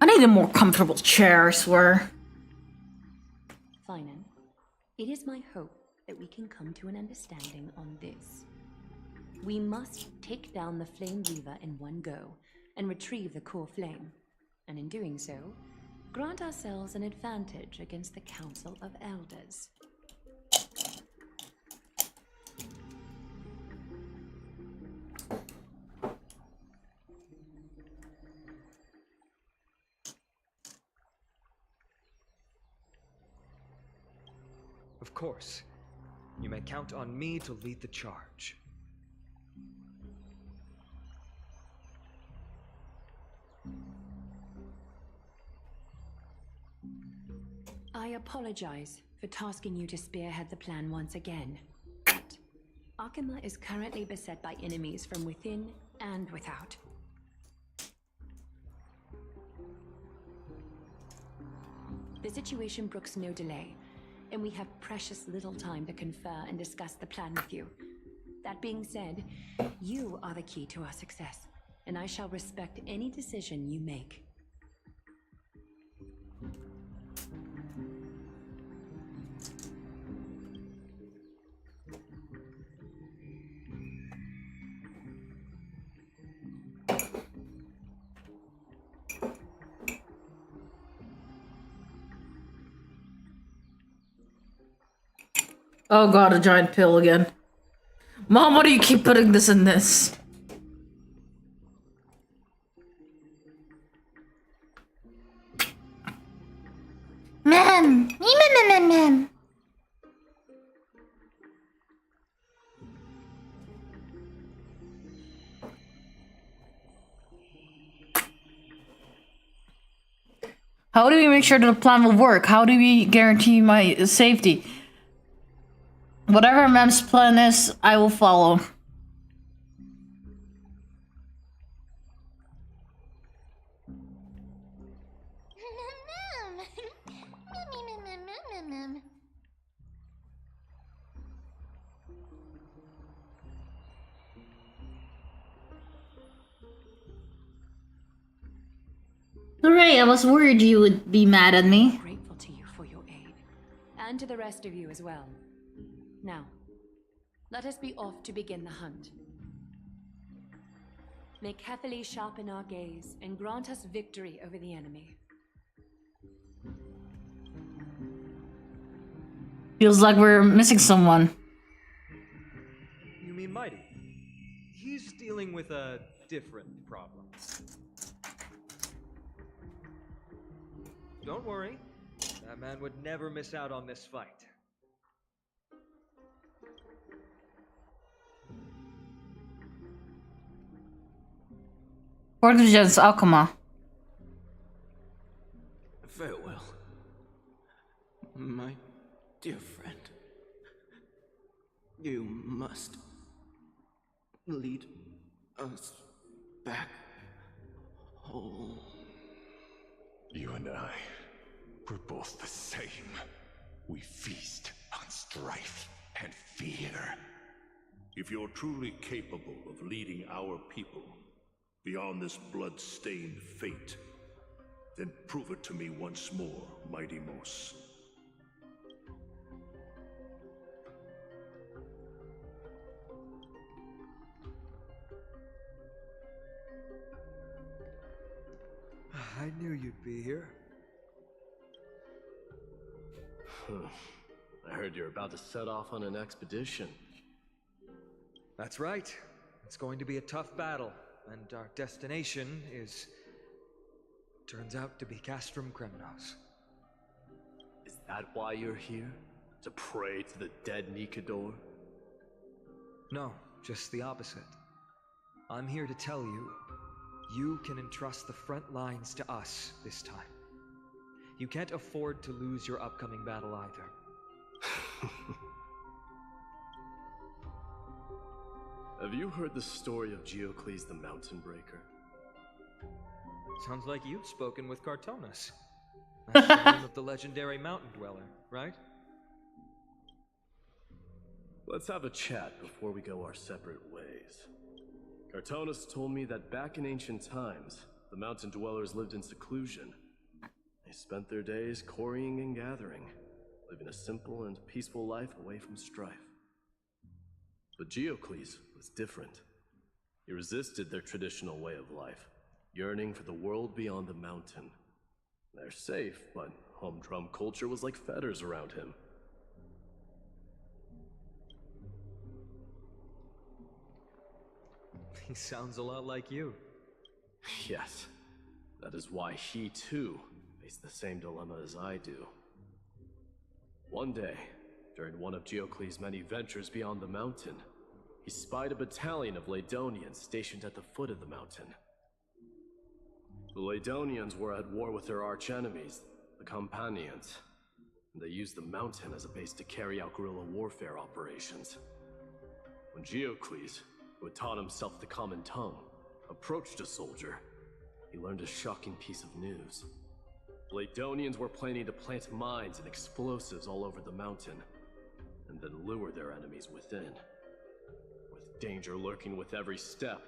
need a more comfortable chair, I swear. Finan, it is my hope that we can come to an understanding on this. We must take down the Flame Weaver in one go and retrieve the core flame. And in doing so, grant ourselves an advantage against the Council of Elders. Of course. You may count on me to lead the charge. I apologize for tasking you to spearhead the plan once again, but Akima is currently beset by enemies from within and without. The situation brooks no delay, and we have precious little time to confer and discuss the plan with you. That being said, you are the key to our success, and I shall respect any decision you make. Oh god, a giant pill again. Mom, why do you keep putting this in this? Mem! Mem! How do we make sure that the plan will work? How do we guarantee my safety? Whatever Mem's plan is, I will follow. Mem. Hooray, I was worried you would be mad at me. Grateful to you for your aid, and to the rest of you as well. Now, let us be off to begin the hunt. May carefully sharpen our gaze and grant us victory over the enemy. Feels like we're missing someone. You mean Mighty? He's dealing with a different problem. Don't worry. That man would never miss out on this fight. Fortigens Alchema. Farewell, my dear friend. You must lead us back home. You and I, we're both the same. We feast on strife and fear. If you're truly capable of leading our people beyond this blood-stained fate, then prove it to me once more, Mighty Mos. I knew you'd be here. I heard you're about to set off on an expedition. That's right. It's going to be a tough battle, and our destination is... turns out to be Castrum Kremnos. Is that why you're here? To pray to the dead Nikador? No, just the opposite. I'm here to tell you, you can entrust the front lines to us this time. You can't afford to lose your upcoming battle either. Have you heard the story of Geocles the Mountain Breaker? Sounds like you've spoken with Cartonas. That's the name of the legendary mountain dweller, right? Let's have a chat before we go our separate ways. Cartonus told me that back in ancient times, the mountain dwellers lived in seclusion. They spent their days quarrying and gathering, living a simple and peaceful life away from strife. But Geocles was different. He resisted their traditional way of life, yearning for the world beyond the mountain. They're safe, but humdrum culture was like fetters around him. He sounds a lot like you. Yes, that is why he too faced the same dilemma as I do. One day, during one of Geocles' many ventures beyond the mountain, he spied a battalion of Ladonians stationed at the foot of the mountain. The Ladonians were at war with their archenemies, the Companions, and they used the mountain as a base to carry out guerrilla warfare operations. When Geocles, who had taught himself the common tongue, approached a soldier, he learned a shocking piece of news. Ladonians were planning to plant mines and explosives all over the mountain, and then lure their enemies within. With danger lurking with every step,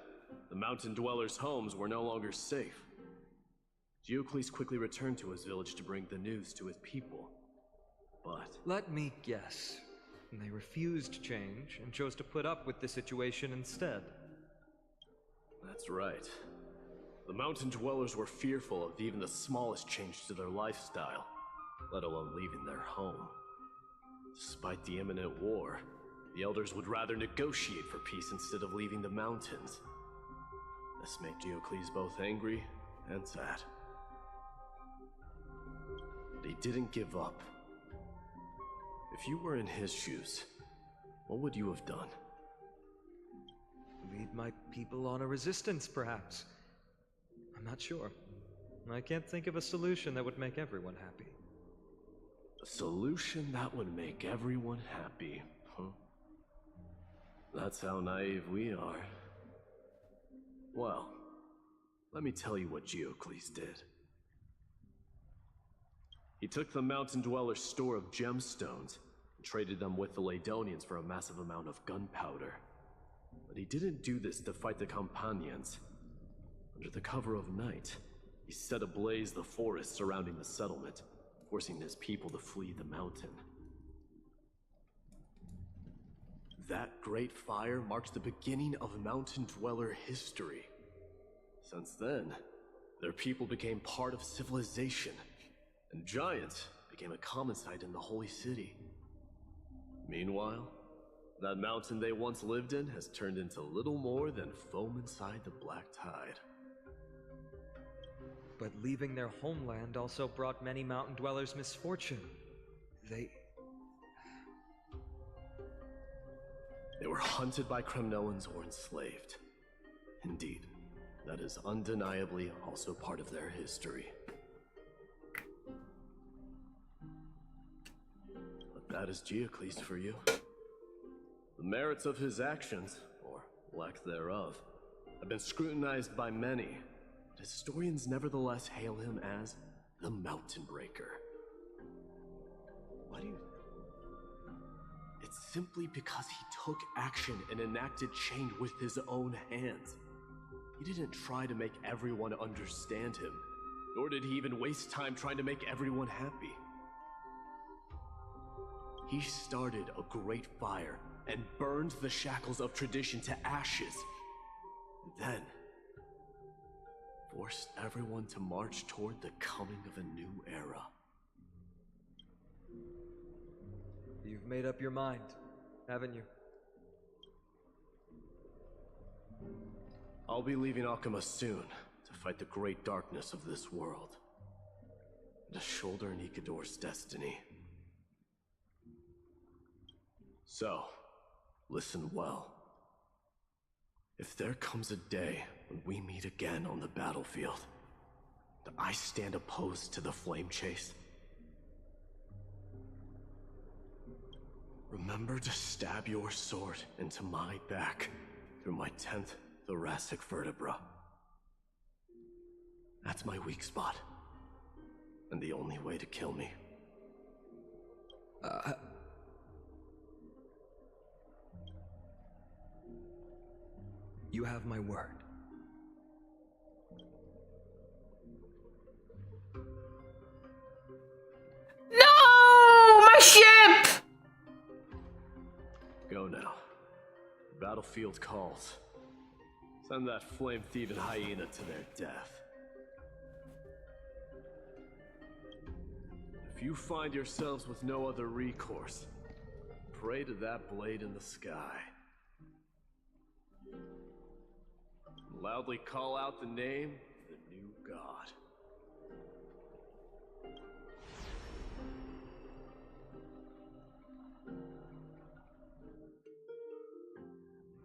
the mountain dwellers' homes were no longer safe. Geocles quickly returned to his village to bring the news to his people. But let me guess. They refused change and chose to put up with the situation instead. That's right. The mountain dwellers were fearful of even the smallest change to their lifestyle, let alone leaving their home. Despite the imminent war, the elders would rather negotiate for peace instead of leaving the mountains. This made Geocles both angry and sad. But he didn't give up. If you were in his shoes, what would you have done? Lead my people on a resistance, perhaps. I'm not sure. I can't think of a solution that would make everyone happy. A solution that would make everyone happy, huh? That's how naive we are. Well, let me tell you what Geocles did. He took the mountain dwellers' store of gemstones and traded them with the Ladonians for a massive amount of gunpowder. But he didn't do this to fight the Companions. Under the cover of night, he set ablaze the forest surrounding the settlement, forcing his people to flee the mountain. That great fire marks the beginning of mountain dweller history. Since then, their people became part of civilization, and giants became a common sight in the holy city. Meanwhile, that mountain they once lived in has turned into little more than foam inside the black tide. But leaving their homeland also brought many mountain dwellers misfortune. They were hunted by Kremnoans or enslaved. Indeed, that is undeniably also part of their history. But that is Geocles for you. The merits of his actions, or lack thereof, have been scrutinized by many, but historians nevertheless hail him as the Mountain Breaker. Why do you... It's simply because he took action and enacted change with his own hands. He didn't try to make everyone understand him, nor did he even waste time trying to make everyone happy. He started a great fire and burned the shackles of tradition to ashes. And then forced everyone to march toward the coming of a new era. You've made up your mind, haven't you? I'll be leaving Akuma soon to fight the great darkness of this world, and to shoulder Nikador's destiny. So, listen well. If there comes a day when we meet again on the battlefield, and I stand opposed to the flame chase, remember to stab your sword into my back through my 10th thoracic vertebra. That's my weak spot. And the only way to kill me? You have my word. No! My ship! Go now. The battlefield calls. Send that flame-thieving hyena to their death. If you find yourselves with no other recourse, pray to that blade in the sky. Loudly call out the name of the new god.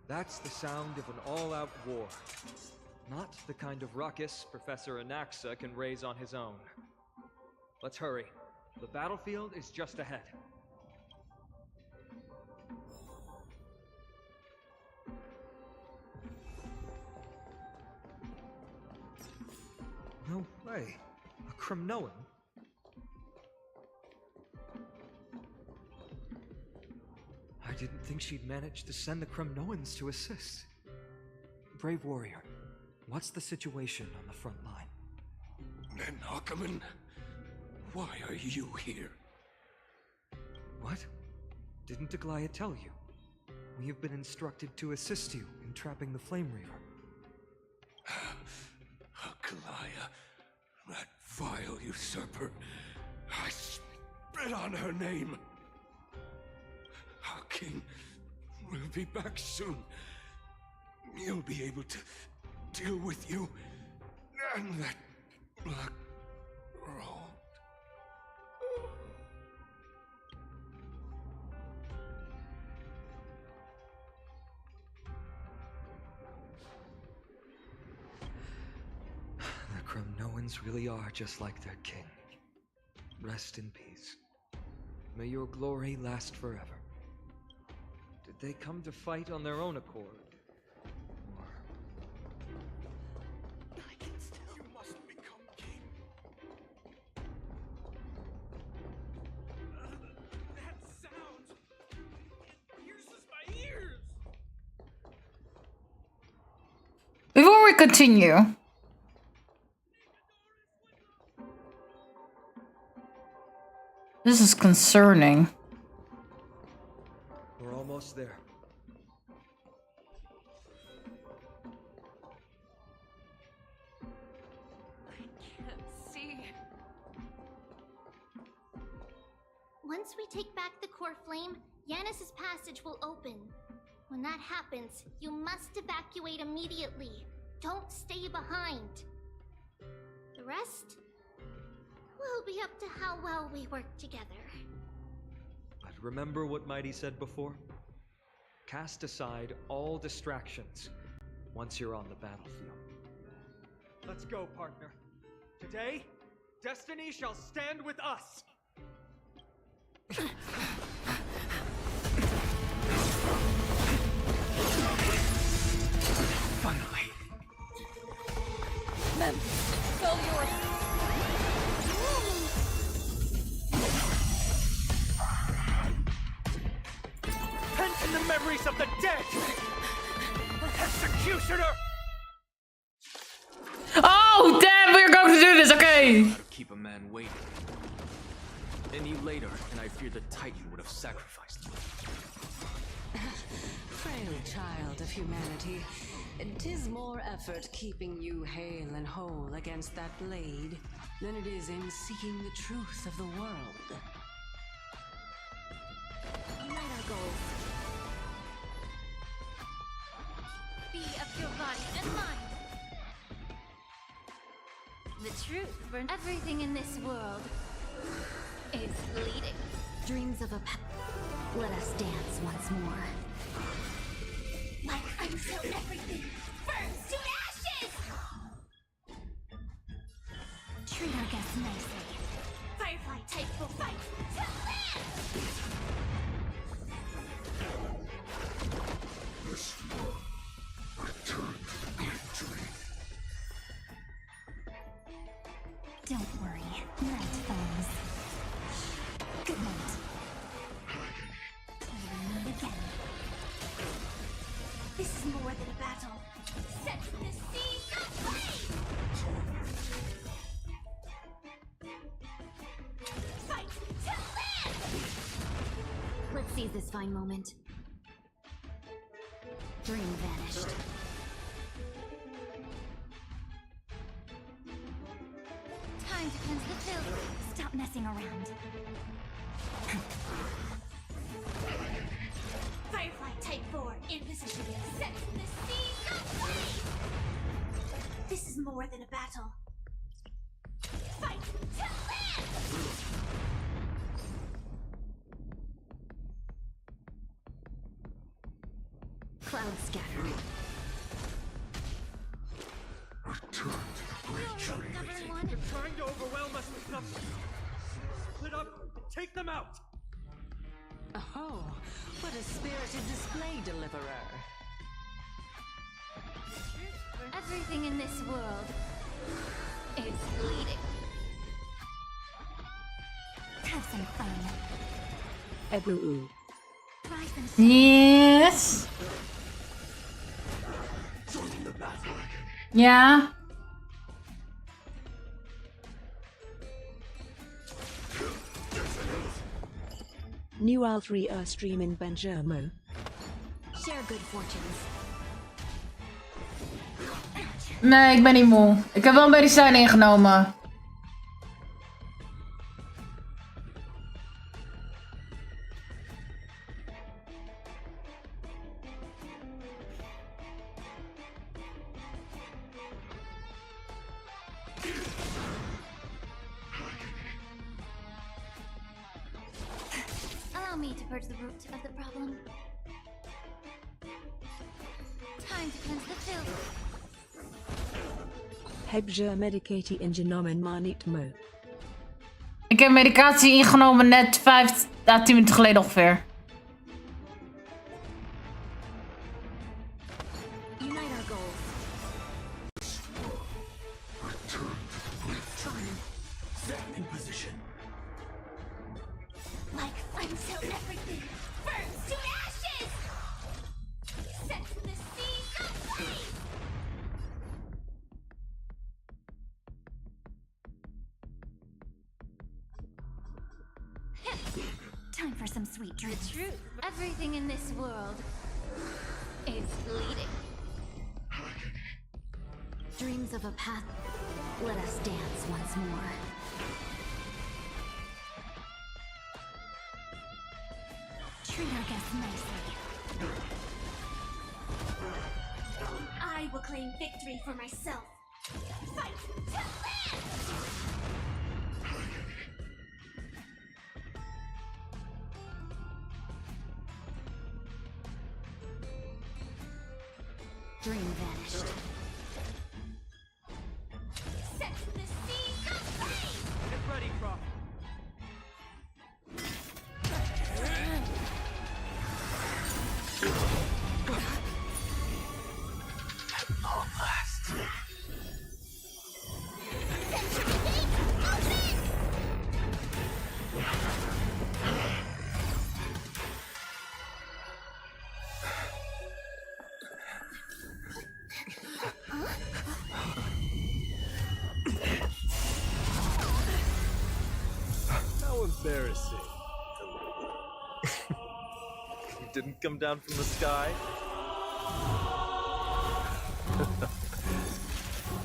That's the sound of an all-out war. Not the kind of ruckus Professor Anaxa can raise on his own. Let's hurry. The battlefield is just ahead. No way. A Kremnoan? I didn't think she'd manage to send the Kremnoans to assist. Brave warrior, what's the situation on the front line? Nen Hockerman, why are you here? What? Didn't Aglaia tell you? We have been instructed to assist you in trapping the Flame Reaver. Aglaia, that vile usurper. I spit on her name. Our king will be back soon. He'll be able to deal with you and that black road. The Kremnoans really are just like their king. Rest in peace. May your glory last forever. Did they come to fight on their own accord? I can still. You must become king. That sound! It pierces my ears! Before we continue, this is concerning. We're almost there. I can't see. Once we take back the core flame, Yanis's passage will open. When that happens, you must evacuate immediately. Don't stay behind. The rest will be up to how well we work together. But remember what Mighty said before? Cast aside all distractions once you're on the battlefield. Let's go, partner. Today, destiny shall stand with us! Finally. Mem, spell yours. Pent in the memories of the dead! Executioner! Oh, damn, we're going to do this, okay! How to keep a man waiting. Any later, and I fear the Titan would have sacrificed me. Frail child of humanity, 'tis more effort keeping you hale and whole against that blade than it is in seeking the truth of the world. Unite our goals. Be of your body and mind. The truth for everything in this world is fleeting. Dreams of a let us dance once more. Like until everything burns to ashes! Treat our guests nicely. Firefly type will fight to live! This war returned victory. Don't worry, Night falls. Good night. Till we meet again. This is more than a battle. Set the seas aflame! Fight to live! Let's seize this fine moment. Dream vanished. Time to cleanse the filth. Stop messing around. Firefly Type 4 in position. Set the seas aflame! This is more than a battle. Fight to live! Cloud scattered. They're trying to overwhelm us with numbers. Split up and take them out. Oh, what a spirited display, Deliverer. Everything in this world is bleeding. Have some fun. Ebu. Rise and Yes. Ja. New Al3 stream in Benjamin. share good fortunes. Nee, ik ben niet moe. Ik heb wel een medicijn ingenomen. Allow me to purge the root of the problem. Time to cleanse the filth. Heb je medicatie ingenomen maar niet mo? Ik heb medicatie ingenomen net 5 à 10 minuten geleden ongeveer. Unite our goals. In position. Like until everything burns to ashes! Set the seas aflame! Time for some sweet dreams. The truth. Everything in this world is bleeding. Dreams of a path. Let us dance once more. Treat our guests nicely. I will claim victory for myself. Fight to live! Dream vanished. Set the seas aflame! Get ready, Croc. At long last. Century Gate, open! How embarrassing. You didn't come down from the sky?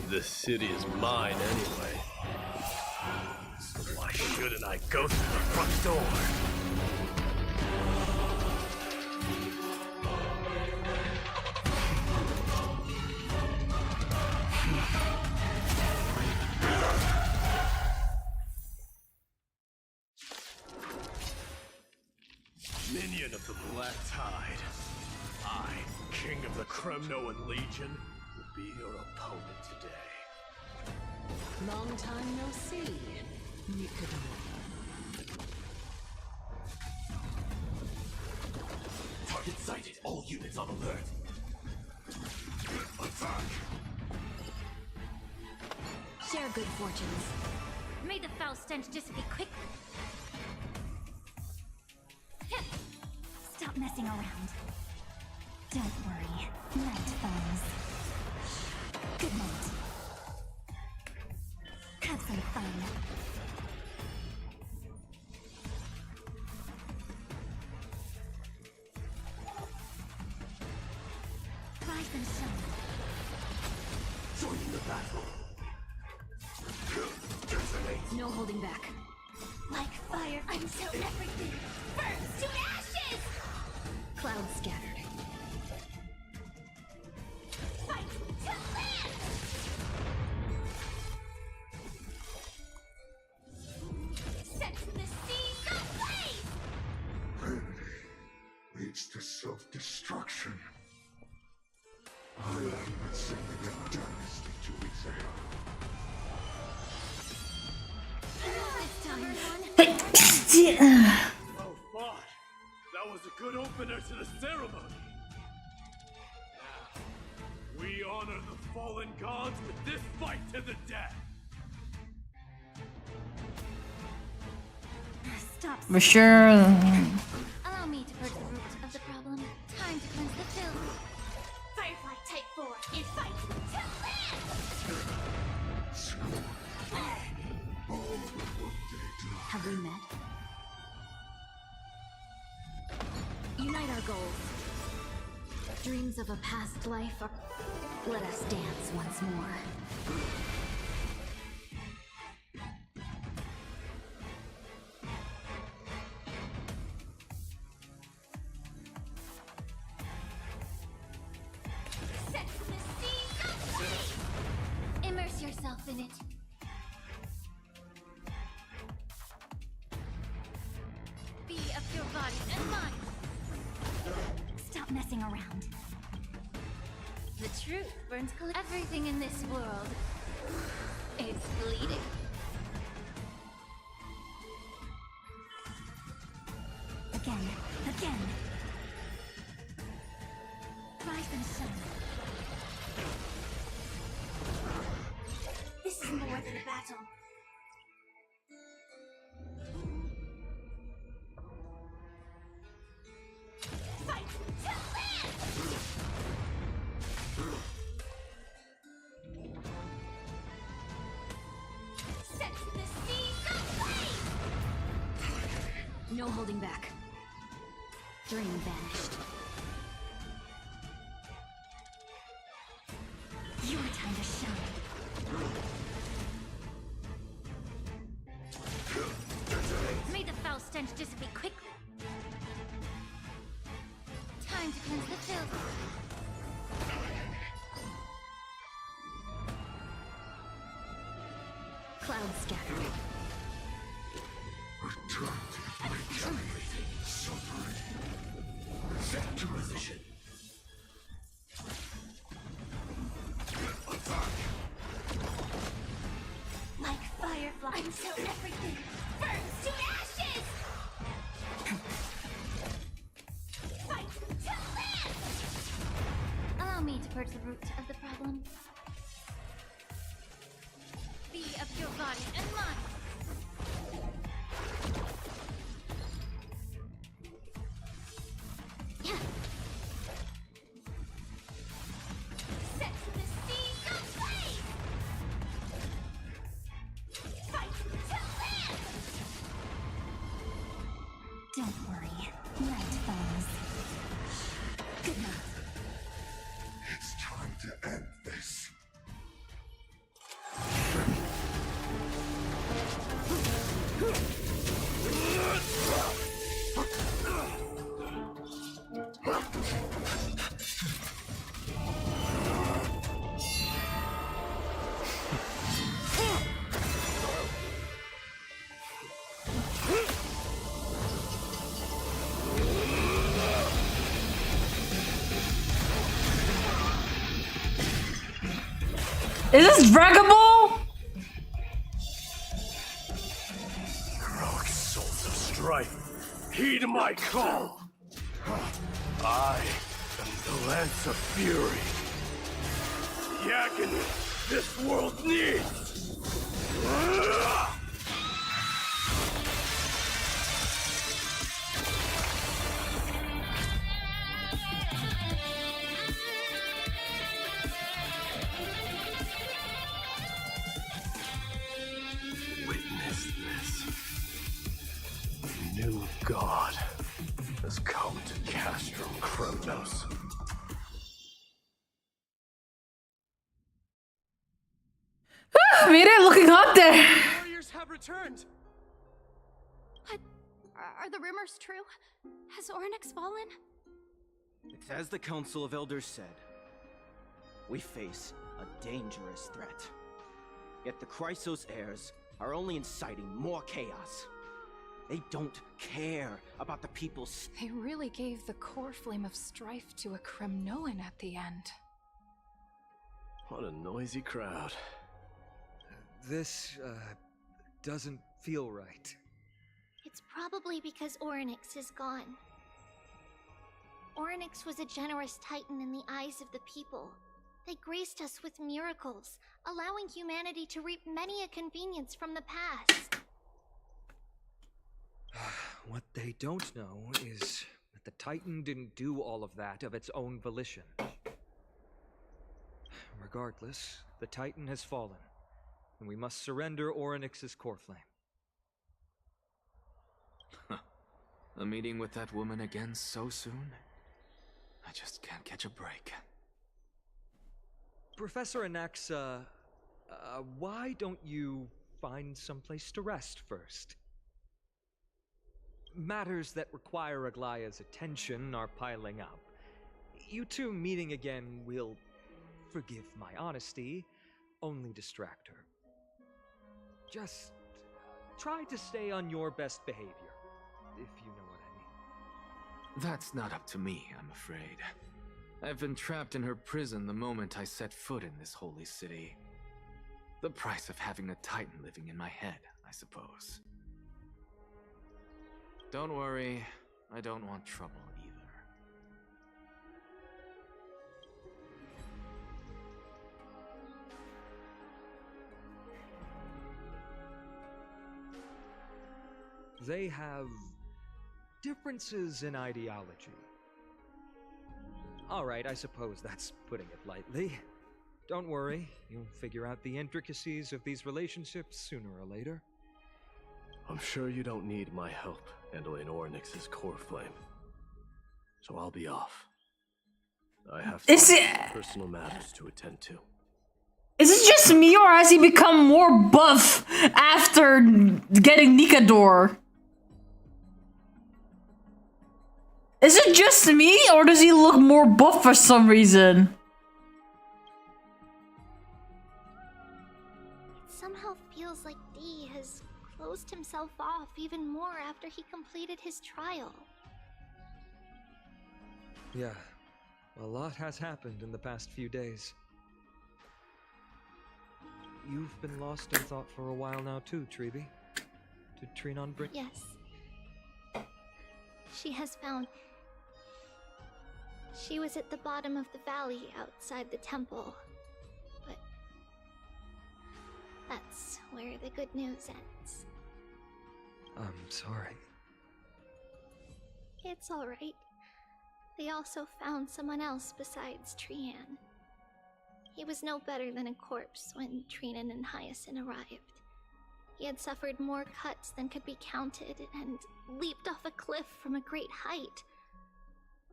This city is mine anyway. So why shouldn't I go through the front door? Minion of the Black Tide. I, King of the Kremnoan Legion, will be your opponent today. Long time no see, Nikado. Target sighted. All units on alert. Attack! Share good fortunes. May the foul stench dissipate quickly. Stop messing around. Don't worry. Night falls. Good night. Have some fun. Rise and shine. Joining the battle. No holding back. Like fire until everything burns to ashes! Clouds scattered. Fight to live! Set the seas ablaze! Vanity leads to self-destruction. I am sending a dynasty to exile. Well fought. That was a good opener to the ceremony. Now, we honor the fallen gods with this fight to the death. Stop. For sure. Allow me to purge the root of the problem. Time to cleanse the filth. Firefly Type 4 and fight to live! Have we met? Unite our goals. Dreams of a past life are... Let us dance once more. Set the seas ablaze! Immerse yourself in it. Be of your body and mind. Stop messing around. The truth burns cold. Everything in this world is bleeding. Again. Rise and shine. This is more than a battle. Fight to live! Set the seas ablaze! No holding back. Dream vanished. Your time to shine. May the foul stench dissipate quickly. Time to cleanse the filth. Clouds scattered. Return to the breach. Suffering. Set to position. Attack. Like firefly until everything burns to ashes! Fight to live! Allow me to purge the root of the problem. Be of your body and mind. Set the seas ablaze! Fight to live! Don't worry, night falls. Good night. It's time to end this. Is this draggable? Heroic souls of strife, heed my call. I am the Lance of Fury. The agony this world needs. God has come to Castro Kremnos. Mira, looking hot there. Warriors have returned. What? Are the rumors true? Has Oryx fallen? It's as the Council of Elders said. We face a dangerous threat. Yet the Chrysos heirs are only inciting more chaos. They don't care about the people's... They really gave the core flame of strife to a Kremnoan at the end. What a noisy crowd. This, doesn't feel right. It's probably because Oryx is gone. Oryx was a generous titan in the eyes of the people. They graced us with miracles, allowing humanity to reap many a convenience from the past. What they don't know is that the Titan didn't do all of that of its own volition. Regardless, the Titan has fallen, and we must surrender Oryx's core flame. A meeting with that woman again so soon? I just can't catch a break. Professor Anaxa, why don't you find someplace to rest first? Matters that require Aglaya's attention are piling up. You two meeting again will, forgive my honesty, only distract her. Just try to stay on your best behavior, if you know what I mean. That's not up to me, I'm afraid. I've been trapped in her prison the moment I set foot in this holy city. The price of having a Titan living in my head, I suppose. Don't worry, I don't want trouble either. They have differences in ideology. Alright, I suppose that's putting it lightly. Don't worry, you'll figure out the intricacies of these relationships sooner or later. I'm sure you don't need my help handling Oryx's core flame. So I'll be off. I have personal matters to attend to. Is it just me, or has he become more buff after getting Nikador? Is it just me, or does he look more buff for some reason? It somehow feels like D has closed himself off even more after he completed his trial. Yeah, a lot has happened in the past few days. You've been lost in thought for a while now too, Treeby. Did Trinon bring— Yes. She has found... She was at the bottom of the valley outside the temple. But... that's where the good news ends. I'm sorry. It's alright. They also found someone else besides Trian. He was no better than a corpse when Trinan and Hyacinth arrived. He had suffered more cuts than could be counted and leaped off a cliff from a great height,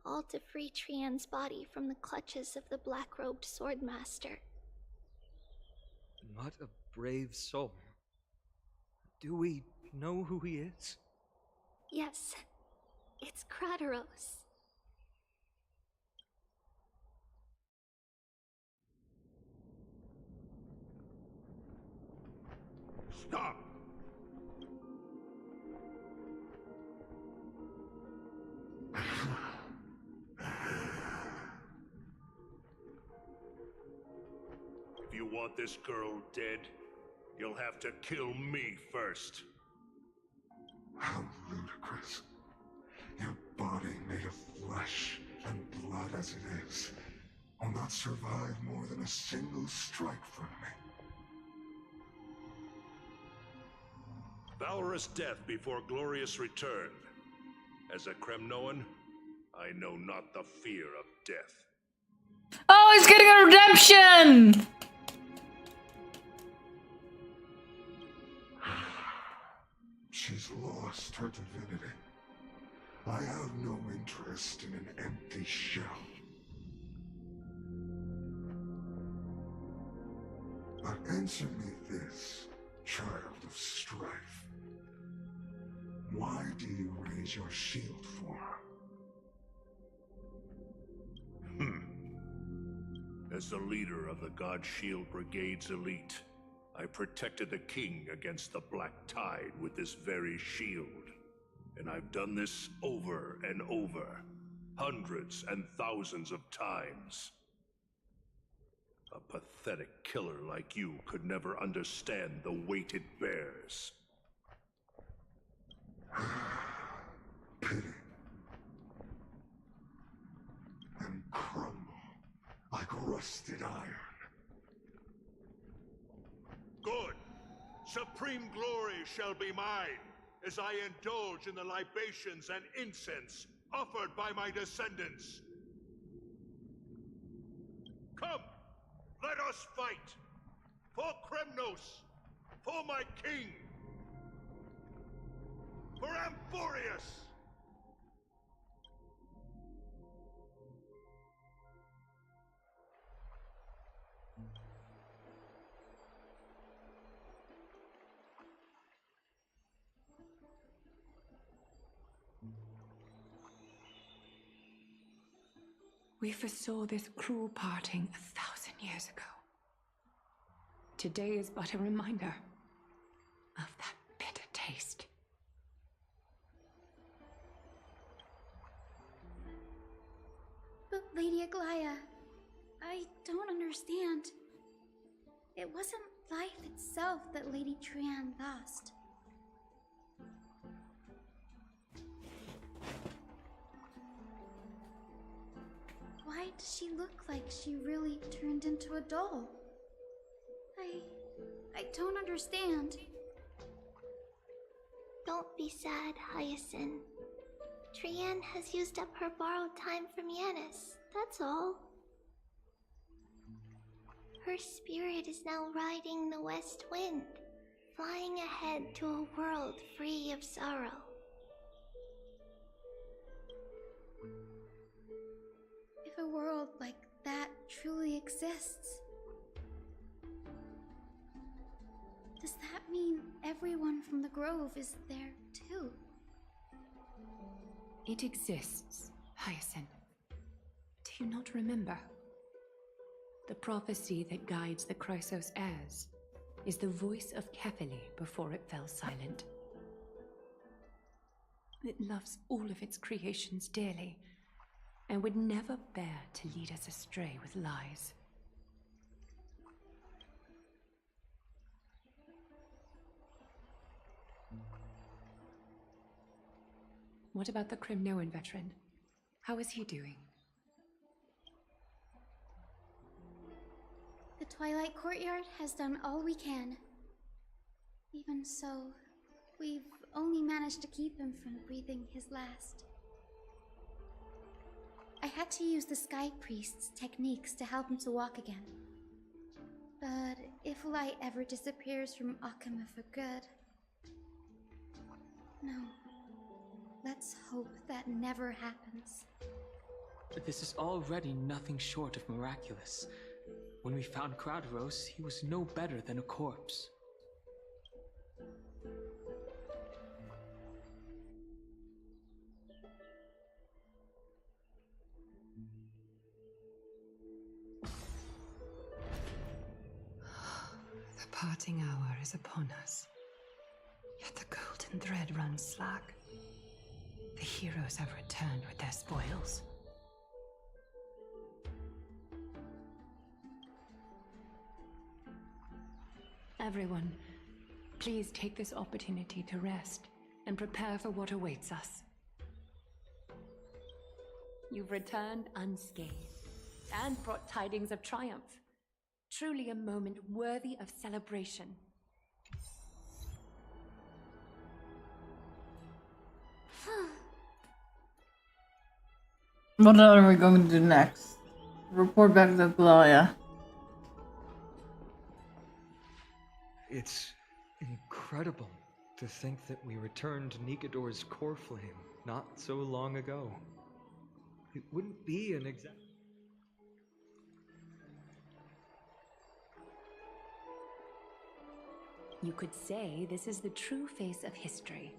all to free Trian's body from the clutches of the black-robed swordmaster. What a brave soul. Do we know who he is? Yes, it's Krateros. Stop! If you want this girl dead, you'll have to kill me first. How ludicrous. Your body made of flesh and blood as it is will not survive more than a single strike from me. Valorous death before glorious return. As a Kremnoan, I know not the fear of death. Oh, he's getting a redemption! She's lost her divinity. I have no interest in an empty shell. But answer me this, child of strife. Why do you raise your shield for? As the leader of the God Shield Brigade's elite, I protected the king against the Black Tide with this very shield. And I've done this over and over, hundreds and thousands of times. A pathetic killer like you could never understand the weight it bears. Pity. And crumble like rusted iron. Good. Supreme glory shall be mine, as I indulge in the libations and incense offered by my descendants. Come, let us fight! For Kremnos! For my king! For Amphorius! We foresaw this cruel parting 1,000 years ago. Today is but a reminder of that bitter taste. But Lady Aglaya, I don't understand. It wasn't life itself that Lady Trian lost. Why does she look like she really turned into a doll? I don't understand. Don't be sad, Hyacinth. Trian has used up her borrowed time from Yanis, that's all. Her spirit is now riding the west wind, flying ahead to a world free of sorrow. If a world like that truly exists, does that mean everyone from the Grove is there too? It exists, Hyacinth. Do you not remember? The prophecy that guides the Chrysos heirs is the voice of Kefili before it fell silent. It loves all of its creations dearly, and would never bear to lead us astray with lies. What about the Kremnoan veteran? How is he doing? The Twilight Courtyard has done all we can. Even so, we've only managed to keep him from breathing his last. I had to use the Sky Priest's techniques to help him to walk again. But if light ever disappears from Akama for good... No. Let's hope that never happens. But this is already nothing short of miraculous. When we found Kratos, he was no better than a corpse. The parting hour is upon us. Yet the golden thread runs slack. The heroes have returned with their spoils. Everyone, please take this opportunity to rest and prepare for what awaits us. You've returned unscathed and brought tidings of triumph. Truly a moment worthy of celebration. What are we going to do next? Report back to Gloria. It's incredible. To think that we returned Nikador's core flame not so long ago. It wouldn't be an exact... You could say this is the true face of history.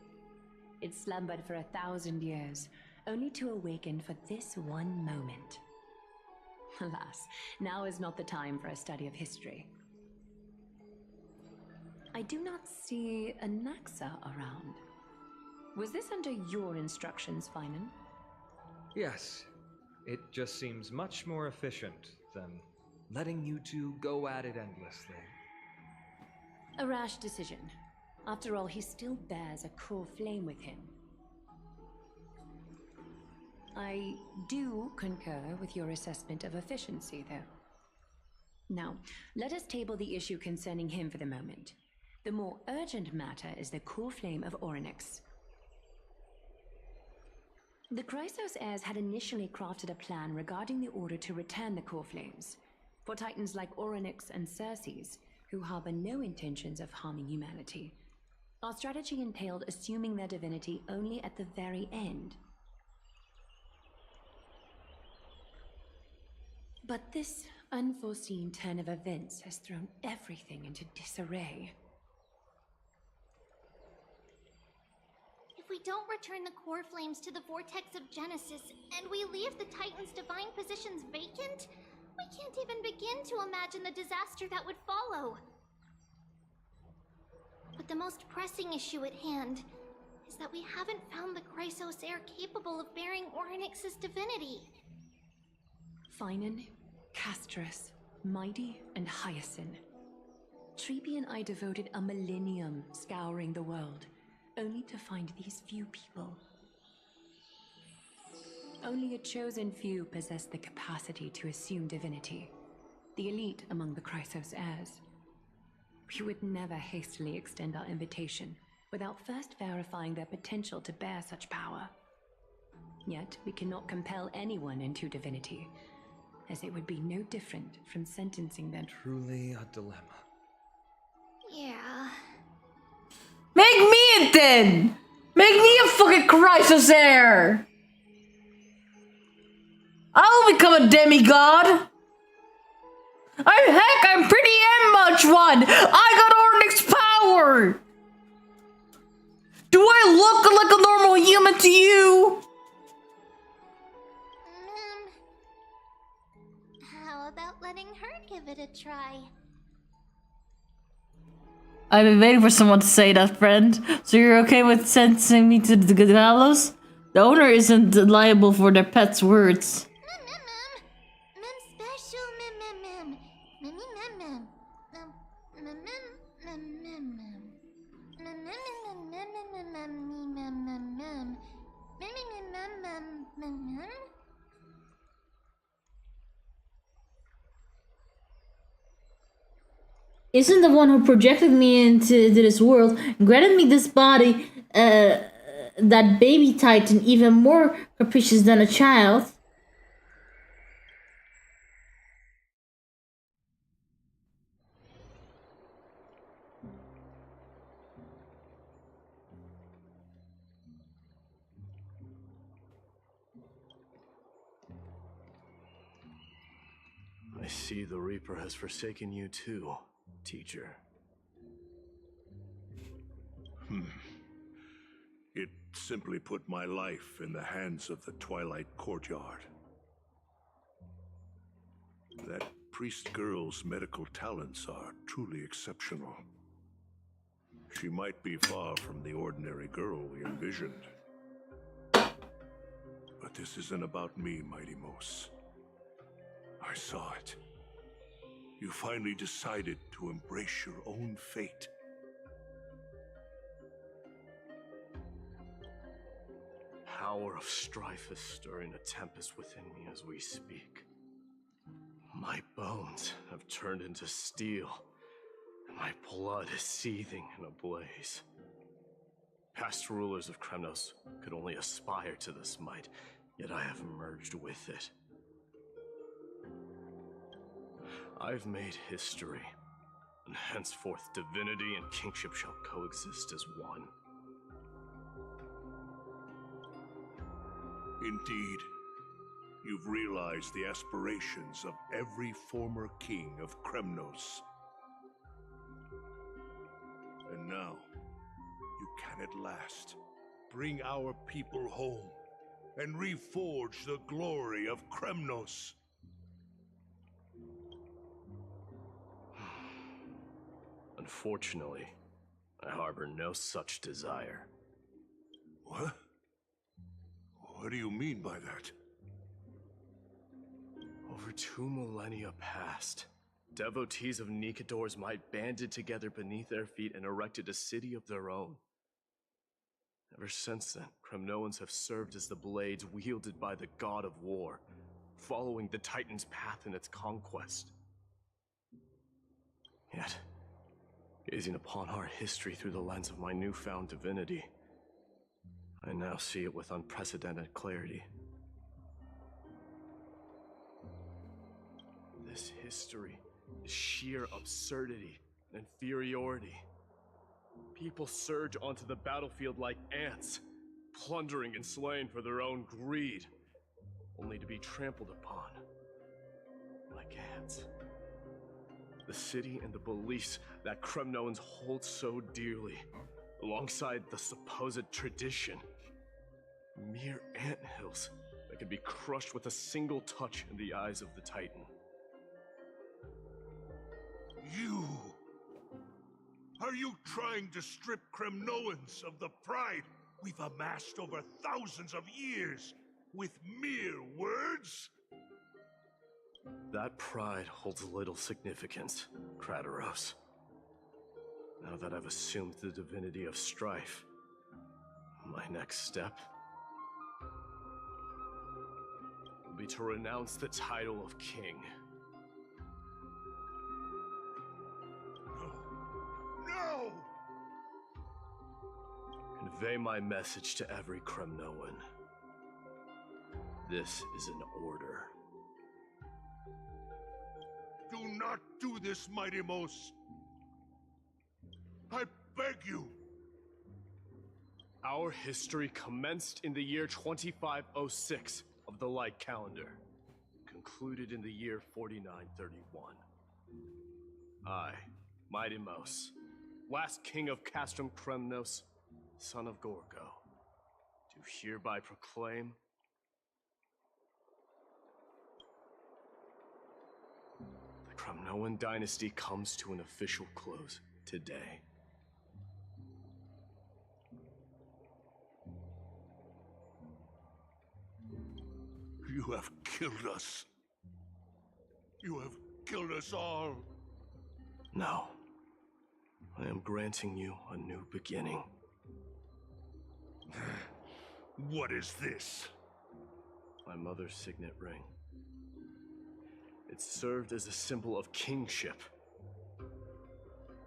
It slumbered for 1,000 years, only to awaken for this one moment. Alas, now is not the time for a study of history. I do not see a Naxa around. Was this under your instructions, Finan? Yes. It just seems much more efficient than letting you two go at it endlessly. A rash decision. After all, he still bears a core flame with him. I do concur with your assessment of efficiency, though. Now, let us table the issue concerning him for the moment. The more urgent matter is the core flame of Orynyx. The Chrysos heirs had initially crafted a plan regarding the order to return the core flames. For titans like Orynyx and Circes, who harbor no intentions of harming humanity, our strategy entailed assuming their divinity only at the very end. But this unforeseen turn of events has thrown everything into disarray. If we don't return the core flames to the vortex of Genesis, and we leave the Titan's divine positions vacant, we can't even begin to imagine the disaster that would follow. But the most pressing issue at hand is that we haven't found the Chrysos heir capable of bearing Orynyx's divinity. Finan, Castrus, Mighty, and Hyacinth. Trebi and I devoted a millennium scouring the world, only to find these few people. Only a chosen few possess the capacity to assume divinity, the elite among the Chrysos heirs. We would never hastily extend our invitation without first verifying their potential to bear such power. Yet we cannot compel anyone into divinity, as it would be no different from sentencing them. Truly a dilemma. Yeah. Make me it then! Make me a fucking Chrysos heir! I'll become a demigod! I'm pretty and much one! I got Orynyx power! Do I look like a normal human to you? How about letting her give it a try? I've been waiting for someone to say that, friend. So you're okay with sentencing me to the gallows? The owner isn't liable for their pet's words. Isn't the one who projected me into this world, granted me this body, that baby titan, even more capricious than a child? I see the Reaper has forsaken you too, teacher. It simply put my life in the hands of the Twilight Courtyard. That priest girl's medical talents are truly exceptional. She might be far from the ordinary girl we envisioned. But this isn't about me, Mighty Mos. I saw it. You finally decided to embrace your own fate. Power of strife is stirring a tempest within me as we speak. My bones have turned into steel, and my blood is seething in a blaze. Past rulers of Kremnos could only aspire to this might, yet I have merged with it. I've made history, And henceforth divinity and kingship shall coexist as one. Indeed, you've realized the aspirations of every former king of Kremnos. And now, you can at last bring our people home and reforge the glory of Kremnos. Unfortunately, I harbor no such desire. What? What do you mean by that? Over 2 millennia past, devotees of Nikador's might banded together beneath their feet and erected a city of their own. Ever since then, Kremnoans have served as the blades wielded by the god of war, following the Titan's path in its conquest. Yet, gazing upon our history through the lens of my newfound divinity, I now see it with unprecedented clarity. This history is sheer absurdity and inferiority. People surge onto the battlefield like ants, plundering and slaying for their own greed, only to be trampled upon like ants. The city and the beliefs that Kremnoans hold so dearly, alongside the supposed tradition, mere anthills that can be crushed with a single touch in the eyes of the Titan. You! Are you trying to strip Kremnoans of the pride we've amassed over thousands of years with mere words? That pride holds little significance, Krataros. Now that I've assumed the divinity of strife, my next step will be to renounce the title of king. No! Convey my message to every Kremnoan. This is an order. Do not do this, Mighty Mos. I beg you. Our history commenced in the year 2506 of the Light Calendar, concluded in the year 4931. I, Mighty Mos, last king of Castrum Kremnos, son of Gorgo, do hereby proclaim the Kremnoan dynasty comes to an official close today. You have killed us. You have killed us all. No. I am granting you a new beginning. What is this? My mother's signet ring. It served as a symbol of kingship,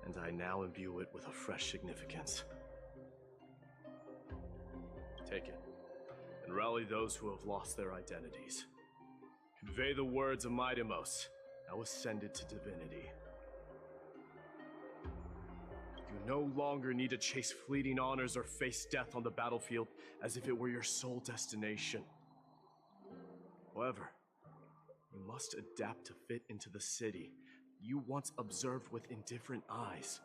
and I now imbue it with a fresh significance. Take it, and rally those who have lost their identities. Convey the words of Mighty Mos, now ascended to divinity. You no longer need to chase fleeting honors or face death on the battlefield as if it were your sole destination. However, you must adapt to fit into the city you once observed with indifferent eyes.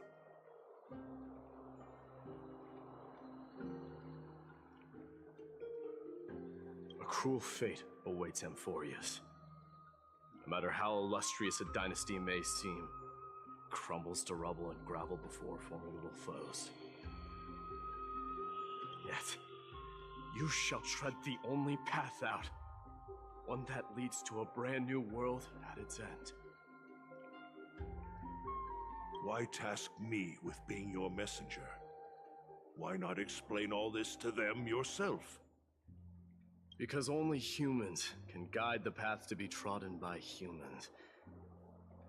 A cruel fate awaits Amphorius. No matter how illustrious a dynasty may seem, crumbles to rubble and gravel before formidable foes. Yet, you shall tread the only path out, one that leads to a brand new world at its end. Why task me with being your messenger? Why not explain all this to them yourself? Because only humans can guide the path to be trodden by humans.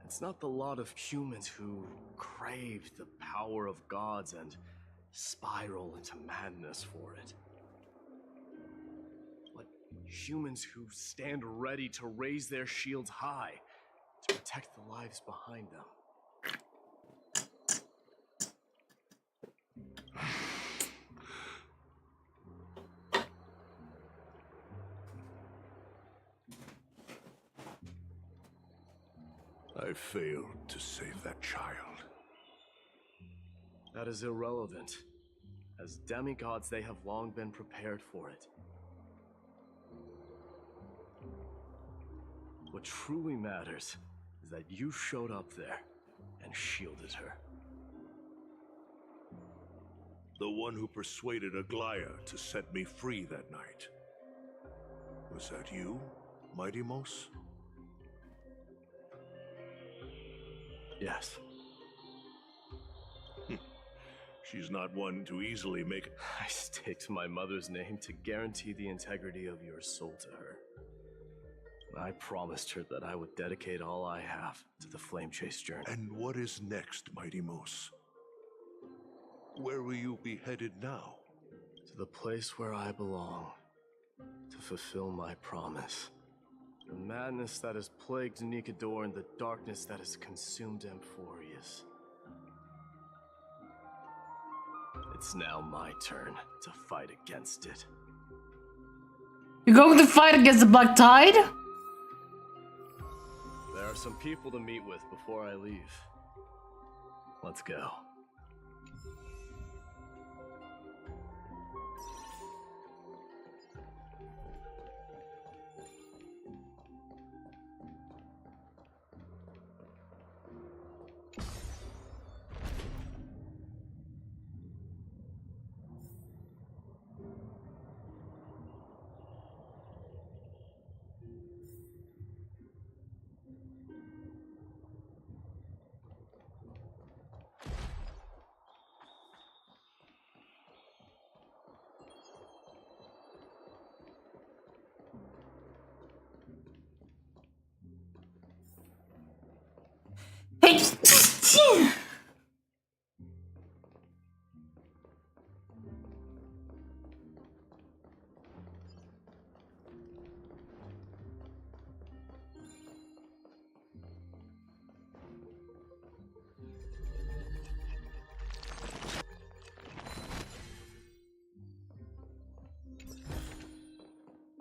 It's not the lot of humans who crave the power of gods and spiral into madness for it. But humans who stand ready to raise their shields high to protect the lives behind them. I failed to save that child. That is irrelevant. As demigods, they have long been prepared for it. What truly matters is that you showed up there and shielded her. The one who persuaded Aglaya to set me free that night. Was that you, Mighty Mos? Yes. She's not one to easily make... I staked my mother's name to guarantee the integrity of your soul to her. I promised her that I would dedicate all I have to the Flame Chase journey. And what is next, Mighty Mos? Where will you be headed now? To the place where I belong, to fulfill my promise. The madness that has plagued Nikador and the darkness that has consumed Amphorius. It's now my turn to fight against it. You're going to fight against the Black Tide? There are some people to meet with before I leave. Let's go.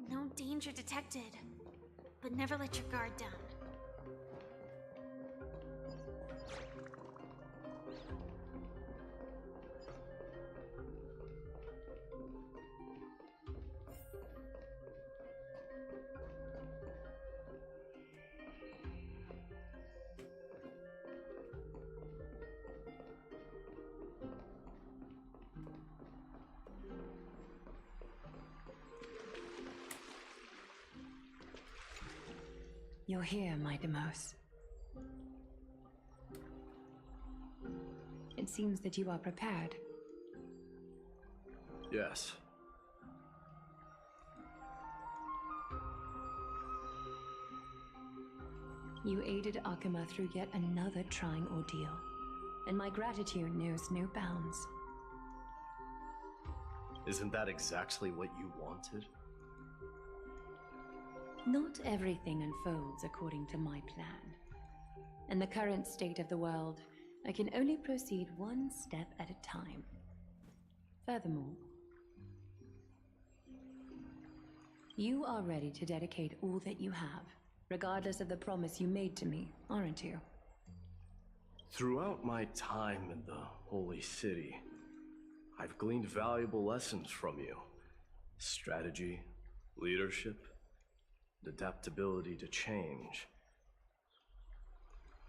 No danger detected, but never let your guard down. You're here, Mighty Mos. It seems that you are prepared. Yes. You aided Akima through yet another trying ordeal, and my gratitude knows no bounds. Isn't that exactly what you wanted? Not everything unfolds according to my plan. In the current state of the world, I can only proceed one step at a time. Furthermore, you are ready to dedicate all that you have, regardless of the promise you made to me, aren't you? Throughout my time in the Holy City, I've gleaned valuable lessons from you. Strategy, leadership, adaptability to change.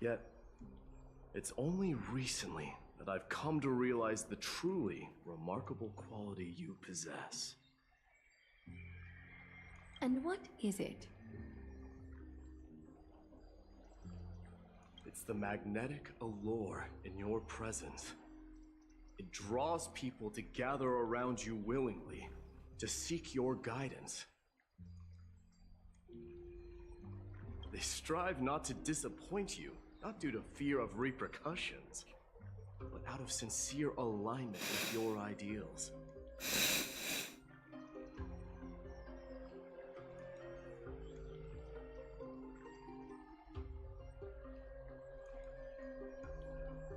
Yet, it's only recently that I've come to realize the truly remarkable quality you possess. And what is it? It's the magnetic allure in your presence. It draws people to gather around you willingly, to seek your guidance. They strive not to disappoint you, not due to fear of repercussions, but out of sincere alignment with your ideals.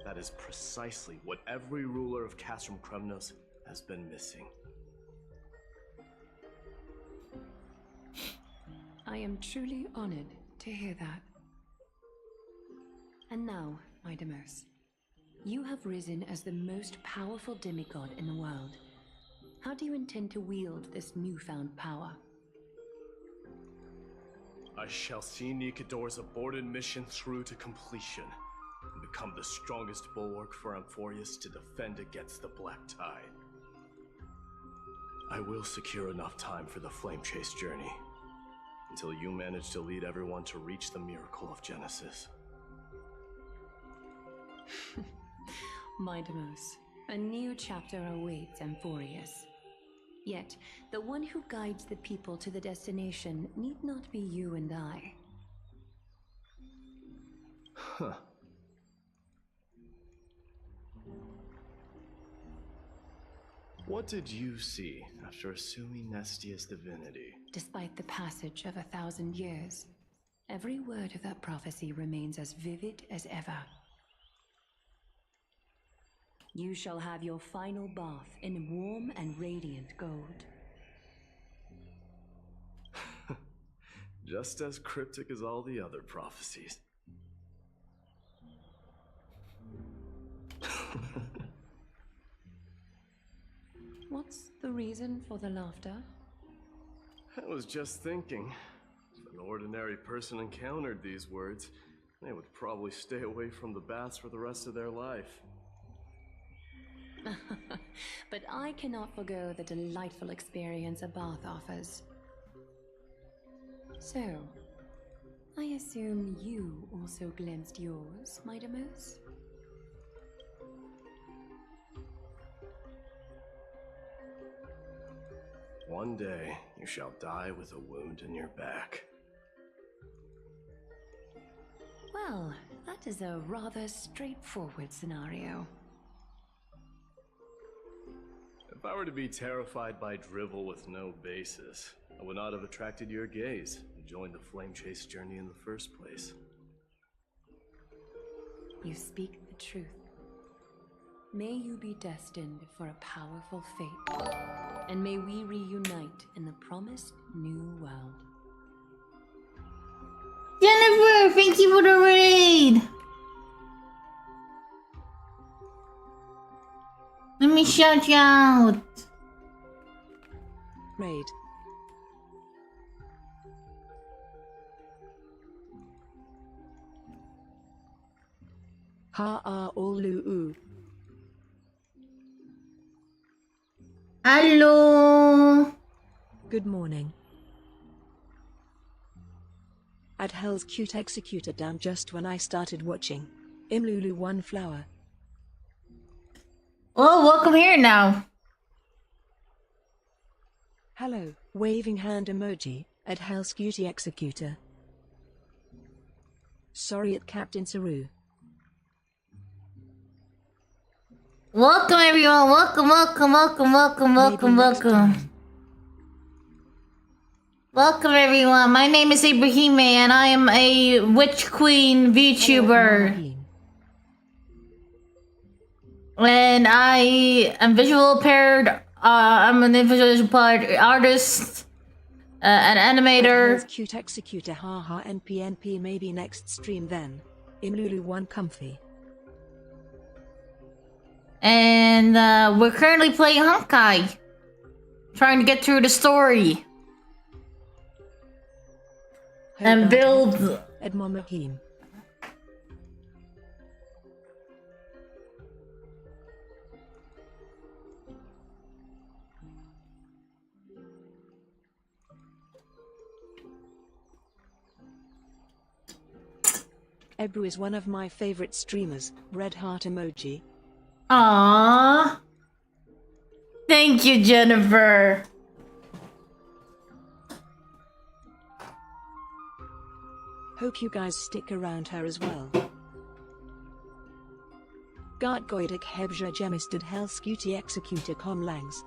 That is precisely what every ruler of Castrum Kremnos has been missing. I am truly honored to hear that. And now, Mightimos, you have risen as the most powerful demigod in the world. How do you intend to wield this newfound power? I shall see Nikador's aborted mission through to completion, and become the strongest bulwark for Amphorius to defend against the Black Tide. I will secure enough time for the Flame Chase journey, until you manage to lead everyone to reach the miracle of Genesis. Mightimos, a new chapter awaits Amphorius. Yet, the one who guides the people to the destination need not be you and I. Huh. What did you see after assuming Nestia's divinity? Despite the passage of 1,000 years, every word of that prophecy remains as vivid as ever. You shall have your final bath in warm and radiant gold. Just as cryptic as all the other prophecies. What's the reason for the laughter? I was just thinking, if an ordinary person encountered these words, they would probably stay away from the baths for the rest of their life. But I cannot forgo the delightful experience a bath offers. So, I assume you also glimpsed yours, Mightimos? One day, you shall die with a wound in your back. Well, that is a rather straightforward scenario. If I were to be terrified by drivel with no basis, I would not have attracted your gaze and joined the Flame Chase journey in the first place. You speak the truth. May you be destined for a powerful fate, and may we reunite in the promised new world. Jennifer, thank you for the raid! Let me shout you out! Raid. Ha-ah-all-loo-oo. Hello! Good morning. At Hell's Cute Executor down just when I started watching. Imlulu one flower. Oh, welcome here now. Hello, waving hand emoji, at Hell's Cutie Executor. Sorry at Captain Saru. Welcome everyone, welcome. Welcome everyone, my name is Ibrahime and I am a Witch Queen VTuber. And I am visual impaired, I'm an visual impaired artist, an animator. Hell's Cute Executor haha NPNP maybe next stream then. Imlulu one comfy. And we're currently playing Honkai. Trying to get through the story. And build... Edmomahim. Ebru is one of my favorite streamers. Red heart emoji. Aww. Thank you, Jennifer. Hope you guys stick around her as well. Gart Goidik Hebja Gemisted Hell's Cutie Executor Com Langs.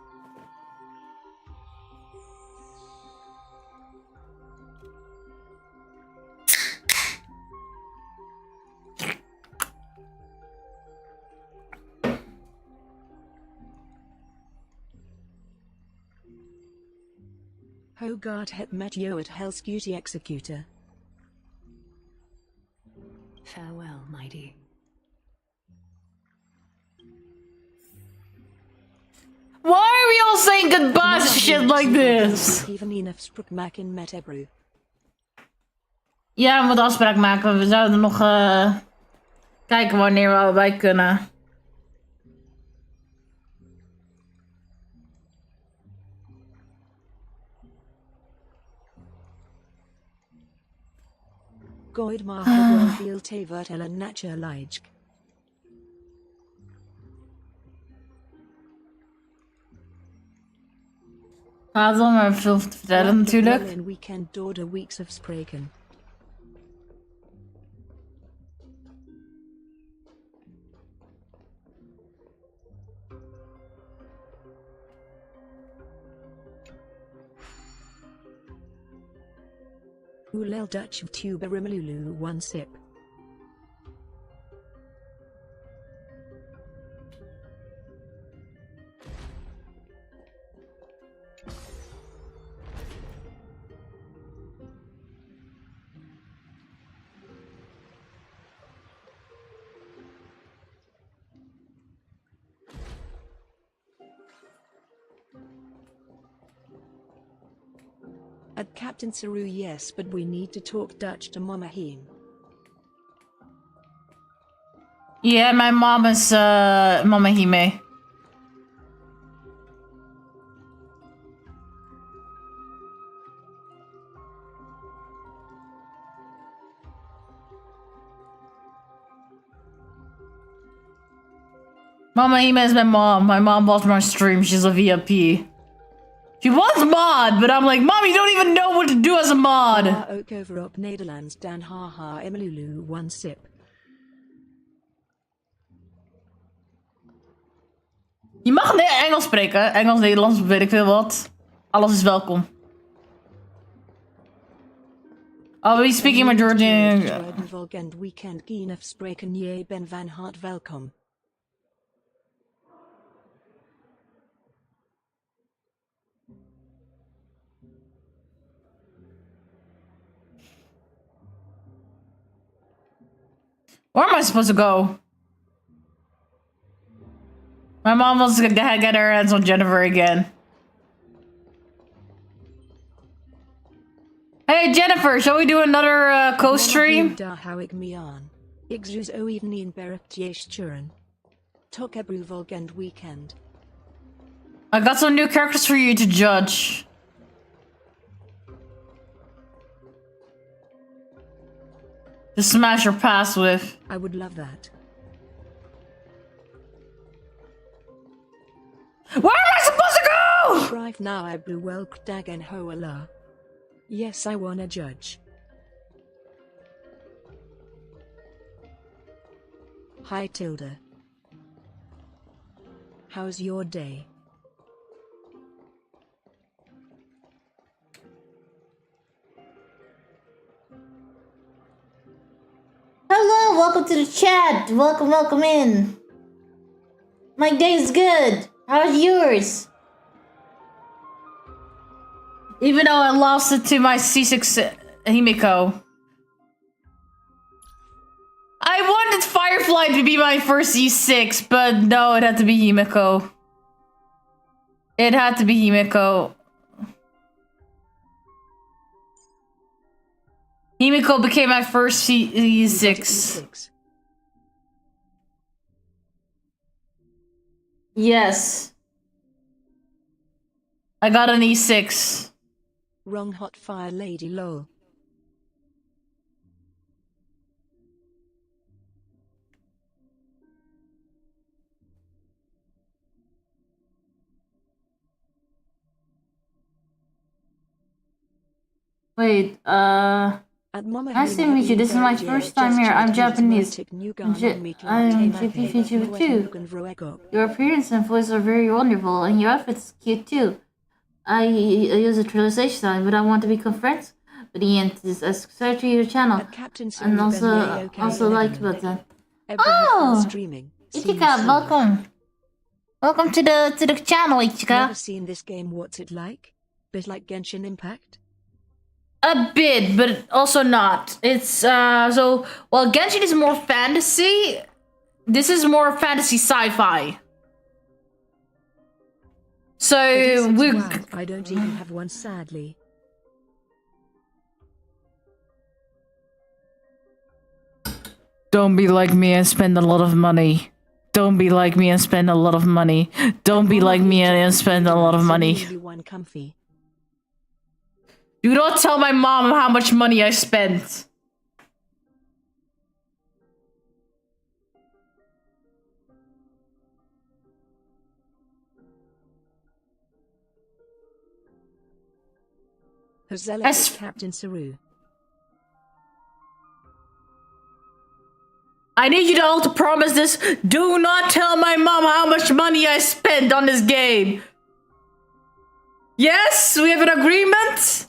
Hogart Het met yo at Hell's Cutie Executor. Farewell, mighty. ain't goodbye to shit like this. Ja, we moeten afspraak maken. We zouden nog kijken wanneer we allebei kunnen. Goid maar veel te vertellen natuurlijk. Gaat om er veel te vertellen natuurlijk. En weekend door de weeks of spreken. Oelel Dutch Vtuber Rimalulu 1 sip. At Captain Saru, yes, but we need to talk Dutch to Mama Heme. Yeah, my mom is Mama Hime. Mama Hime is my mom. My mom watched my stream. She's a VIP. She was mod, but I'm like, Mom, you don't even know what to do as a mod. Ook over op Nederlands dan haha Emelulu 1 sip. Je mag Engels spreken. Engels, Nederlands, weet ik veel wat. Alles is welkom. I'll be speaking my Georgian. Volgend weekend Genef spreken je ben van hart welkom. Where am I supposed to go? My mom wants to get her hands on Jennifer again. Hey Jennifer, shall we do another co-stream? Hou ik me aan. Ik zou zo even in bergtje sturen. Tot ebru volgend weekend. I got some new characters for you to judge. To smash your past with. I would love that. Where am I supposed to go? Drive now I blew well dagen hoala. Yes, I wanna judge. Hi Tilda. How's your day? Hello, welcome to the chat. Welcome in. My day's good. How's yours? Even though I lost it to my C6 Himiko. I wanted Firefly to be my first E6, but no, it had to be Himiko. It had to be Himiko. Himiko became my first E6. Yes. I got an E6. Wrong hot fire lady lol. Wait, nice to meet you. This is my first time here. I'm Japanese. I'm Vtuber too. Your appearance and voice are very wonderful, and your outfit's cute too. I use a translation sign, but I want to become friends with the end. I subscribe to your channel, and also like about that. Oh, Ichika, welcome. Welcome to the channel, Ichika. Never seen this game. What's it like? Bit like Genshin Impact. A bit, but also not. It's so while Genshin is more fantasy, this is more fantasy sci-fi. So we. Wow, I don't even have one, sadly. Don't be like me and spend a lot of money. Don't be like me and spend a lot of money. Don't be like me and spend a lot of money. One comfy. Do not tell my mom how much money I spent. As Captain Saru. I need you all to promise this. Do not tell my mom how much money I spent on this game. Yes, we have an agreement.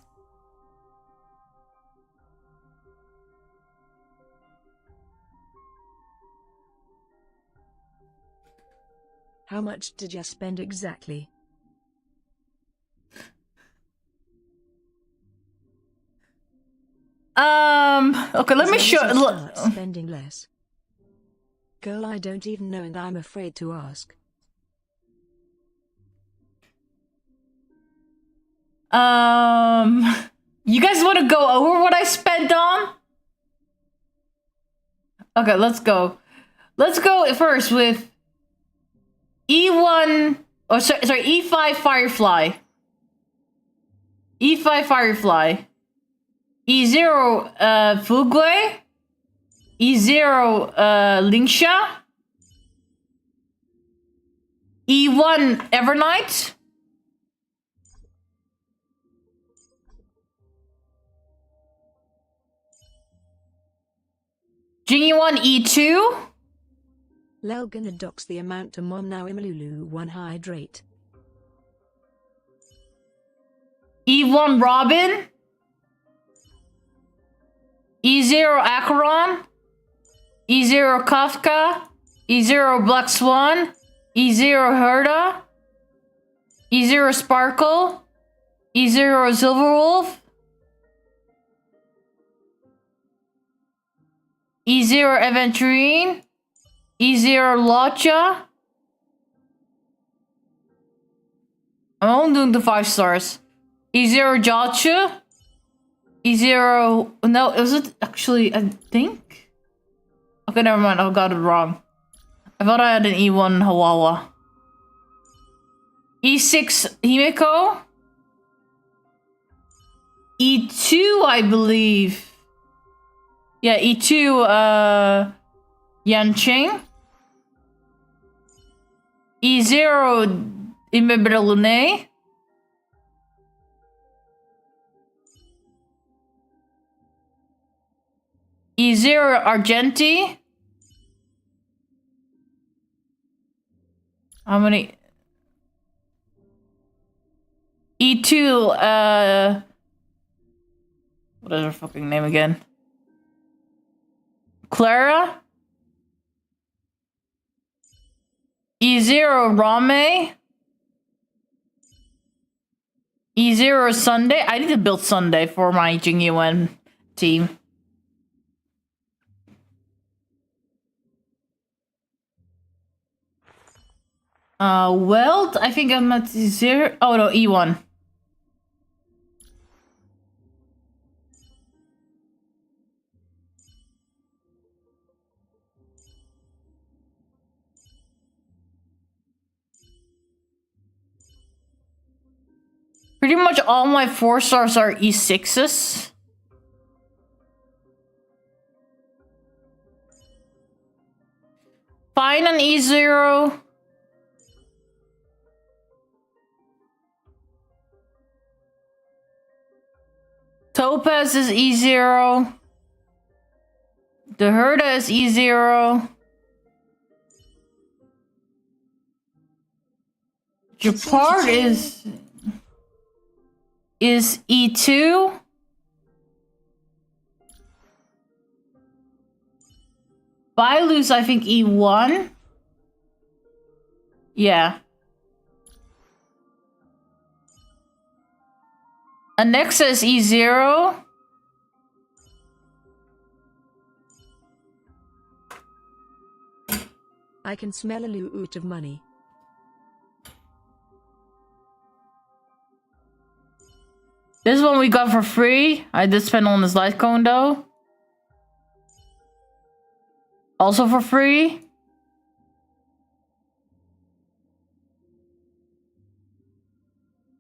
How much did you spend exactly? Okay, let me show. Start spending less. Girl, I don't even know and I'm afraid to ask. You guys want to go over what I spent on? Okay, let's go. Let's go first with E1, oh sorry, E5 Firefly. E5 Firefly. E0 Fugui. E0 Lingsha. E1 Evernight. Jingy 1 E2. Lel gonna dox the amount to mom now. Imalulu 1 hydrate. E1 Robin. E0 Acheron. E0 Kafka. E0 Black Swan. E0 Herda. E0 Sparkle. E0 Silverwolf. E0 Aventurine. E0 Lotcha. I'm only doing the 5 stars. E0 Jatcha. E0... No, is it actually... I think? Okay, never mind. I got it wrong. I thought I had an E1 Hawawa. E6 Himiko. E2, I believe. Yeah, E2 Yanqing. E0 Imbebrelune. E0 Argenti. How many? E2 what is her fucking name again? Clara. E0 Rame. E0 Sunday. I need to build Sunday for my Jingyuan team. Weld, I think I'm at 0. Oh no, E1. Pretty much all my 4 stars are E6s. Fine on E0. Topaz is E0. The Herda is E0. Japard is E2. Bailu's I think E1. Yeah. Anexa is E0. I can smell a loot of money. This one we got for free. I did spend on this light cone though. Also for free.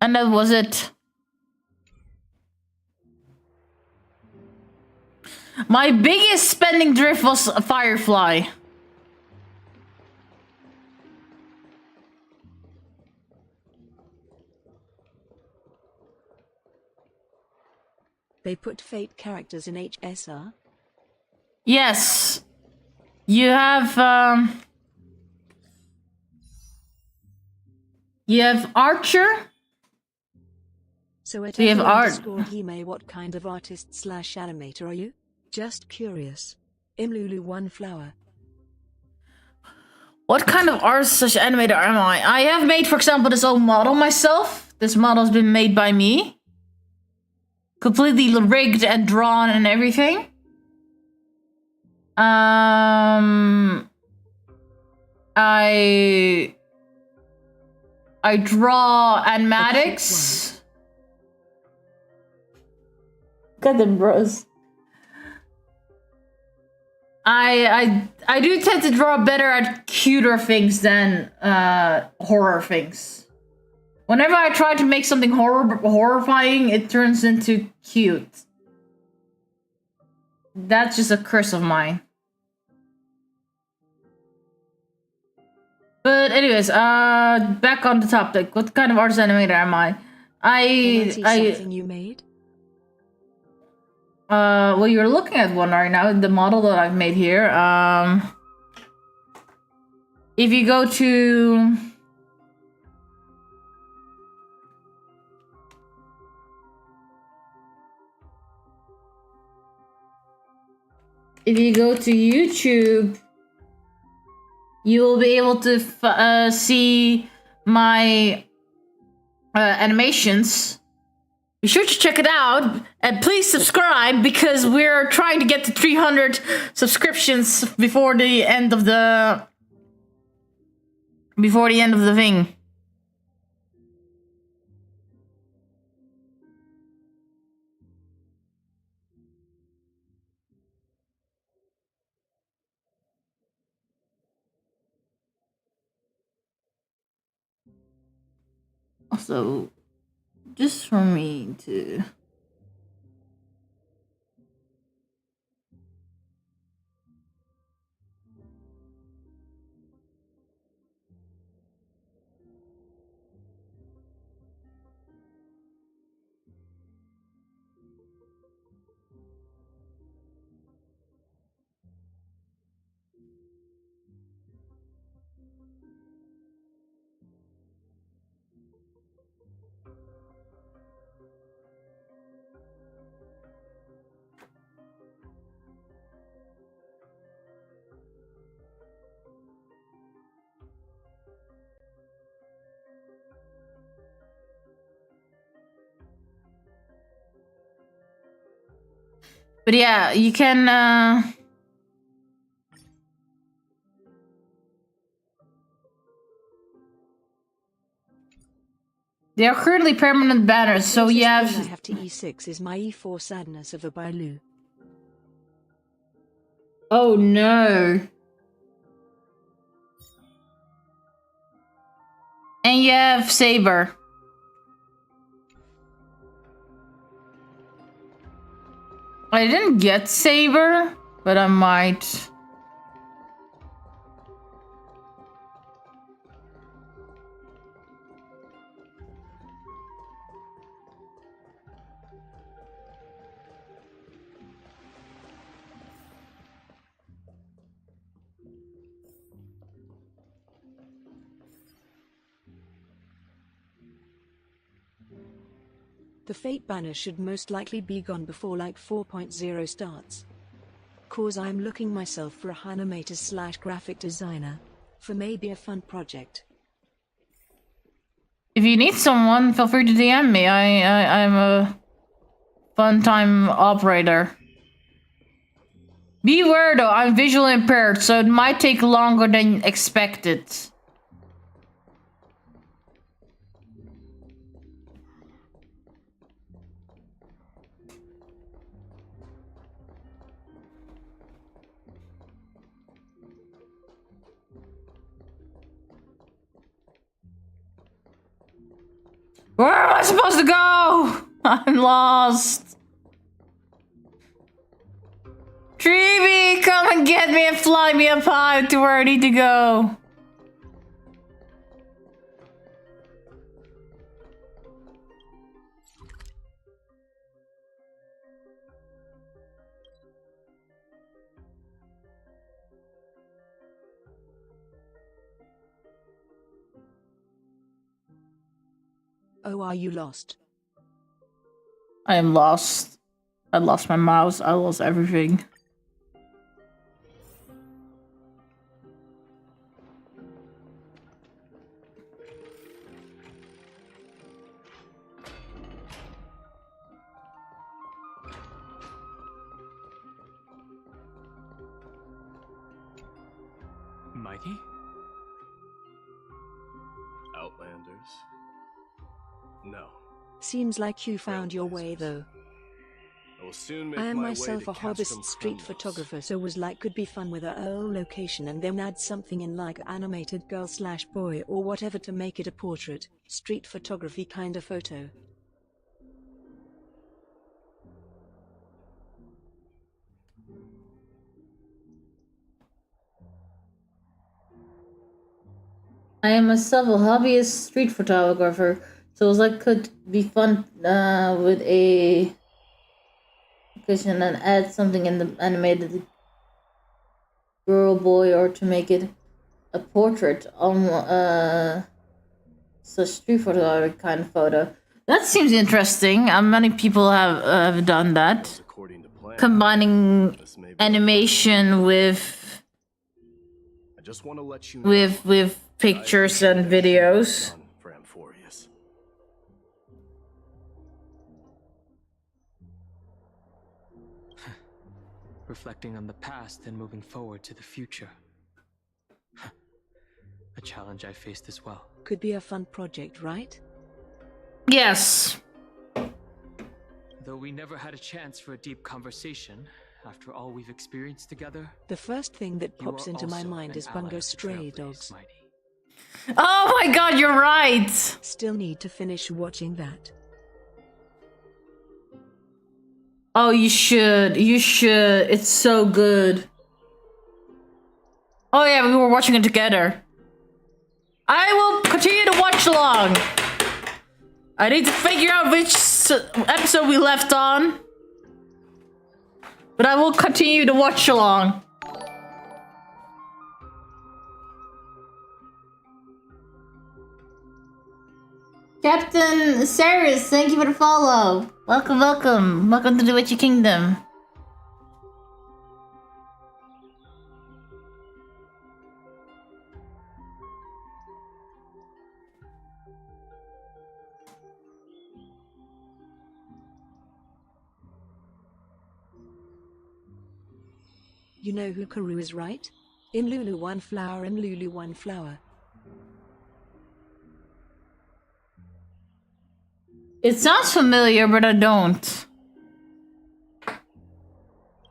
And that was it. My biggest spending drift was a Firefly. They put Fate characters in HSR? Yes. You have Archer. So at you have art. Hime, what kind of artist / animator are you? Just curious. Imlulu one flower. What kind of artist / animator am I? I have made, for example, this old model myself. This model's been made by me. Completely rigged and drawn and everything. I draw animatics. Got them, bros. I do tend to draw better at cuter things than horror things. Whenever I try to make something horrifying, it turns into cute. That's just a curse of mine. But anyways, back on the topic. What kind of artist animator am I? Something you made? Well, you're looking at one right now, the model that I've made here. If you go to... If you go to YouTube, you will be able to see my animations. Be sure to check it out, and please subscribe because we're trying to get to 300 subscriptions before the end of the thing. Also, just for me to... But yeah, you can... They are currently permanent banners, so you have... I have to E6 is my E4 sadness of a Bailu. Oh no. And you have Saber. I didn't get Saber, but I might. The Fate banner should most likely be gone before like 4.0 starts. Cause I'm looking myself for a animator / graphic designer. For maybe a fun project. If you need someone, feel free to DM me. I'm a fun time operator. Beware though, I'm visually impaired, so it might take longer than expected. Where am I supposed to go? I'm lost. Treeby, come and get me and fly me up high to where I need to go. Oh, are you lost? I am lost. I lost my mouse. I lost everything. Mighty? Outlanders? No. Seems like you found your way though. I will soon make I am my myself way a to hobbyist street photographer, so was like could be fun with a old location and then add something in like animated girl slash boy or whatever to make it a portrait, street photography kinda photo. I am myself a hobbyist street photographer, so it was like could be fun with a location and add something in the animated girl, boy, or to make it a portrait on such street photography kind of photo. That seems interesting. Many people have done that, combining animation with I just want to let you know with pictures and videos. for Amphorius. Reflecting on the past and moving forward to the future. A challenge I faced as well. Could be a fun project, right? Yes. Though we never had a chance for a deep conversation, after all we've experienced together. The first thing that You pops are into my also mind an is ally Bungo of the Stray Trailblaze, Dogs. Mighty. Oh my god, you're right! Still need to finish watching that. Oh, you should. You should. It's so good. Oh yeah, we were watching it together. I will continue to watch along. I need to figure out which episode we left on. But I will continue to watch along. Captain Cyrus, thank you for the follow. Welcome, welcome. Welcome to the Witchy Kingdom. You know who Karu is, right? In Lulu One Flower and Lulu One Flower. It sounds familiar, but I don't.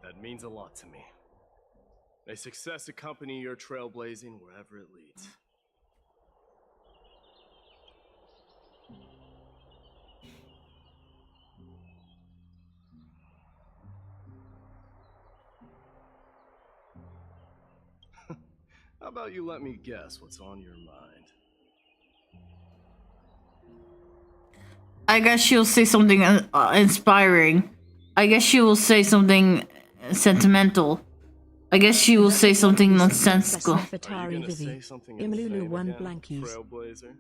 That means a lot to me. May success accompany your trailblazing wherever it leads. How about you let me guess what's on your mind? I guess she'll say something inspiring. I guess she will say something sentimental. I guess she will say something nonsensical. Fatari Vivi. Imlulu One Blankies. Trailblazer?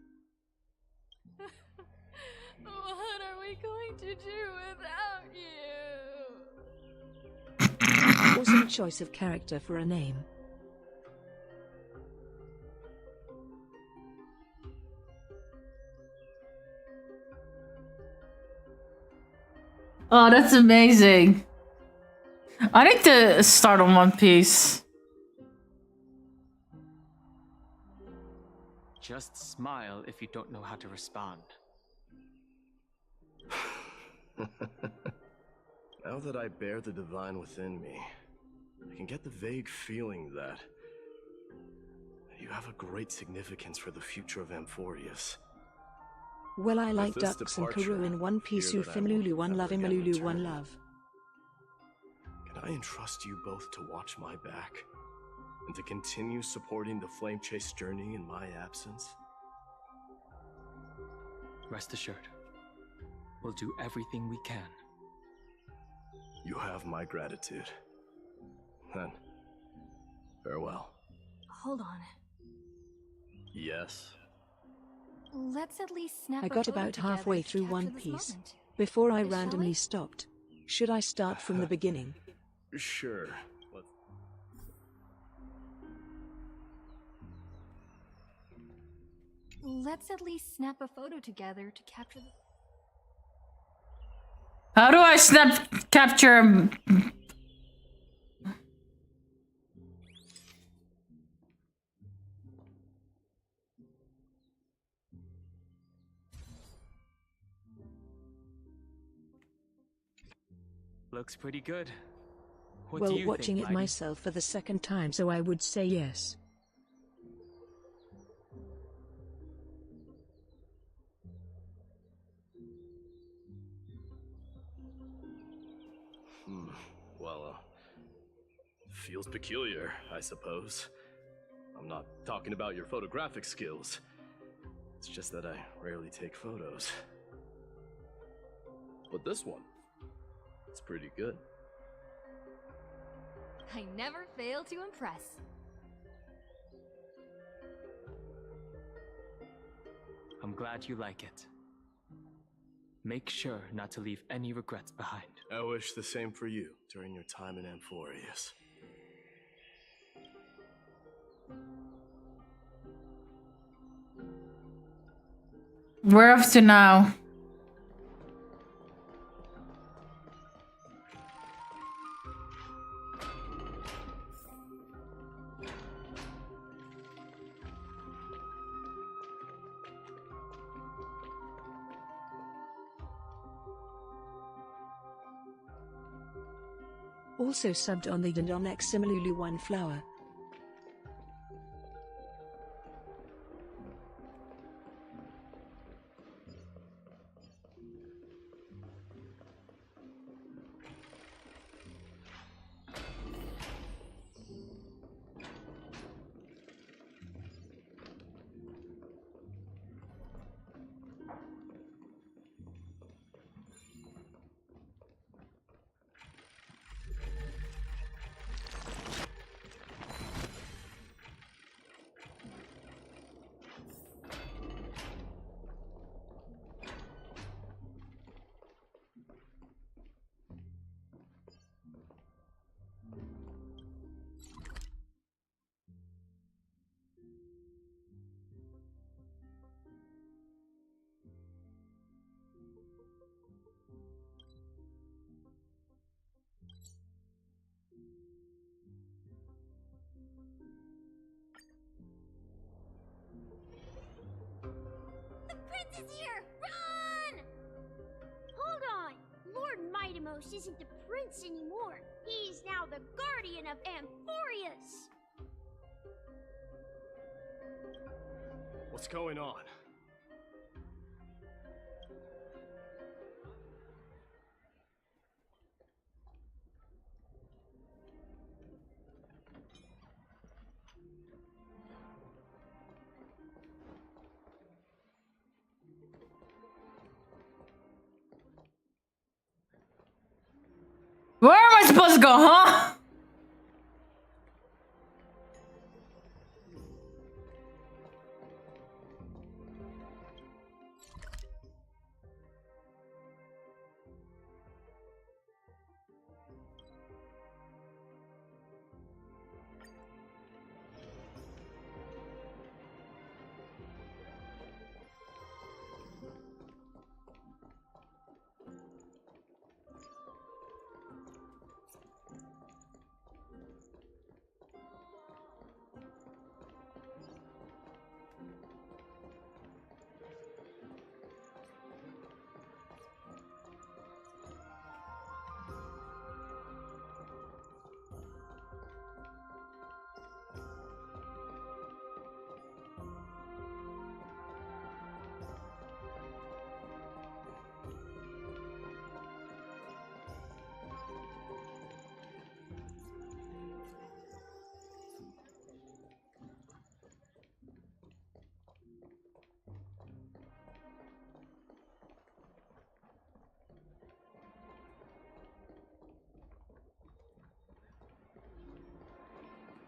What are we going to do without you? Awesome choice of character for a name. Oh, that's amazing. I need to start on One Piece. Just smile if you don't know how to respond. Now that I bear the divine within me, I can get the vague feeling that you have a great significance for the future of Amphorius. Well, I like With this ducks and departure, Karoo in one piece. fear that I will Ufimlulu one love, never again Imalulu one return. love. Can I entrust you both to watch my back? And to continue supporting the Flame Chase journey in my absence? Rest assured, we'll do everything we can. You have my gratitude. Then, farewell. Hold on. Yes. Let's at least snap I a got photo about together halfway to through capture One this Piece moment. before I Shall we? randomly stopped. Should I start from the beginning? Sure. Let's at least snap a photo together to capture the... How do I snap capture? Looks pretty good. What Well, do you watching think, it myself for the second time, so I would say yes. Well, feels peculiar, I suppose. I'm not talking about your photographic skills. It's just that I rarely take photos. But this one, it's pretty good. I never fail to impress. I'm glad you like it. Make sure not to leave any regrets behind. I wish the same for you during your time in Amphorius. We're off to now. Also subbed on the Dondonex Similulu One Flower. Prince is here! Run! Hold on! Lord Mightimos isn't the prince anymore. He's now the guardian of Amphorius! What's going on? Where am I supposed to go, huh?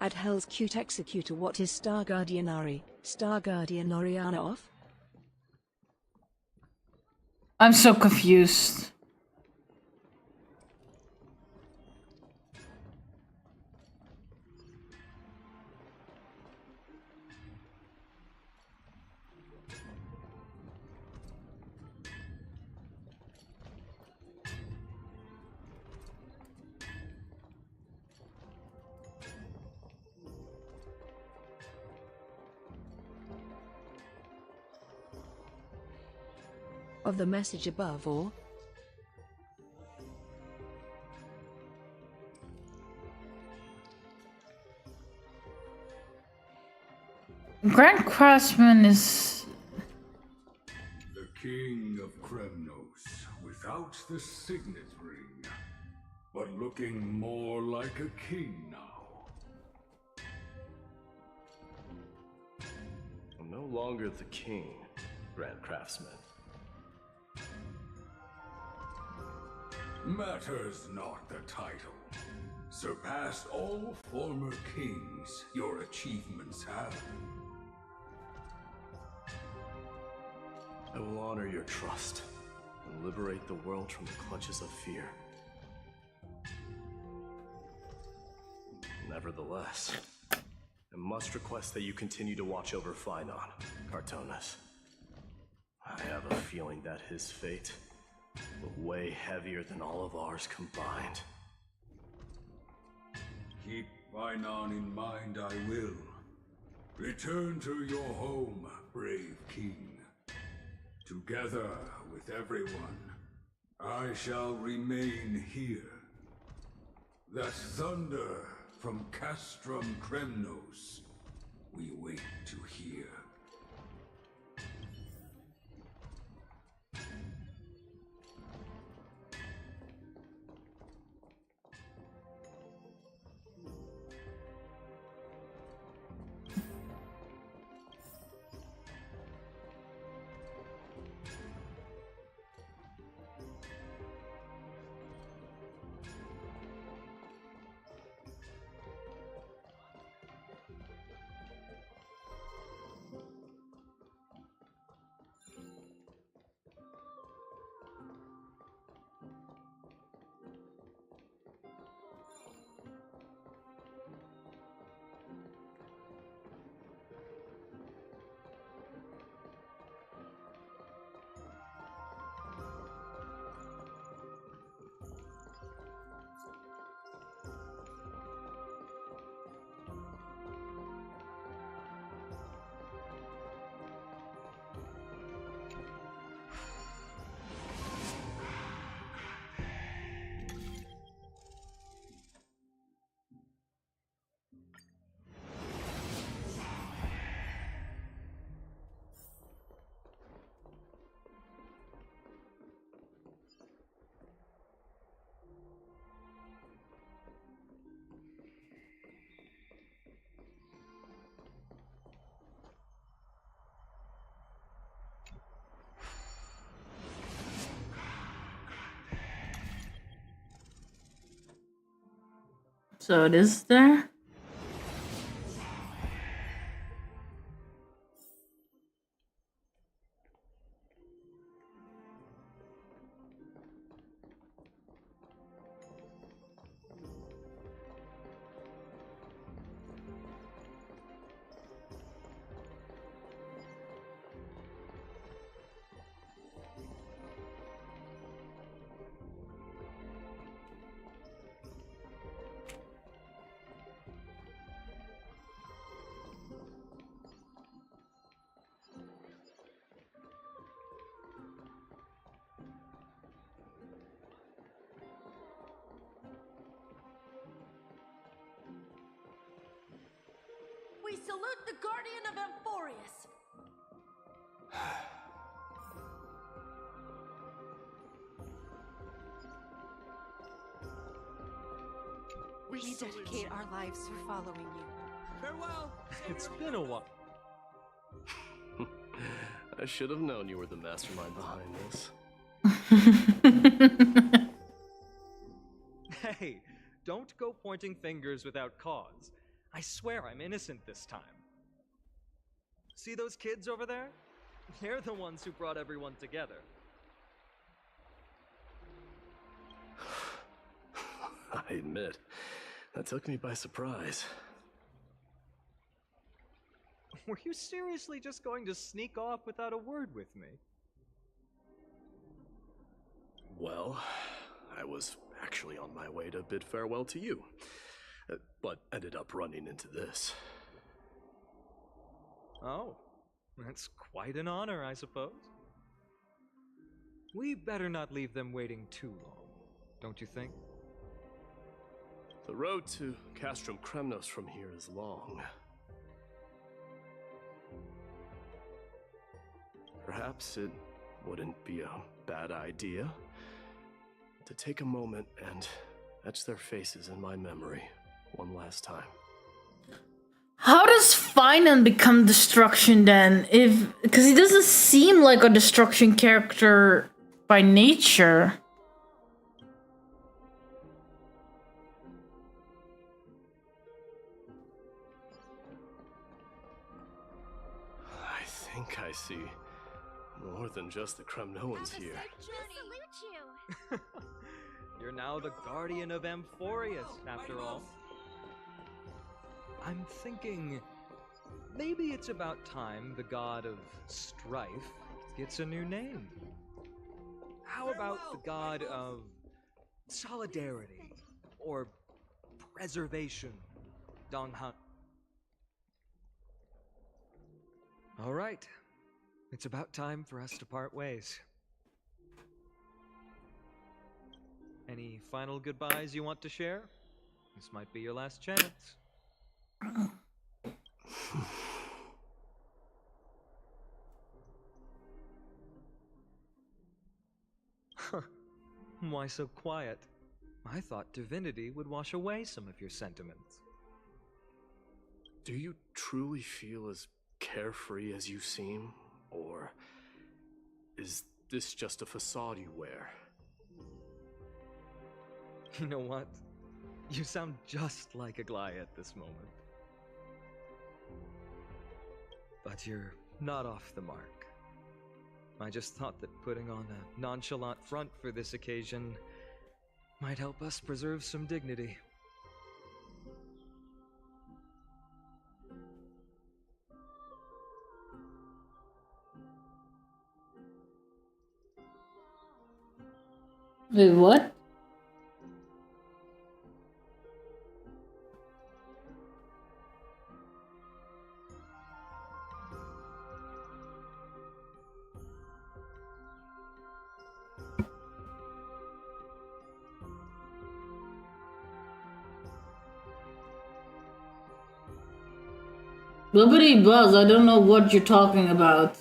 At Hell's Cute Executor, what is Star Guardianari? Star Guardianariana off? I'm so confused. Of the message above, or Grand Craftsman is the king of Kremnos, without the signet ring, but looking more like a king now. I'm no longer the king, Grand Craftsman. Matters not the title. Surpassed all former kings your achievements have. I will honor your trust and liberate the world from the clutches of fear. Nevertheless, I must request that you continue to watch over Phainon, Cartonis. I have a feeling that his fate will weigh heavier than all of ours combined. Keep Phainon in mind, I will. Return to your home, brave king. Together with everyone, I shall remain here. That thunder from Castrum Kremnos, we wait to hear. So it is there? We salute the Guardian of Amphorius! We dedicate our lives to following you. Farewell! It's been a while. I should have known you were the mastermind behind this. Hey, don't go pointing fingers without cause. I swear I'm innocent this time. See those kids over there? They're the ones who brought everyone together. I admit, that took me by surprise. Were you seriously just going to sneak off without a word with me? Well, I was actually on my way to bid farewell to you, but ended up running into this. Oh, that's quite an honor, I suppose. We better not leave them waiting too long, don't you think? The road to Castrum Kremnos from here is long. Perhaps it wouldn't be a bad idea to take a moment and etch their faces in my memory one last time. How does Finan become Destruction then? Because he doesn't seem like a Destruction character by nature. I think I see more than just the Kremnoans here. Salute you. You're now the Guardian of Amphorius, after all. I'm thinking maybe it's about time the god of strife gets a new name. How about the god of solidarity or preservation, Donghan? All right, it's about time for us to part ways. Any final goodbyes you want to share? This might be your last chance. Why so quiet? I thought divinity would wash away some of your sentiments. Do you truly feel as carefree as you seem? Or is this just a facade you wear? You know what? You sound just like Aglaia at this moment. But you're not off the mark. I just thought that putting on a nonchalant front for this occasion might help us preserve some dignity. Wait, what? Blibbity buzz, I don't know what you're talking about.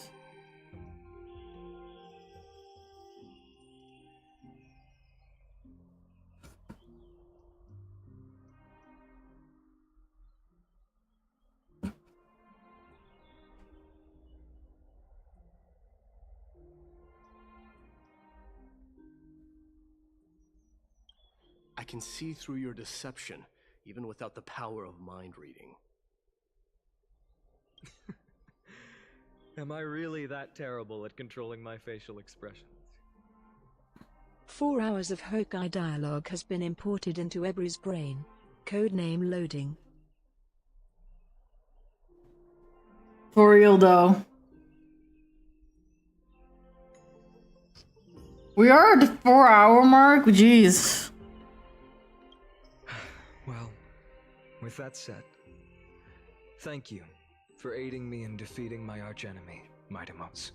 I can see through your deception, even without the power of mind reading. Am I really that terrible at controlling my facial expressions? 4 hours of Hokai dialogue has been imported into Ebru's brain. Codename loading. For real though. We are at the 4-hour mark? Jeez. Well, with that said, thank you for aiding me in defeating my archenemy, Mightimos.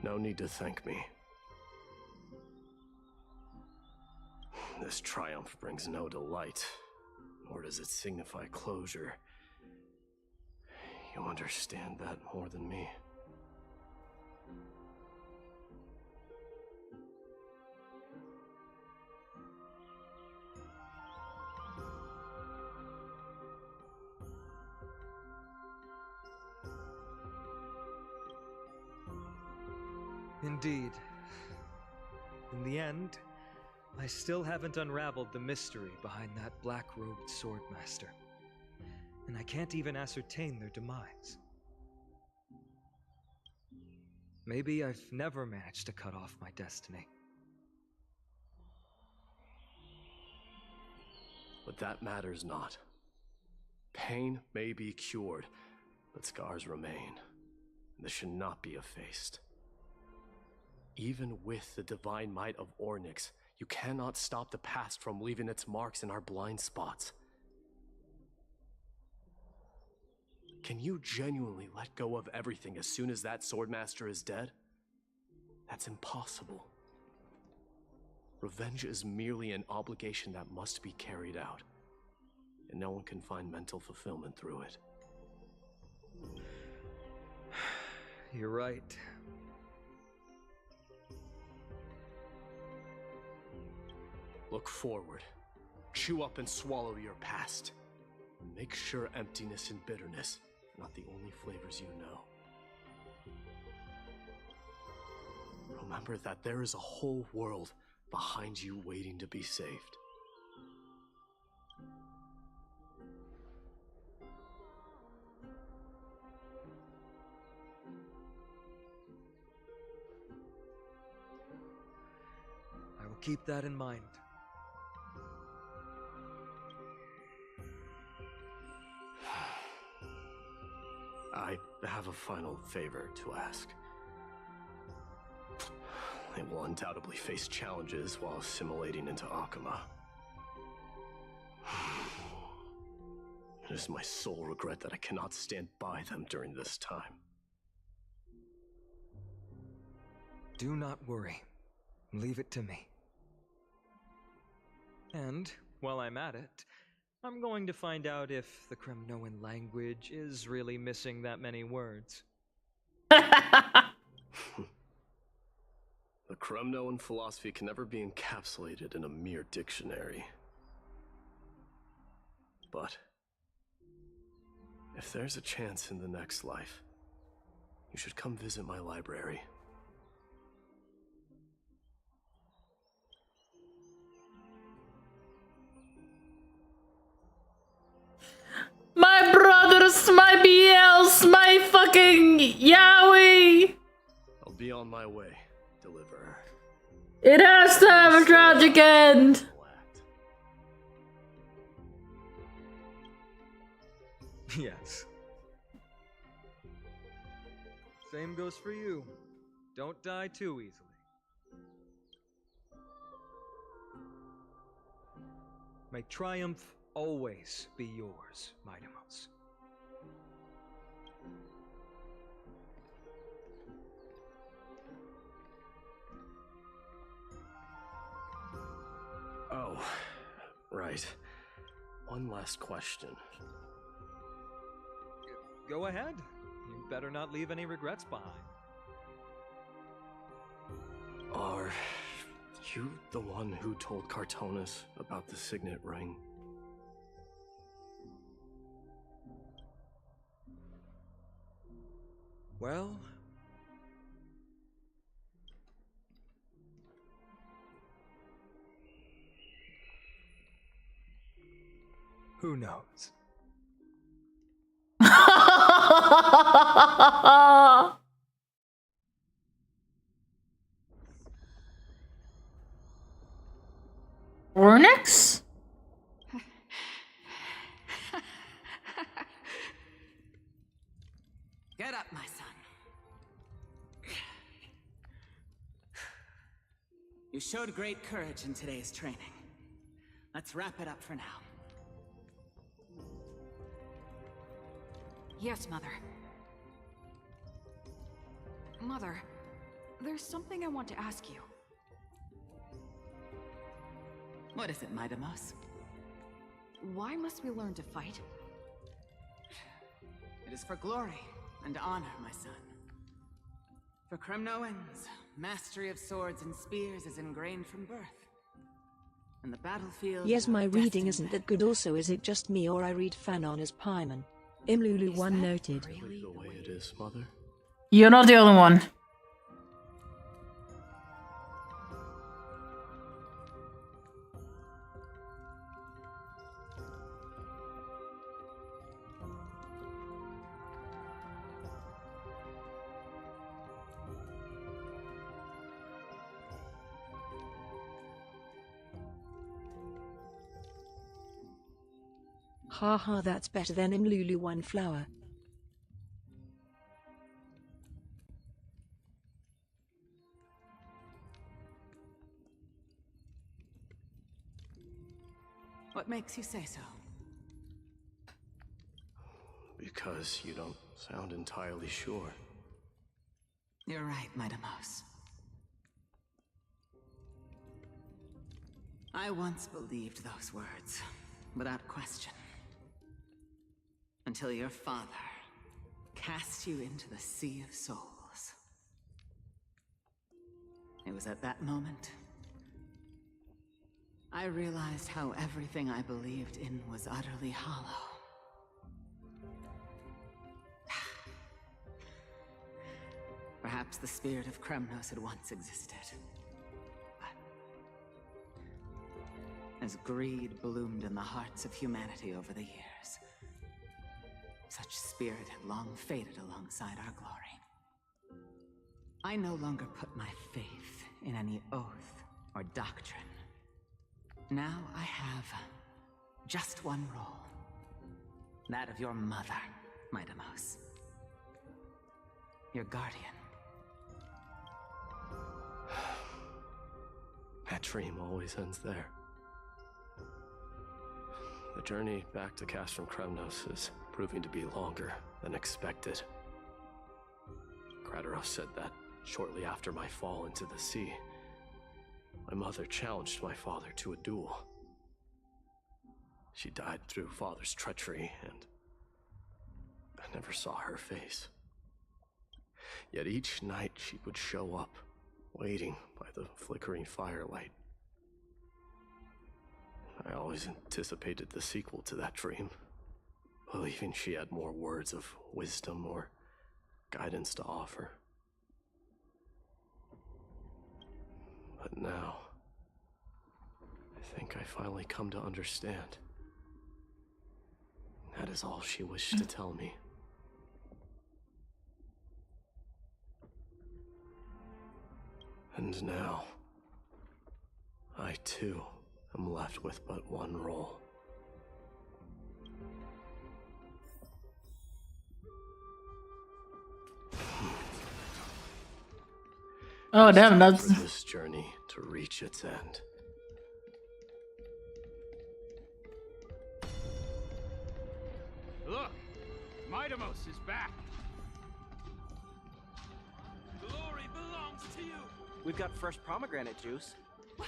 No need to thank me. This triumph brings no delight, nor does it signify closure. You understand that more than me. Indeed. In the end, I still haven't unraveled the mystery behind that black-robed swordmaster, and I can't even ascertain their demise. Maybe I've never managed to cut off my destiny. But that matters not. Pain may be cured, but scars remain. This should not be effaced. Even with the divine might of Ornyx, you cannot stop the past from leaving its marks in our blind spots. Can you genuinely let go of everything as soon as that Swordmaster is dead? That's impossible. Revenge is merely an obligation that must be carried out, and no one can find mental fulfillment through it. You're right. Look forward. Chew up and swallow your past. Make sure emptiness and bitterness are not the only flavors you know. Remember that there is a whole world behind you waiting to be saved. I will keep that in mind. I have a final favor to ask. They will undoubtedly face challenges while assimilating into Akuma. It is my sole regret that I cannot stand by them during this time. Do not worry. Leave it to me. And, while I'm at it, I'm going to find out if the Kremnoan language is really missing that many words. The Kremnoan philosophy can never be encapsulated in a mere dictionary. But if there's a chance in the next life, you should come visit my library. My brothers, my BLs, my fucking Yowie! I'll be on my way, deliverer. It has to have a tragic end! Yes. Same goes for you. Don't die too easily. May triumph always be yours, Mightimos. Oh, right. One last question. Go ahead. You better not leave any regrets behind. Are you the one who told Cartonis about the signet ring? Well... who knows? Ornyx? Get up, my son. You showed great courage in today's training. Let's wrap it up for now. Yes, Mother. Mother, there's something I want to ask you. What is it, Mightimos? Why must we learn to fight? It is for glory and honor, my son. For Kremnoans, mastery of swords and spears is ingrained from birth. And the battlefield... Yes, my reading isn't that good. Also, is it just me or I read Fanon as Paimon? Imlulu1 noted. Really the way it is, Mother? You're not the only one. Haha, that's better than Imlulu one flower. What makes you say so? Because you don't sound entirely sure. You're right, Midamos. I once believed those words, without question. Until your father cast you into the Sea of Souls. It was at that moment I realized how everything I believed in was utterly hollow. Perhaps the spirit of Kremnos had once existed. But as greed bloomed in the hearts of humanity over the years, such spirit had long faded alongside our glory. I no longer put my faith in any oath or doctrine. Now I have just one role. That of your mother, Midamos. Your guardian. That dream always ends there. The journey back to Castrum Kremnos is proving to be longer than expected. Kratoros said that shortly after my fall into the sea, my mother challenged my father to a duel. She died through father's treachery, and I never saw her face. Yet each night she would show up, waiting by the flickering firelight. I always anticipated the sequel to that dream, believing she had more words of wisdom or guidance to offer. But now, I think I finally come to understand. That is all she wished to tell me. And now, I too am left with but one role. Oh damn, Time that's for this journey to reach its end. Look, Midamos is back. Glory belongs to you. We've got fresh pomegranate juice.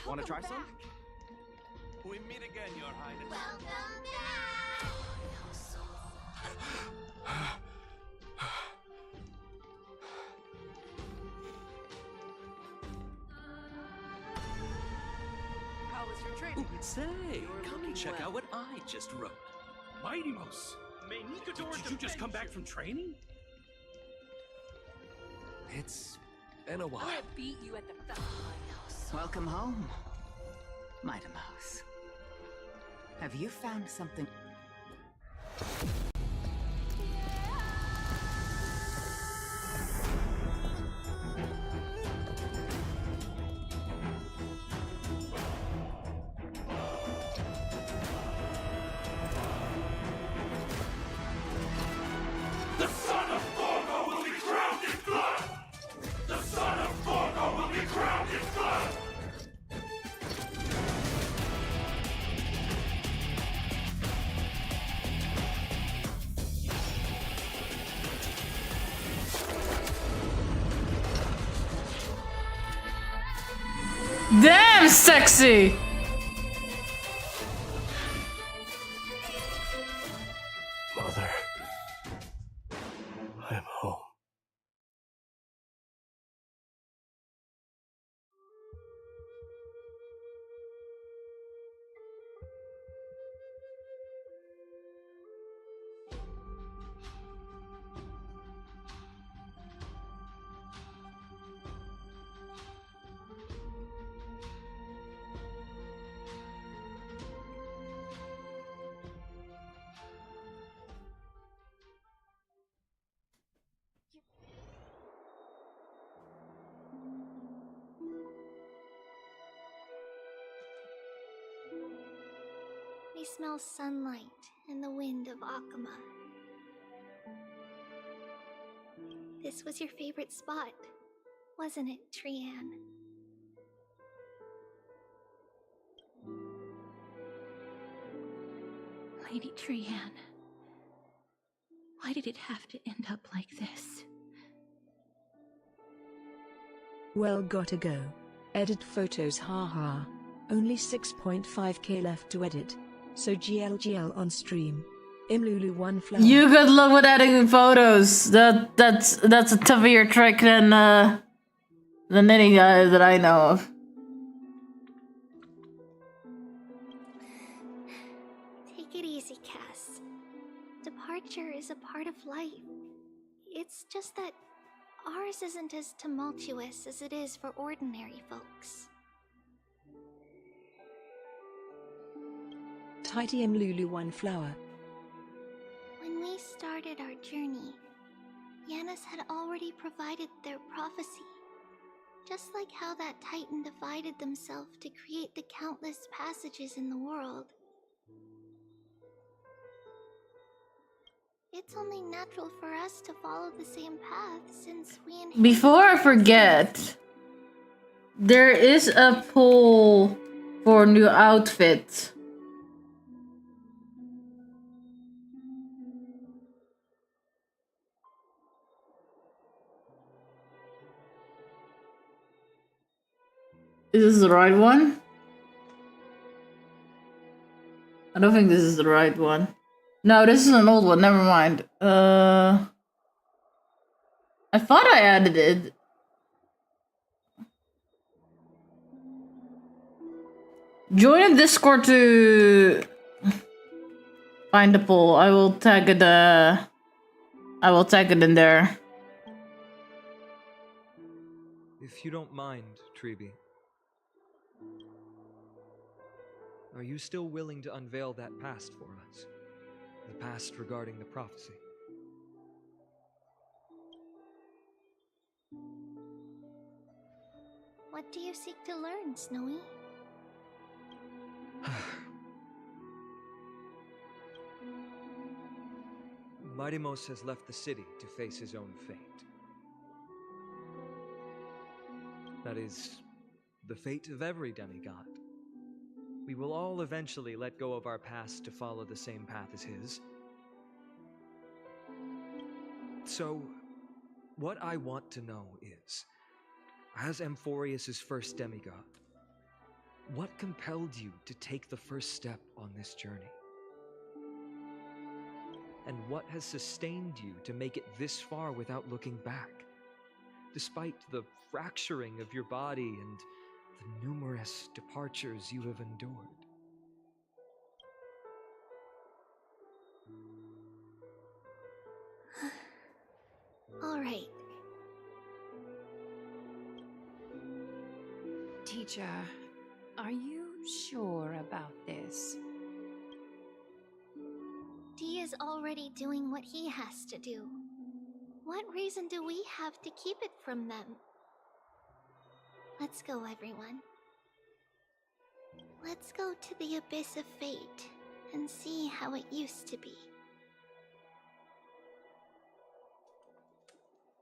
Want to try some? We meet again, Your Highness. Welcome back! How was your training? Say, come and check out what I just wrote. Midamos, did you just come back from training? It's been a while. I beat you at the Welcome home, Midamos. Have you found something? The son of Forgo will be crowned in blood! The son of Forgo will be crowned in blood! damn sexy. Mother, I am home. I smell sunlight and the wind of Akama. This was your favorite spot, wasn't it, Trian? Lady Trian, why did it have to end up like this? Well, gotta go. Edit photos, haha. Only 6.5k left to edit. So GLGL on stream. Imlulu 1 flower. You good luck with editing photos. That's a tougher trick than any guy that I know of. Take it easy, Cass. Departure is a part of life. It's just that ours isn't as tumultuous as it is for ordinary folks. Tidy Imlulu 1 flower. When we started our journey, Yanis had already provided their prophecy. Just like how that Titan divided themselves to create the countless passages in the world. It's only natural for us to follow the same path since we inherited. Before I forget, there is a poll for new outfit. Is this the right one? I don't think this is the right one. No, this is an old one. Never mind. I thought I added it. Join the Discord to find the poll. I will tag it. I will tag it in there. If you don't mind, Treeby, are you still willing to unveil that past for us? The past regarding the prophecy? What do you seek to learn, Snowy? Mightimos has left the city to face his own fate. That is, the fate of every demigod. We will all eventually let go of our past to follow the same path as his. So, what I want to know is, as Amphorius' first demigod, what compelled you to take the first step on this journey? And what has sustained you to make it this far without looking back, despite the fracturing of your body and the numerous departures you have endured? All right. Teacher, are you sure about this? Dee is already doing what he has to do. What reason do we have to keep it from them? Let's go, everyone. Let's go to the abyss of fate and see how it used to be.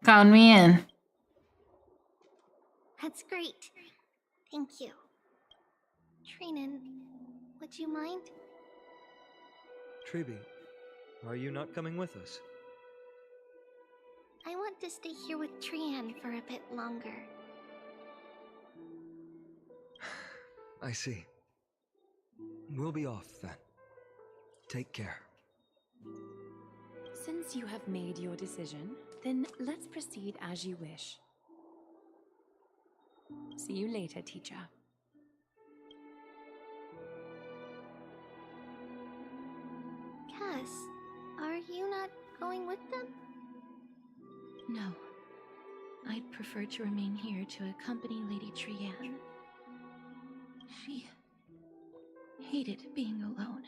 Count me in. That's great. Thank you. Trinan, would you mind? Treeby, are you not coming with us? I want to stay here with Trian for a bit longer. I see. We'll be off then. Take care. Since you have made your decision, then let's proceed as you wish. See you later, teacher. Cass, are you not going with them? No. I'd prefer to remain here to accompany Lady Trian. She hated being alone.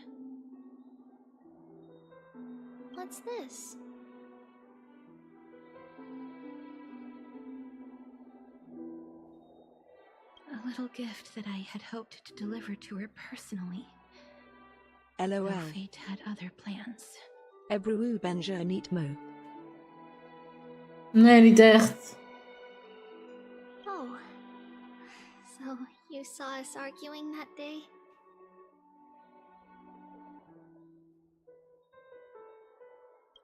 What's this? A little gift that I had hoped to deliver to her personally. LOL. Though fate had other plans. Ebru Benja niet mo. Nee, niet echt. Oh. So, you saw us arguing that day?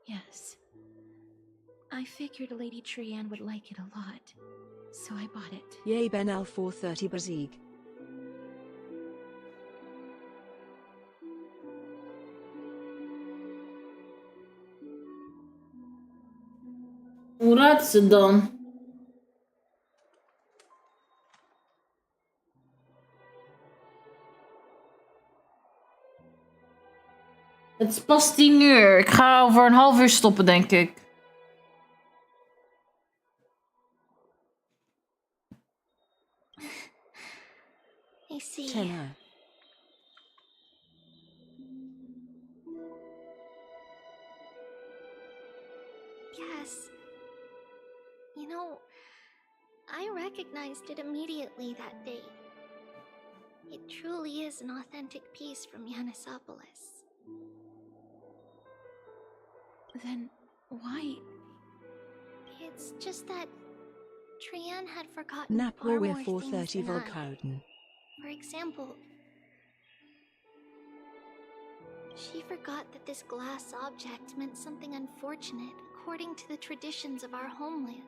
Yes. I figured Lady Trianne would like it a lot, so I bought it. Yay Ben Al 430 Bazieg. Hoe laat is het dan? Het is pas 10:00. Ik ga over een half uur stoppen, denk ik. I see. Tenor. Cass, you know, I recognized it immediately that day. It truly is an authentic piece from Yanisopolis. Then why? It's just that Trianne had forgotten Nap far weer more 430 things than I. Volkouden. For example, she forgot that this glass object meant something unfortunate according to the traditions of our homeland.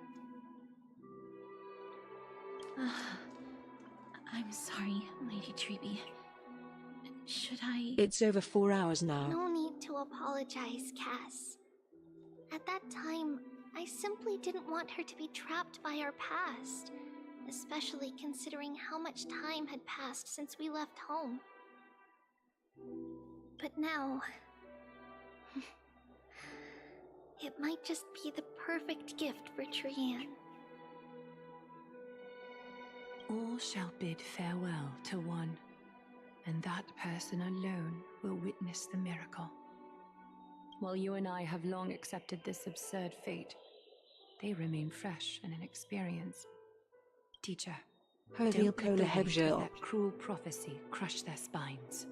I'm sorry, Lady Treeby. Should I... It's over 4 hours now. No need to apologize, Cass. At that time, I simply didn't want her to be trapped by our past, especially considering how much time had passed since we left home. But now... it might just be the perfect gift for Trianne. All shall bid farewell to one, and that person alone will witness the miracle. While you and I have long accepted this absurd fate, they remain fresh and inexperienced. Teacher, don't let the weight of that cruel prophecy crush their spines.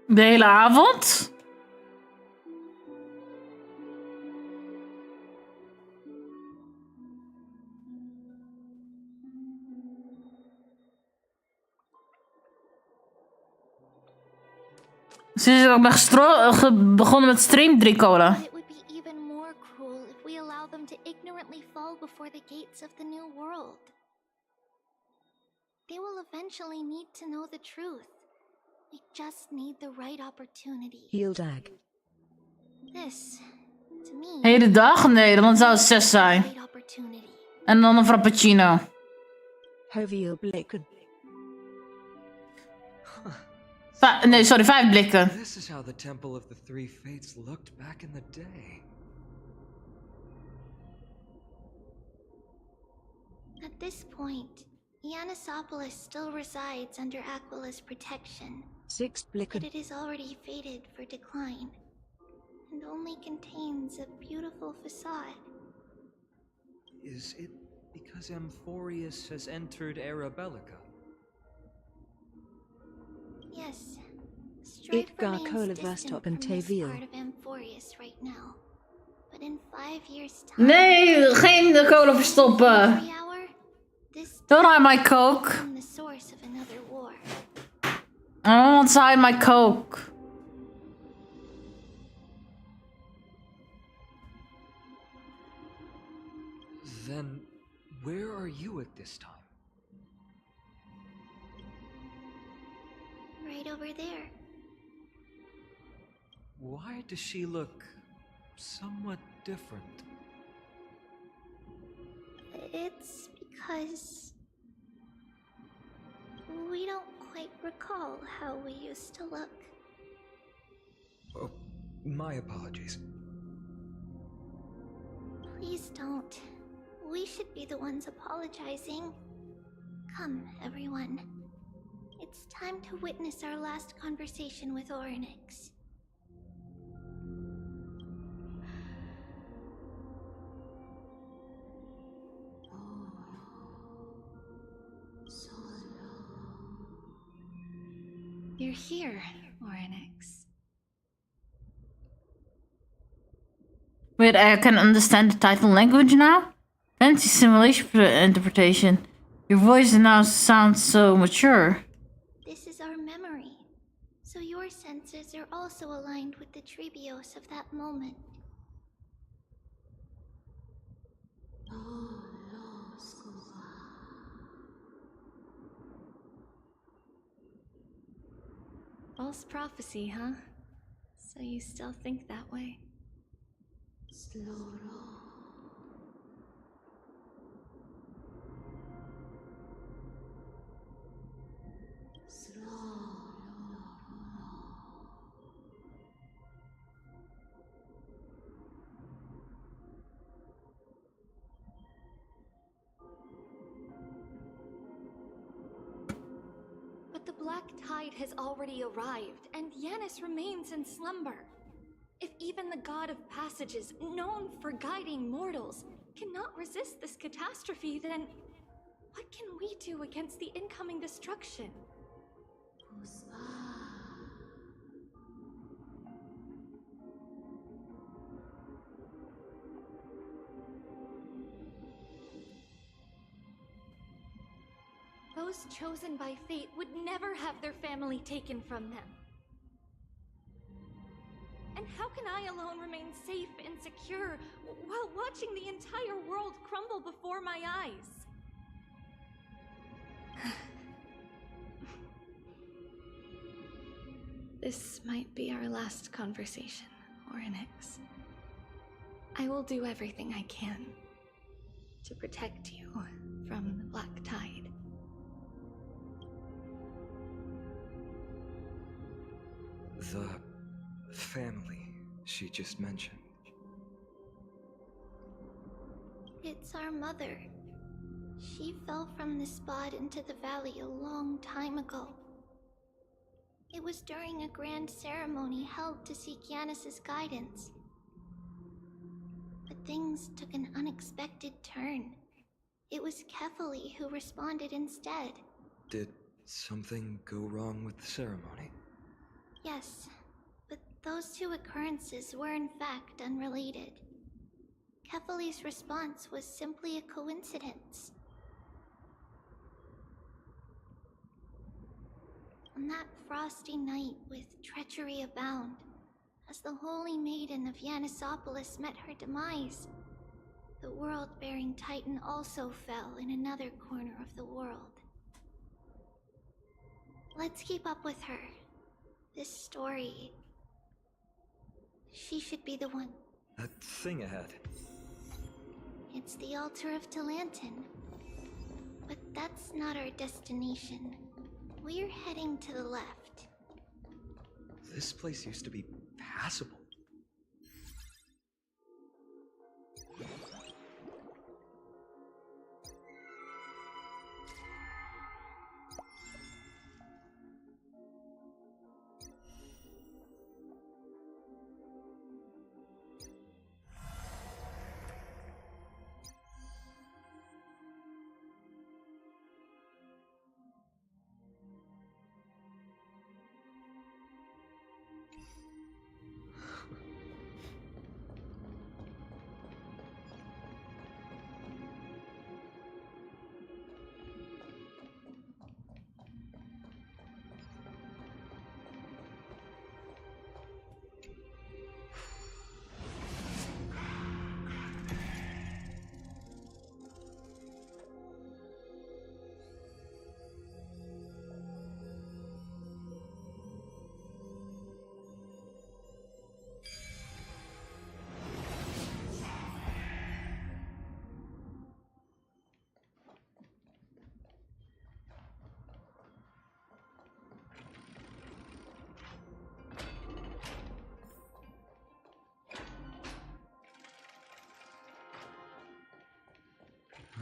De hele avond? Ze is ook begonnen met stream 3 cola. It would be even more cruel if we allow them to ignorantly fall before the gates of the new world. They will eventually need to know the truth. They just need the right opportunity. Heeldag. This, to me, Hele dag? Nee, dan zou het 6 zijn. great opportunity. En dan een frappuccino. Hoeveel blikken? Nee, sorry, 5 blikken. This is how the Temple of the Three Fates looked back in the day. At this point, Yanisopolis still resides under Aquila's protection. 6 blikken. But it is already fated for decline, and only contains a beautiful facade. Is it because Amphorius has entered Era Bellica? Yes, Strife remains Kola distant Verstop from en this Teviel. part of Amphorius right now. But in 5 years' time... Nee, geen de cola verstoppen. Every hour, this Don't hide my coke. become the source of another war. I don't want to hide my coke. Then, where are you at this time? Right over there. Why does she look somewhat different? It's because... we don't quite recall how we used to look. Oh, my apologies. Please don't. We should be the ones apologizing. Come, everyone. It's time to witness our last conversation with Orynyx. You're here, Orynyx. Wait, I can understand the title language now? Fancy simulation interpretation. Your voice now sounds so mature. This is our memory. So your senses are also aligned with the Trebios of that moment. False prophecy, huh? So you still think that way? But the black tide has already arrived, and Yanis remains in slumber. If even the god of passages, known for guiding mortals, cannot resist this catastrophe, then what can we do against the incoming destruction? Those chosen by fate would never have their family taken from them. And how can I alone remain safe and secure while watching the entire world crumble before my eyes? This might be our last conversation, Orynyx. I will do everything I can to protect you from the black tide. The family she just mentioned. It's our mother. She fell from the spot into the valley a long time ago. It was during a grand ceremony held to seek Yanis' guidance. But things took an unexpected turn. It was Kefali who responded instead. Did something go wrong with the ceremony? Yes, but those two occurrences were in fact unrelated. Kefali's response was simply a coincidence. On that frosty night with treachery abound, as the holy maiden of Yanisopolis met her demise, the world-bearing titan also fell in another corner of the world. Let's keep up with her. This story... She should be the one. That thing ahead. It's the altar of Talantin. But that's not our destination. We're heading to the left. This place used to be passable.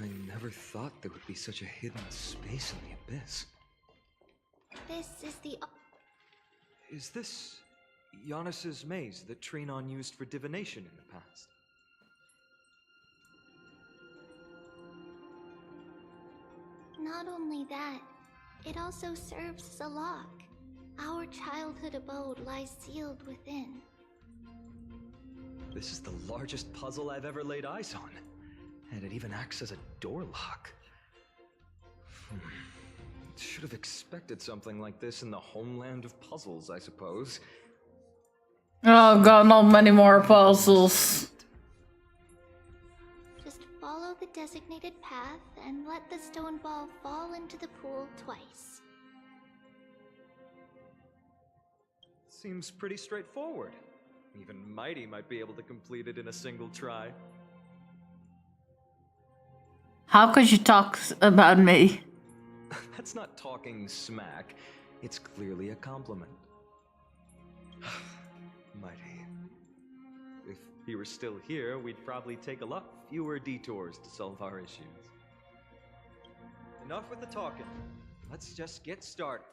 I never thought there would be such a hidden space in the abyss. This is the... Is this Yanis' maze that Trinon used for divination in the past? Not only that, it also serves as a lock. Our childhood abode lies sealed within. This is the largest puzzle I've ever laid eyes on. And it even acts as a door lock. Should have expected something like this in the homeland of puzzles, I suppose. Oh god, not many more puzzles. Just follow the designated path and let the stone ball fall into the pool twice. Seems pretty straightforward. Even Mighty might be able to complete it in a single try. How could you talk about me? That's not talking smack. It's clearly a compliment. Mighty. If he were still here, we'd probably take a lot fewer detours to solve our issues. Enough with the talking. Let's just get started.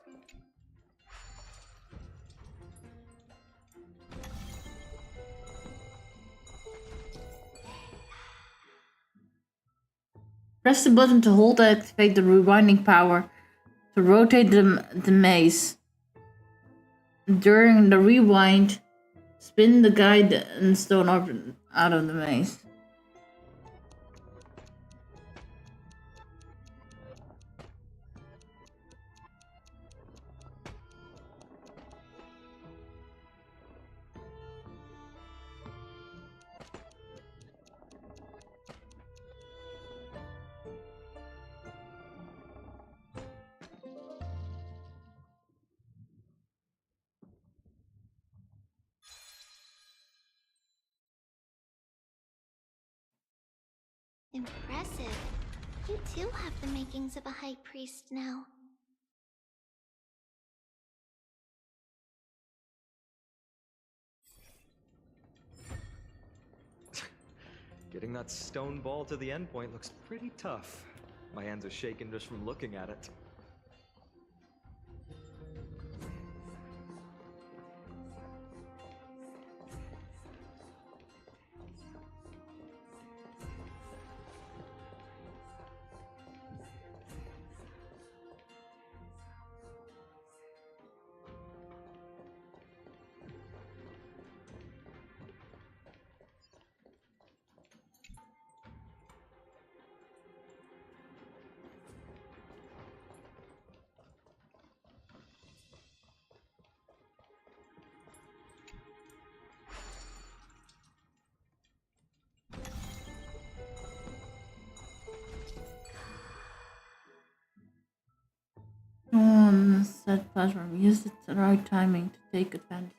Press the button to hold to activate the rewinding power to rotate the maze. During the rewind, spin the guide and stone out of the maze. Impressive. You too have the makings of a high priest now. Getting that stone ball to the endpoint looks pretty tough. My hands are shaking just from looking at it. On the set platform, use it at the right timing to take advantage.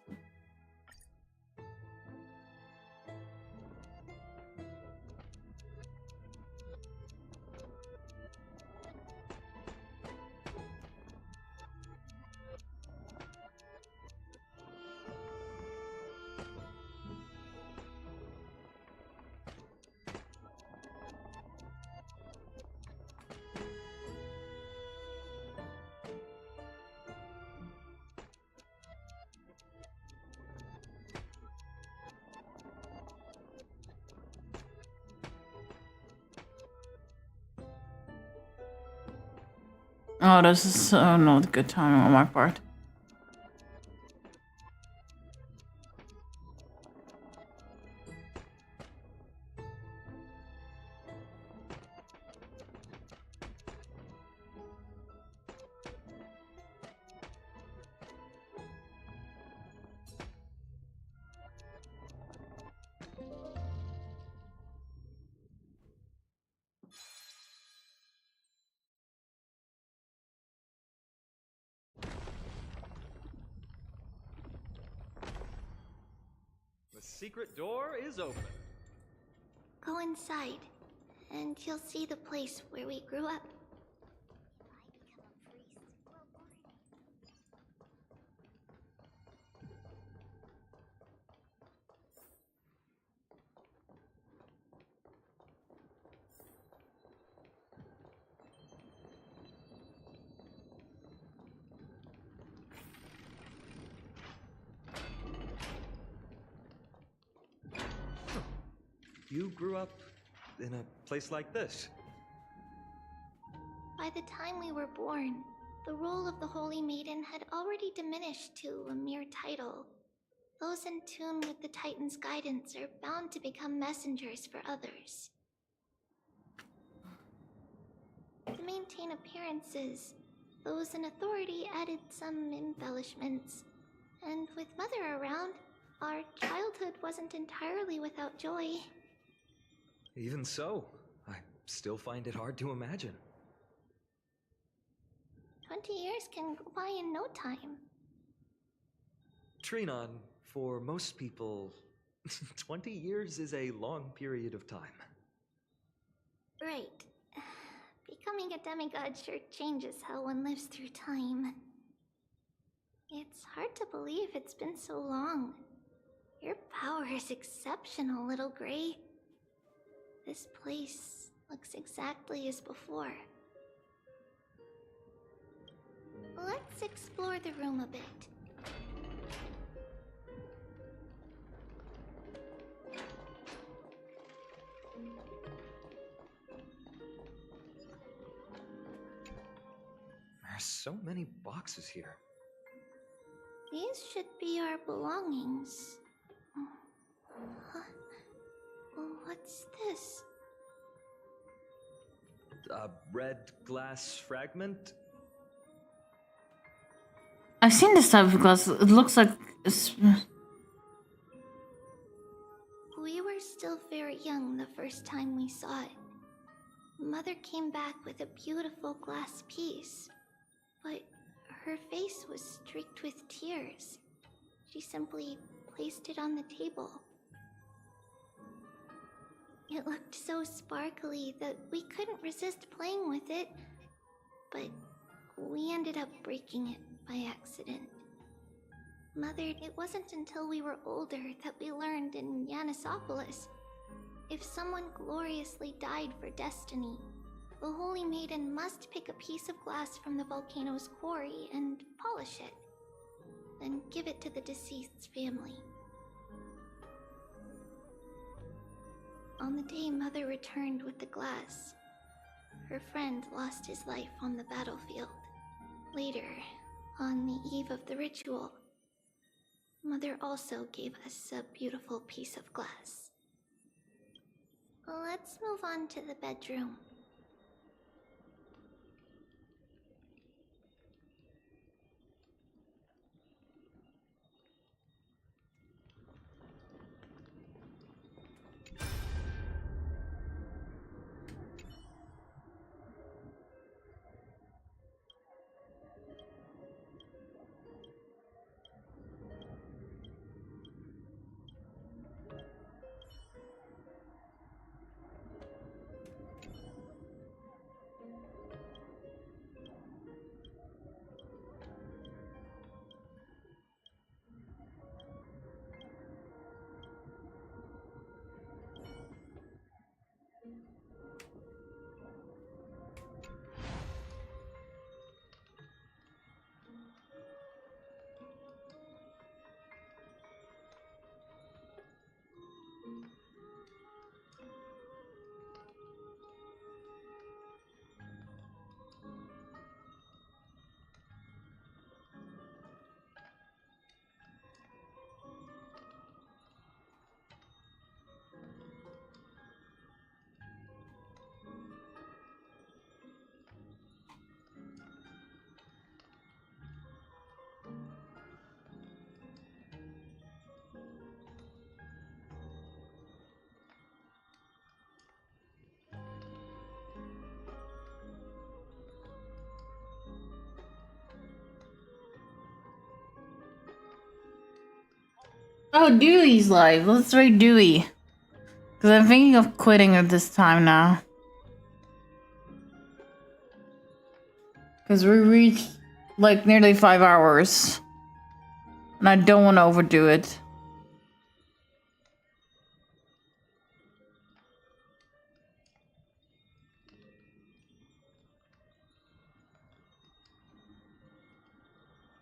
Oh, this is so not good timing on my part. The secret door is open. Go inside, and you'll see the place where we grew up. You grew up in a place like this? By the time we were born, the role of the Holy Maiden had already diminished to a mere title. Those in tune with the Titan's guidance are bound to become messengers for others. To maintain appearances, those in authority added some embellishments. And with Mother around, our childhood wasn't entirely without joy. Even so, I still find it hard to imagine. 20 years can go by in no time. Trinon, for most people, 20 years is a long period of time. Right. Becoming a demigod sure changes how one lives through time. It's hard to believe it's been so long. Your power is exceptional, Little Gray. This place looks exactly as before. Let's explore the room a bit. There's so many boxes here. These should be our belongings. Huh. What's this? A red glass fragment? I've seen this type of glass. It looks like We were still very young the first time we saw it. Mother came back with a beautiful glass piece, but her face was streaked with tears. She simply placed it on the table. It looked so sparkly that we couldn't resist playing with it, but we ended up breaking it by accident. Mother, it wasn't until we were older that we learned in Yanissopolis, if someone gloriously died for destiny, the Holy Maiden must pick a piece of glass from the volcano's quarry and polish it, then give it to the deceased's family. On the day Mother returned with the glass, her friend lost his life on the battlefield. Later, on the eve of the ritual, Mother also gave us a beautiful piece of glass. Let's move on to the bedroom. oh, Dewey's live. Let's rate Dewey. Because I'm thinking of quitting at this time now. Because we reached like nearly 5 hours. And I don't want to overdo it.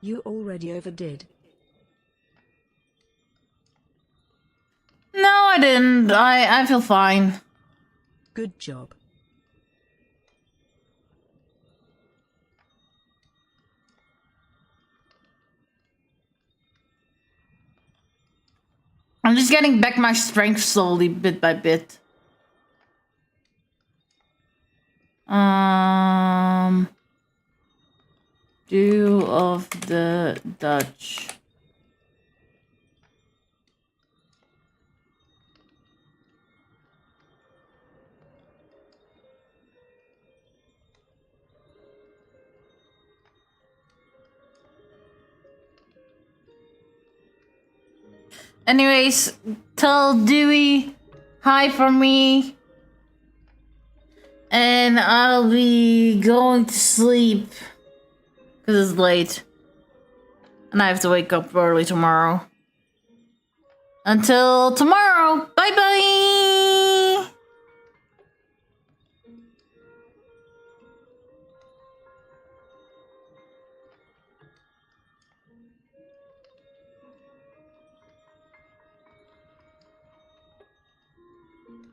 You already overdid. No, I didn't. I feel fine. Good job. I'm just getting back my strength slowly, bit by bit. Dew of the Dutch. Anyways, tell Dewey hi from me. And I'll be going to sleep. Because it's late. And I have to wake up early tomorrow. Until tomorrow. Bye bye.